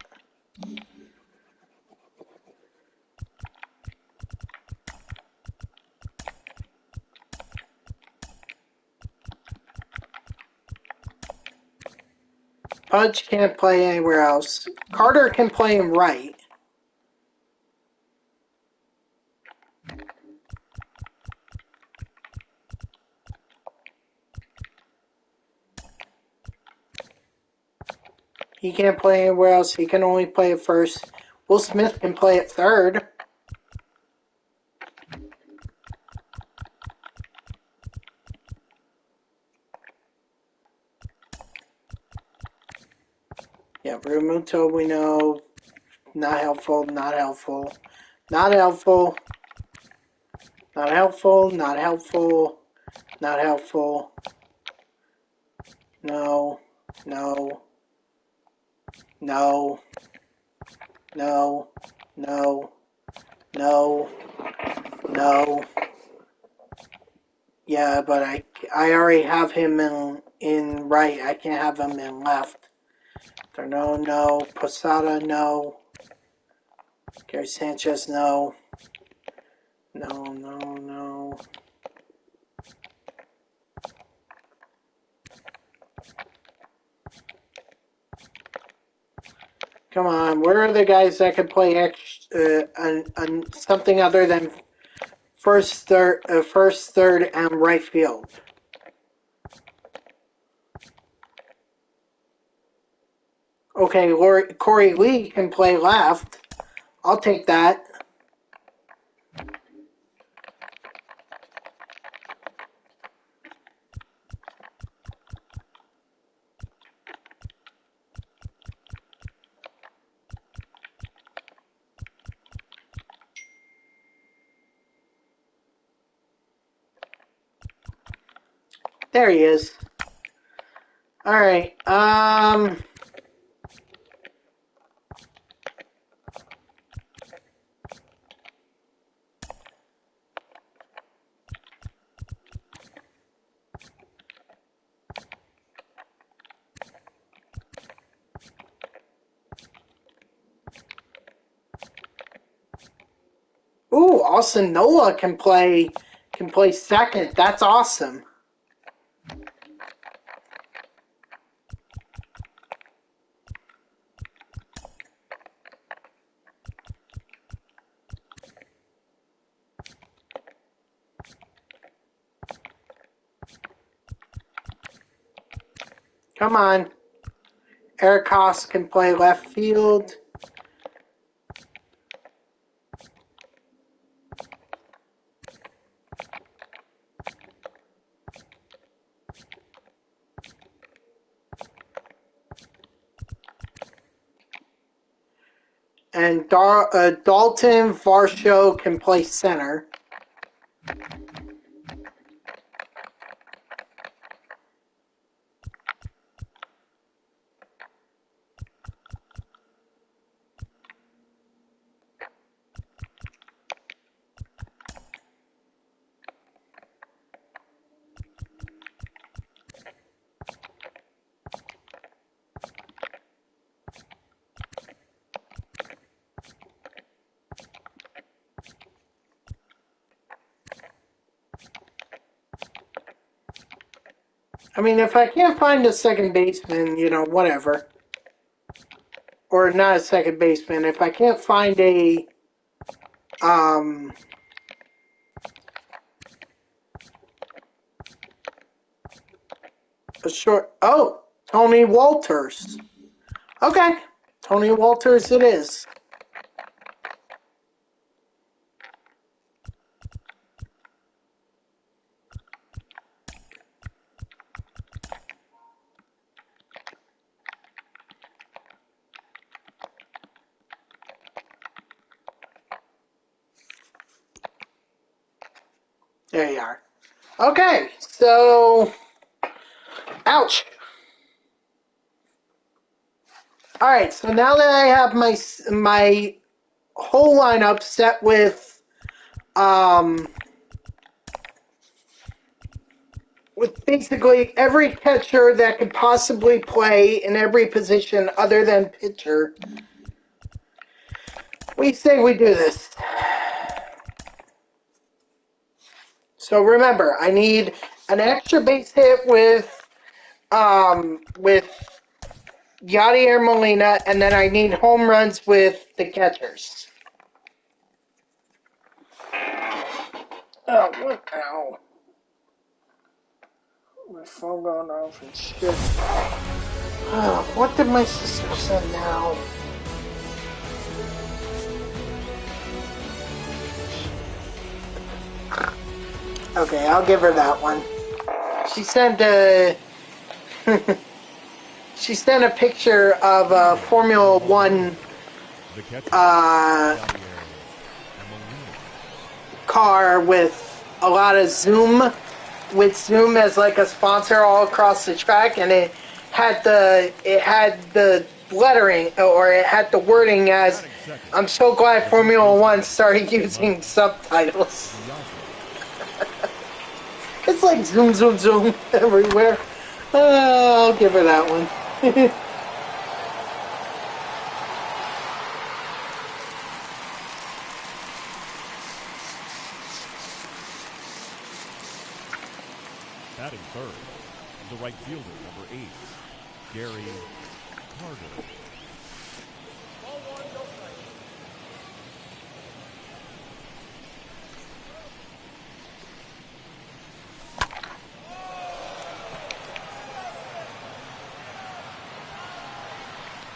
Speaker 1: Pudge can't play anywhere else. Carter can play him right. He can't play anywhere else. He can only play at first. Will Smith can play at third. Yeah, Rumuto we know. Not helpful, not helpful. Not helpful. Not helpful, not helpful. Not helpful. No. No. No. No. No. No. No. Yeah, but I already have him in right. I can't have him in left. No. Posada, no. Gary Sanchez, no. No. Come on, where are the guys that can play something other than first, third, and right field? Okay, Corey Lee can play left. I'll take that. There he is. All right. Ooh, Austin Nola can play second. That's awesome. Come on. Eric Haas can play left field. and Dalton Varsho can play center. I mean, if I can't find a second baseman, whatever. Or not a second baseman. If I can't find a short... Oh! Tony Walters. Okay. Tony Walters it is. There you are. Okay, so... Ouch! Alright, so now that I have my whole lineup set with basically every catcher that could possibly play in every position other than pitcher, we say we do this. So remember, I need an extra base hit with Yadier Molina, and then I need home runs with the catchers. Oh, what? Ow. My phone going off and shit. Oh, what did my sister send now? Okay, I'll give her that one. She sent a... she sent a picture of a Formula One car with a lot of Zoom, with Zoom as like a sponsor all across the track, and it had the lettering, or it had the wording as, "I'm so glad Formula One started using subtitles." It's like zoom, zoom, zoom everywhere. I'll give her that one.
Speaker 2: Batting third, the right fielder, number 8, Gary Carter.
Speaker 3: Ball one, no strike.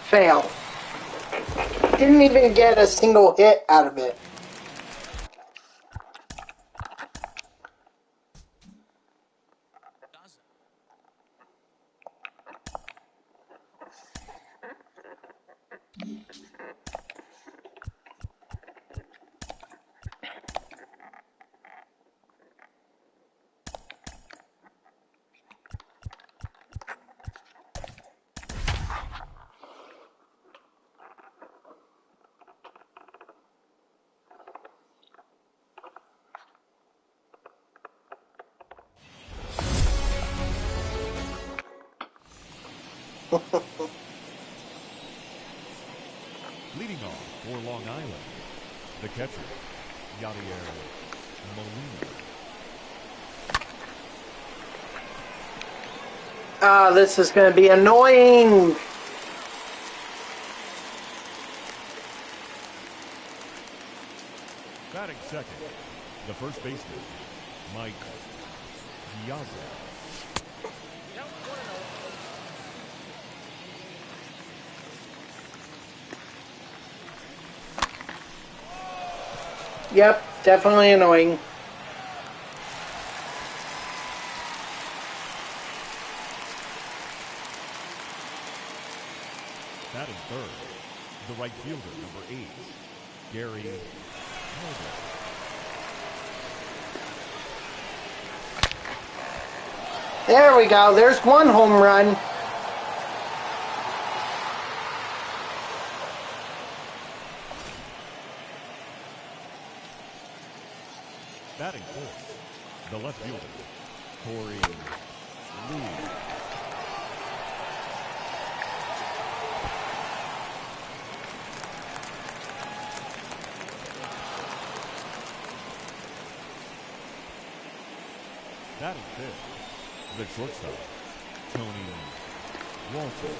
Speaker 1: Fail. Didn't even get a single hit out of it.
Speaker 2: Leading off for Long Island, the catcher, Yadier Molina.
Speaker 1: Ah, this is going to be annoying.
Speaker 2: Batting second, the first baseman, Mike Diaz.
Speaker 3: Count 1-0.
Speaker 1: Yep, definitely annoying.
Speaker 2: Batting third, The right fielder, number 8, Gary Mulder.
Speaker 1: There we go. There's one home run.
Speaker 2: Batting fourth, the left fielder, Corey Lee. Batting fifth, the shortstop, Tony Walton.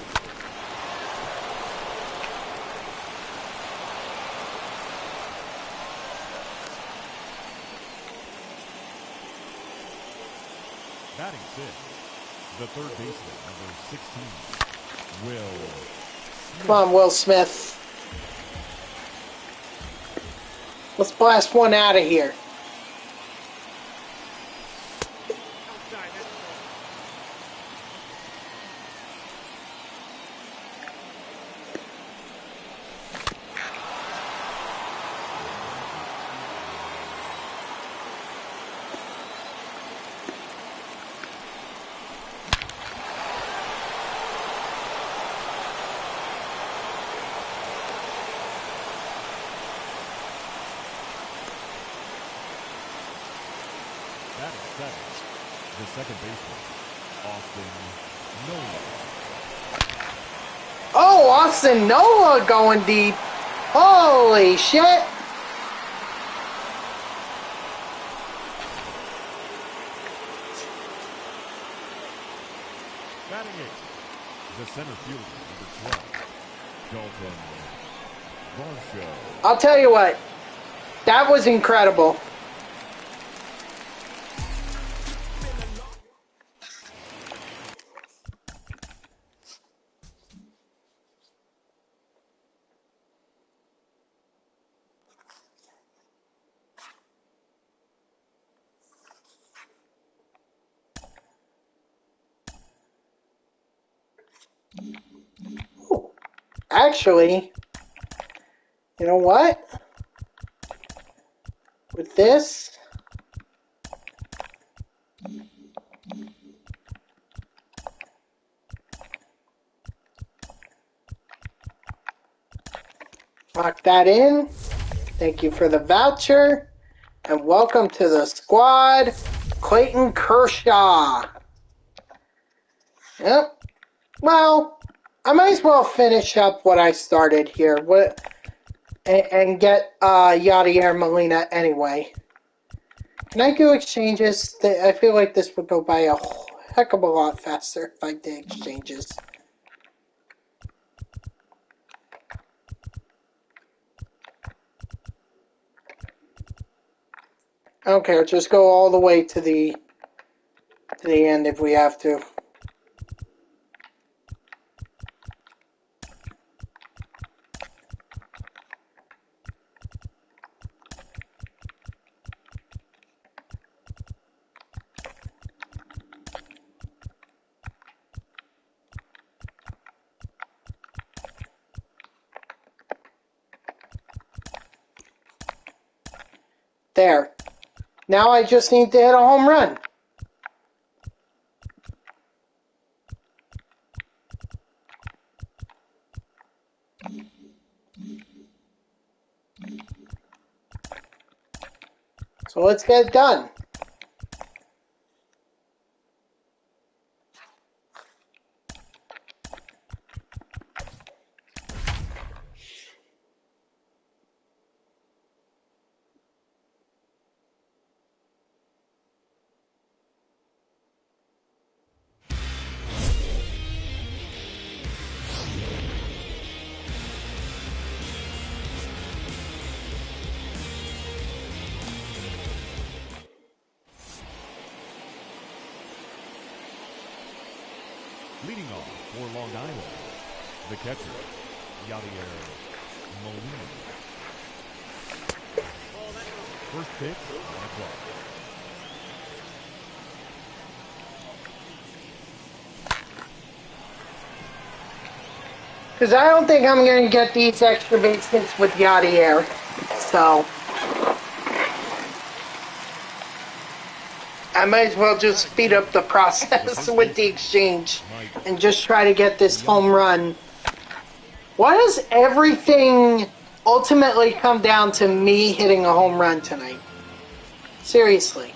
Speaker 2: Batting sixth, the third baseman, number 16, Will Smith.
Speaker 1: Come on, Will Smith. Let's blast one out of here.
Speaker 3: Outside, that's the ball.
Speaker 2: Batting seventh, the second baseman, Austin Nola.
Speaker 1: Oh, Austin Nola going deep. Holy shit.
Speaker 2: Batting eighth, the center fielder, number 12, Dalton Varsho.
Speaker 1: I'll tell you what. That was incredible. Actually, you know what? With this, lock that in. Thank you for the voucher. And welcome to the squad, Clayton Kershaw. Yep. Well, I might as well finish up what I started here and get Yadier Molina anyway. Can I do exchanges? I feel like this would go by a heck of a lot faster if I did exchanges. I don't care. Just go all the way to the end if we have to. There. Now I just need to hit a home run. So let's get it done.
Speaker 2: Leading off for Long Island, the catcher, Yadier Molina.
Speaker 3: Ball, that's the ball.
Speaker 2: First pitch on the clock.
Speaker 1: Because I don't think I'm going to get these extra base hits with Yadier. So I might as well just speed up the process with the exchange and just try to get this home run. Why does everything ultimately come down to me hitting a home run tonight? Seriously.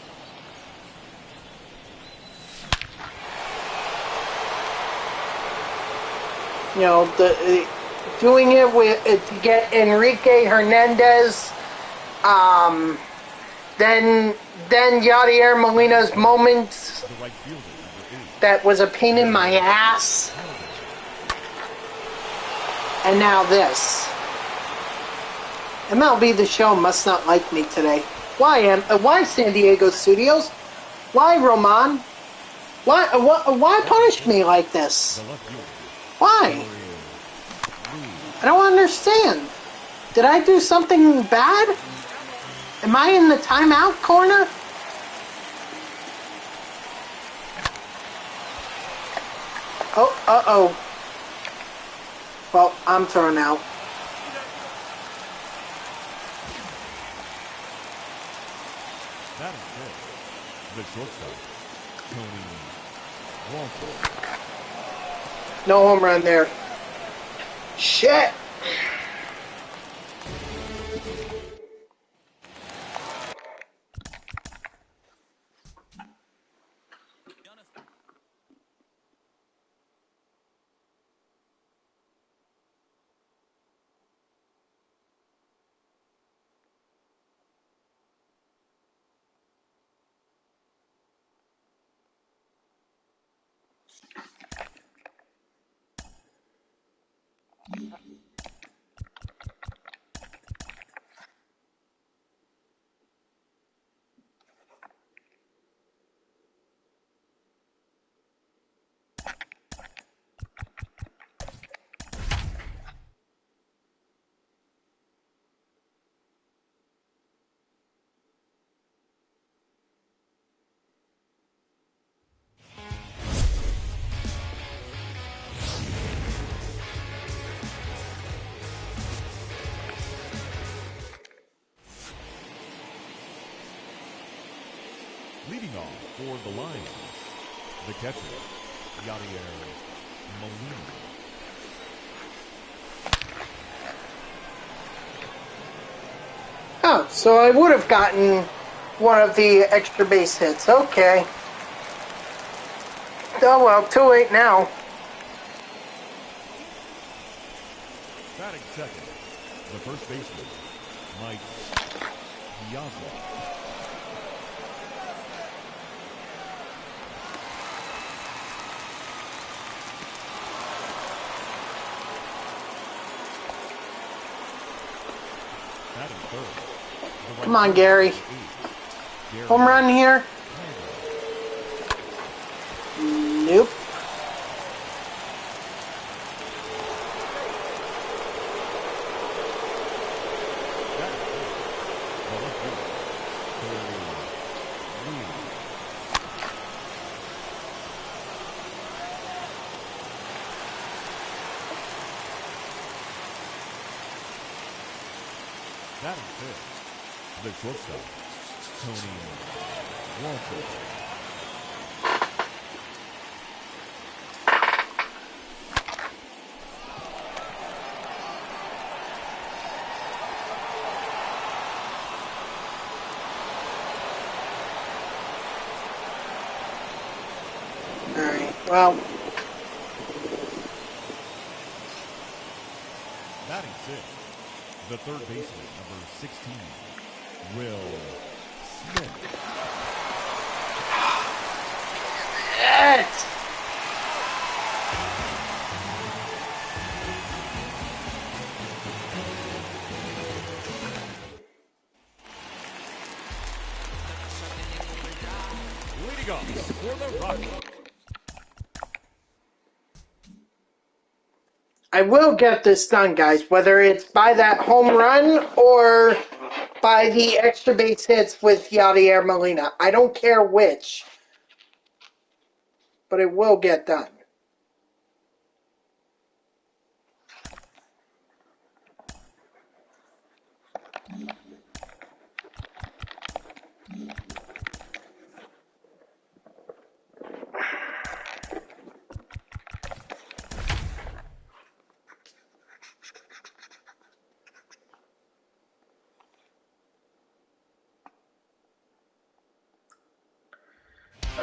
Speaker 1: You know, doing it with to get Enrique Hernandez, then Yadier Molina's moments that was a pain in my ass, and now this. MLB The Show must not like me today. Why San Diego Studios? Why Roman? Why punish me like this? Why? I don't understand. Did I do something bad? Am I in the timeout corner? Oh, uh-oh. Well, I'm thrown out.
Speaker 2: That is good. The shortstop, Tony Walker.
Speaker 1: No home run there. Shit.
Speaker 2: Leading off for the Lions, the catcher, Yadier Molina.
Speaker 1: Oh, so I would have gotten one of the extra base hits. Okay. Oh well, too late now.
Speaker 2: Batting second, the first baseman, Mike Piazza.
Speaker 1: Come on, Gary. Home run here? Nope.
Speaker 2: That is good. The shortstop, Tony Walker.
Speaker 1: All right. Well.
Speaker 2: Batting sixth, the third baseman, number 16, Will Smith.
Speaker 1: Yes.
Speaker 2: Leading off for the Rockies.
Speaker 1: I will get this done, guys, whether it's by that home run or by the extra base hits with Yadier Molina. I don't care which, but it will get done.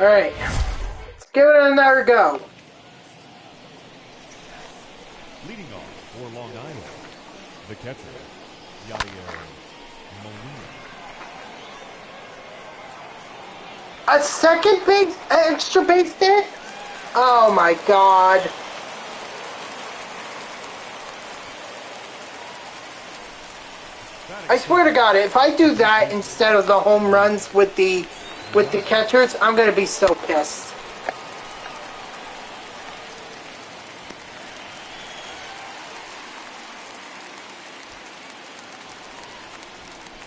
Speaker 1: Alright. Let's give it another go.
Speaker 2: Leading off for Long Island, the catcher, Yadier Molina.
Speaker 1: A second base, extra base hit? Oh my god. I swear to God, if I do that instead of the home runs with the catchers, I'm gonna be so pissed.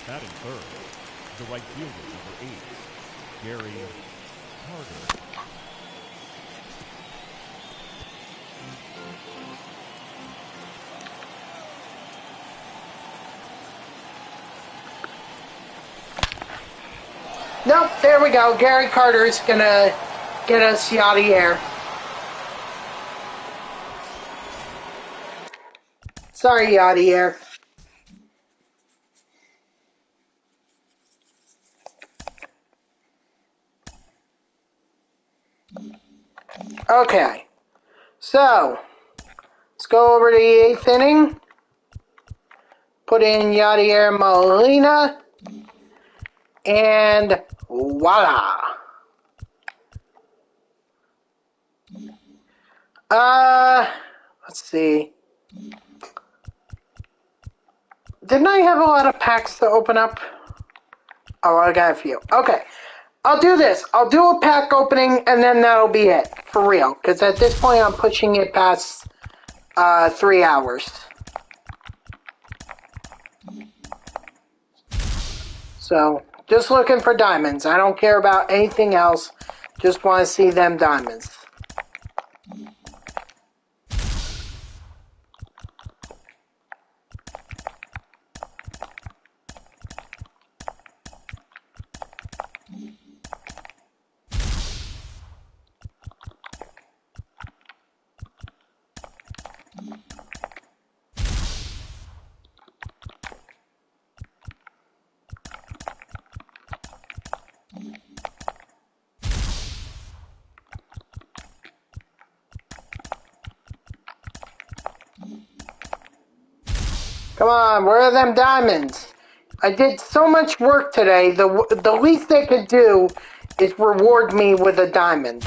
Speaker 2: Batting third, the right fielder, number 8, Gary Carter.
Speaker 1: Nope, there we go. Gary Carter's gonna get us Yadier. Sorry, Yadier. Okay, so let's go over to the 8th inning. Put in Yadier Molina, and voila. Let's see. Didn't I have a lot of packs to open up? Oh, I got a few. Okay. I'll do this. I'll do a pack opening, and then that'll be it. For real. Because at this point, I'm pushing it past 3 hours. So, just looking for diamonds. I don't care about anything else. Just want to see them diamonds. Come on, where are them diamonds? I did so much work today. The least they could do is reward me with a diamond.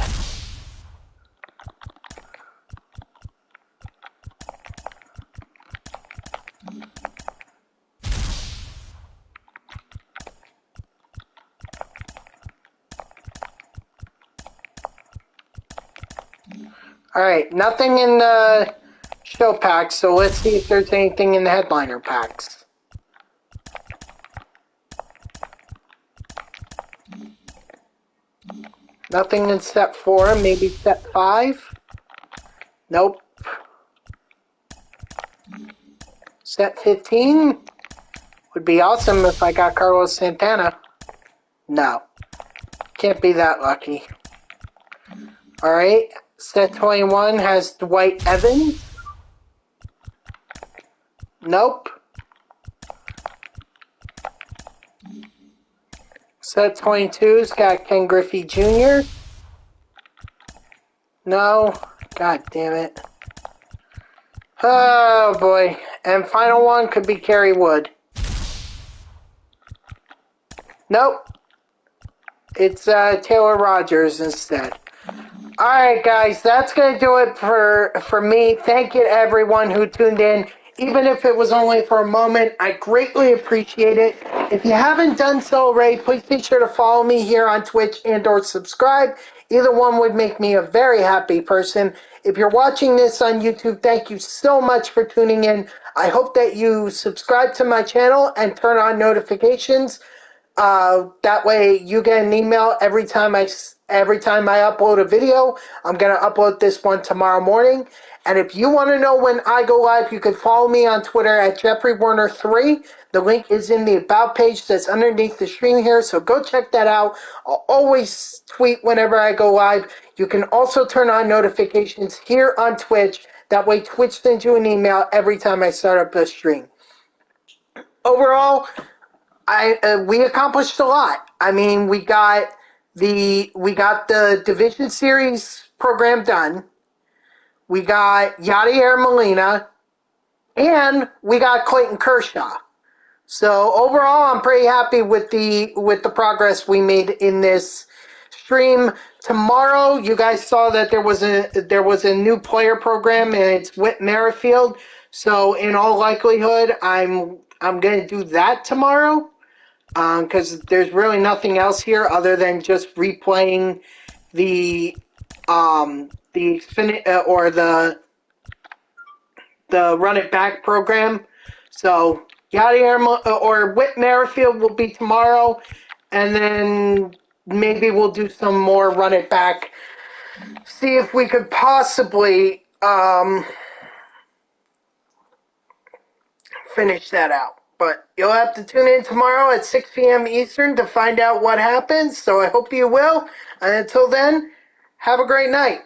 Speaker 1: Alright, nothing in the show packs, so let's see if there's anything in the headliner packs. Nothing in set 4, maybe set 5? Nope. Set 15? Would be awesome if I got Carlos Santana. No. Can't be that lucky. Alright, set 21 has Dwight Evans. Nope. Set 22's got Ken Griffey Jr. No. God damn it. Oh boy. And final one could be Kerry Wood. Nope. It's Taylor Rogers instead. Alright guys, that's going to do it for me. Thank you to everyone who tuned in. Even if it was only for a moment, I greatly appreciate it. If you haven't done so already, please be sure to follow me here on Twitch and or subscribe. Either one would make me a very happy person. If you're watching this on YouTube, thank you so much for tuning in. I hope that you subscribe to my channel and turn on notifications. That way you get an email every time I upload a video. I'm going to upload this one tomorrow morning. And if you want to know when I go live, you can follow me on Twitter at JeffreyWarner3. The link is in the About page that's underneath the stream here, so go check that out. I'll always tweet whenever I go live. You can also turn on notifications here on Twitch. That way Twitch sends you an email every time I start up a stream. Overall, we accomplished a lot. I mean, we got the Division Series program done. We got Yadier Molina, and we got Clayton Kershaw. So overall, I'm pretty happy with the progress we made in this stream. Tomorrow, you guys saw that there was a new player program, and it's Whit Merrifield. So in all likelihood, I'm going to do that tomorrow, because there's really nothing else here other than just replaying the Run It Back program. So Yadier or Whit Merrifield will be tomorrow, and then maybe we'll do some more Run It Back. See if we could possibly finish that out. But you'll have to tune in tomorrow at 6 p.m. Eastern to find out what happens. So I hope you will. And until then, have a great night.